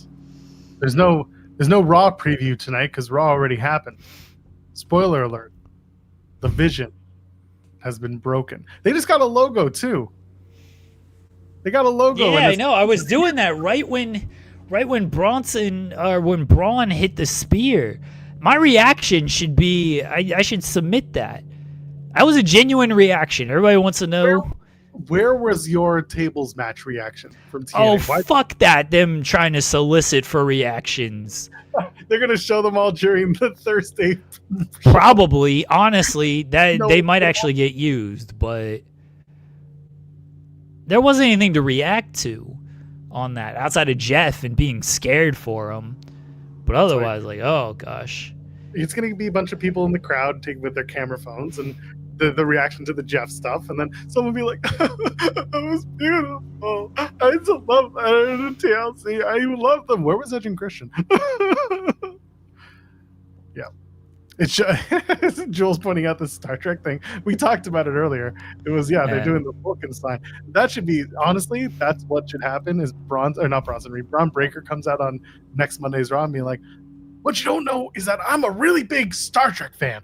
There's no Raw preview tonight because Raw already happened. Spoiler alert. The Vision has been broken. They just got a logo, too. They got a logo. Yeah, I know. I was doing that right when when Braun hit the spear. My reaction should be, I should submit that. That was a genuine reaction. Everybody wants to know. Where was your tables match reaction from TNA? Oh, fuck that. Them trying to solicit for reactions. They're going to show them all during the Thursday. Probably. Honestly, that No, they might actually get used, but there wasn't anything to react to on that outside of Jeff and being scared for him. But otherwise, like, oh, gosh. It's going to be a bunch of people in the crowd taking with their camera phones and the reaction to the Jeff stuff, and then someone will be like, "That was beautiful. I used to love that in TLC. I even love them. Where was Edge and Christian?" Yeah, it's Jules pointing out the Star Trek thing. We talked about it earlier. It was they're doing the Wolfenstein. That should be, honestly, that's what should happen. Is Braun Breaker comes out on next Monday's Raw and be like, "What you don't know is that I'm a really big Star Trek fan,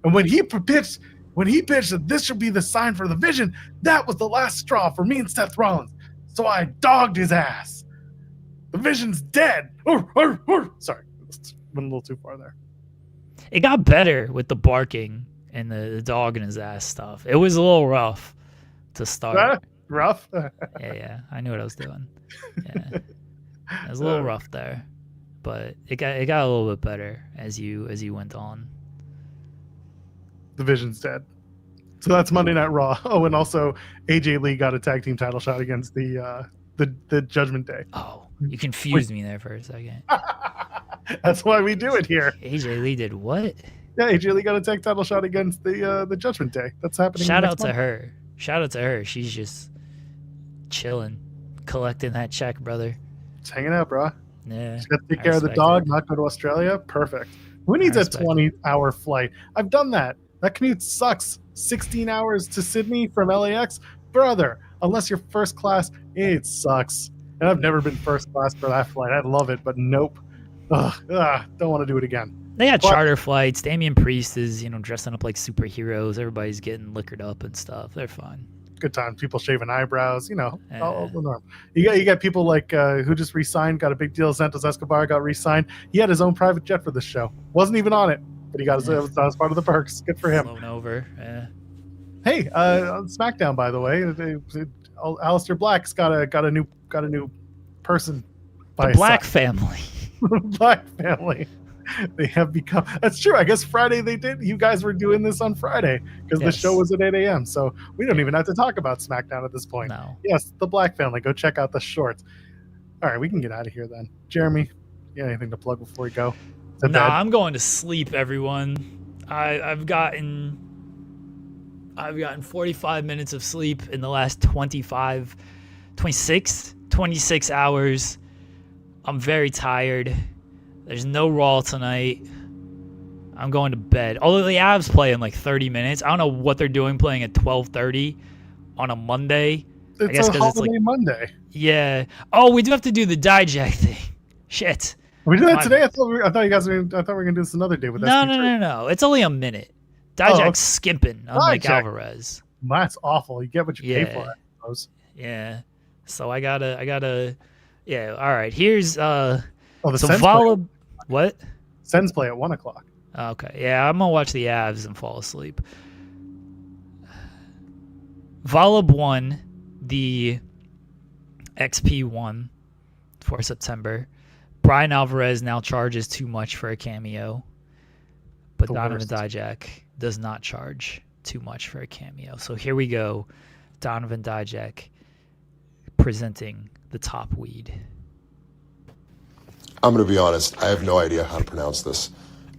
and when he pitched that this should be the sign for the Vision, that was the last straw for me and Seth Rollins. So I dogged his ass. The Vision's dead." Sorry, went a little too far there. It got better with the barking and the dog in his ass stuff. It was a little rough to start. Rough? Yeah, I knew what I was doing. Yeah, it was a little rough there, but it got a little bit better as you went on. The Vision's dead. So that's Monday Night Raw. Oh, and also AJ Lee got a tag team title shot against the Judgment Day. Oh, you confused me there for a second. That's why we do it here. AJ Lee did what? Yeah, AJ Lee got a tag title shot against the Judgment Day. That's happening. Shout out to her. Shout out to her. She's just chilling, collecting that check, brother. Just hanging out, bro. Yeah. She's got to take care of the dog, not go to Australia. Perfect. Who needs a 20-hour flight? I've done that. That commute sucks. 16 hours to Sydney from LAX. Brother, unless you're first class, it sucks. And I've never been first class for that flight. I'd love it, but nope. Don't want to do it again. They got charter flights. Damian Priest is, dressing up like superheroes. Everybody's getting liquored up and stuff. They're fun. Good time. People shaving eyebrows, all the norm. You got people like who just re-signed, got a big deal. Santos Escobar got re-signed. He had his own private jet for this show. Wasn't even on it, but he got that was part of the perks. Good for him. Flown over. Yeah. Hey, on SmackDown, by the way, Aleister Black's got a new person. The Black family. Black family. They have become. That's true. I guess Friday they did. You guys were doing this on Friday because the show was at 8 a.m. So we don't even have to talk about SmackDown at this point. No. Yes, the Black family. Go check out the shorts. All right, we can get out of here then. Jeremy, you got anything to plug before we go? No, I'm going to sleep, everyone. I've gotten 45 minutes of sleep in the last 26 hours. I'm very tired. There's no Raw tonight. I'm going to bed. Although the Avs play in like 30 minutes. I don't know what they're doing playing at 12:30 on a Monday. It's I guess a holiday like Monday. Yeah. Oh, we do have to do the Dijak thing. Shit. Are we doing that today? I thought we were gonna do this another day with No. It's only a minute. Dijak's skimping, unlike Alvarez. That's awful. You get what you pay for, I suppose. Yeah. So I gotta. Yeah. All right. Here's the Sens what? Sens play at 1:00. Okay. Yeah, I'm gonna watch the Avs and fall asleep. Volub won the XP1 for September. Brian Alvarez now charges too much for a cameo, but Donovan Dijak does not charge too much for a cameo. So here we go. Donovan Dijak presenting the top weed. I'm going to be honest. I have no idea how to pronounce this,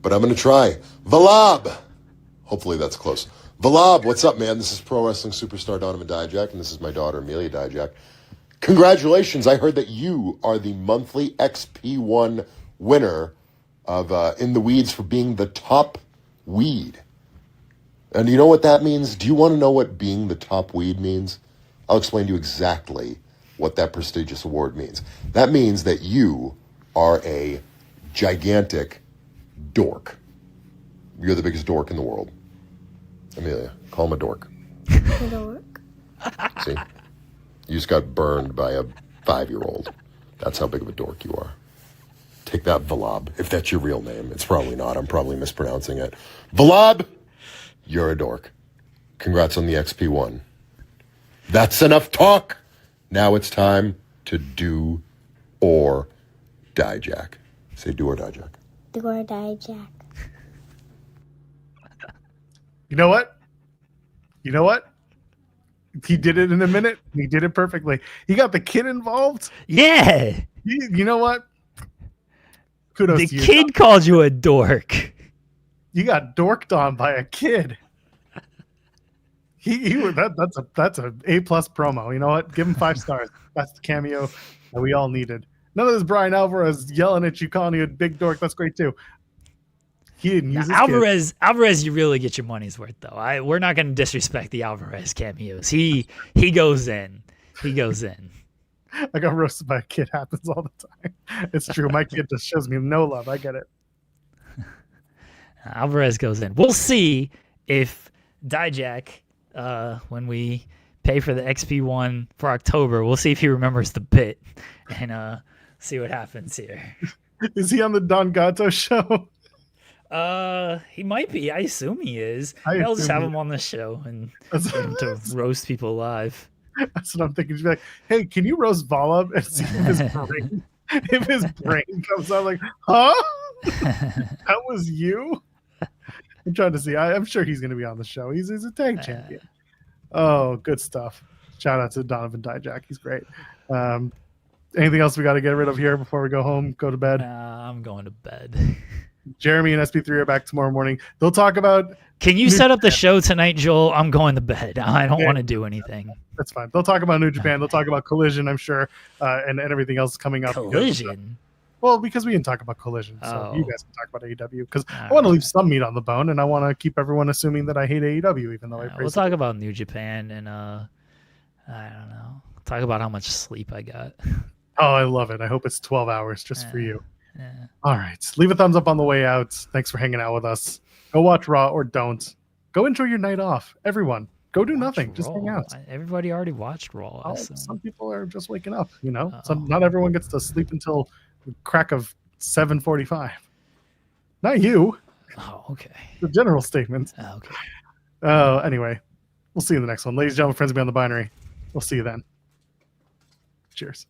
but I'm going to try. Volab! Hopefully that's close. Volab, what's up, man? This is pro wrestling superstar Donovan Dijak, and this is my daughter, Amelia Dijak. Congratulations. I heard that you are the monthly XP1 winner of In the Weeds for being the top weed. And you know what that means? Do you want to know what being the top weed means? I'll explain to you exactly what that prestigious award means. That means that you are a gigantic dork. You're the biggest dork in the world. Amelia, call him a dork. A dork? See? You just got burned by a 5-year-old. That's how big of a dork you are. Take that, Volab. If that's your real name. It's probably not. I'm probably mispronouncing it. Volab, you're a dork. Congrats on the XP1. That's enough talk. Now it's time to do or die, Jack. Say do or die, Jack. Do or die, Jack. You know what? He did it in a minute. He did it perfectly. He got the kid involved. Yeah. You know what? Kudos to you. The kid called you a dork. You got dorked on by a kid. That's a A+ promo. You know what? Give him 5 stars. That's the cameo that we all needed. None of this Brian Alvarez yelling at you, calling you a big dork. That's great too. He didn't use Alvarez, you really get your money's worth though. We're not going to disrespect the Alvarez cameos. He goes in. He goes in. I got roasted by a kid. Happens all the time. It's true. My kid just shows me no love. I get it. Alvarez goes in. We'll see if Dijak, when we pay for the XP1 for October, we'll see if he remembers the bit and see what happens here. Is he on the Don Gato show? He might be. I assume he is. I'll just have him on the show and get him to roast people live. That's what I'm thinking. Just be like, hey, can you roast Volab and see if his brain comes out like, huh? That was you? I'm trying to see. I'm sure he's going to be on the show. He's a tag champion. Oh, good stuff. Shout out to Donovan Dijak. He's great. Anything else we got to get rid of here before we go home, go to bed? I'm going to bed. Jeremy and SP3 are back tomorrow morning. They'll talk about... Can you set up the show tonight, Joel? I'm going to bed. I don't want to do anything. That's fine. They'll talk about New Japan. They'll talk about Collision, I'm sure, and everything else coming up. Collision? Because we didn't talk about Collision, so you guys can talk about AEW. Because I want to leave some meat on the bone, and I want to keep everyone assuming that I hate AEW, even though I praise We'll talk about New Japan, and I don't know. Talk about how much sleep I got. Oh, I love it. I hope it's 12 hours just for you. Yeah. All right. Leave a thumbs up on the way out. Thanks for hanging out with us. Go watch Raw or don't. Go enjoy your night off. Everyone, go do nothing. Raw. Just hang out. Everybody already watched Raw. Oh, some people are just waking up, you know. Not everyone gets to sleep until the crack of 7:45. Not you. Oh, okay. The general statement. Oh, okay. Anyway, we'll see you in the next one. Ladies and gentlemen, friends of me on the binary. We'll see you then. Cheers.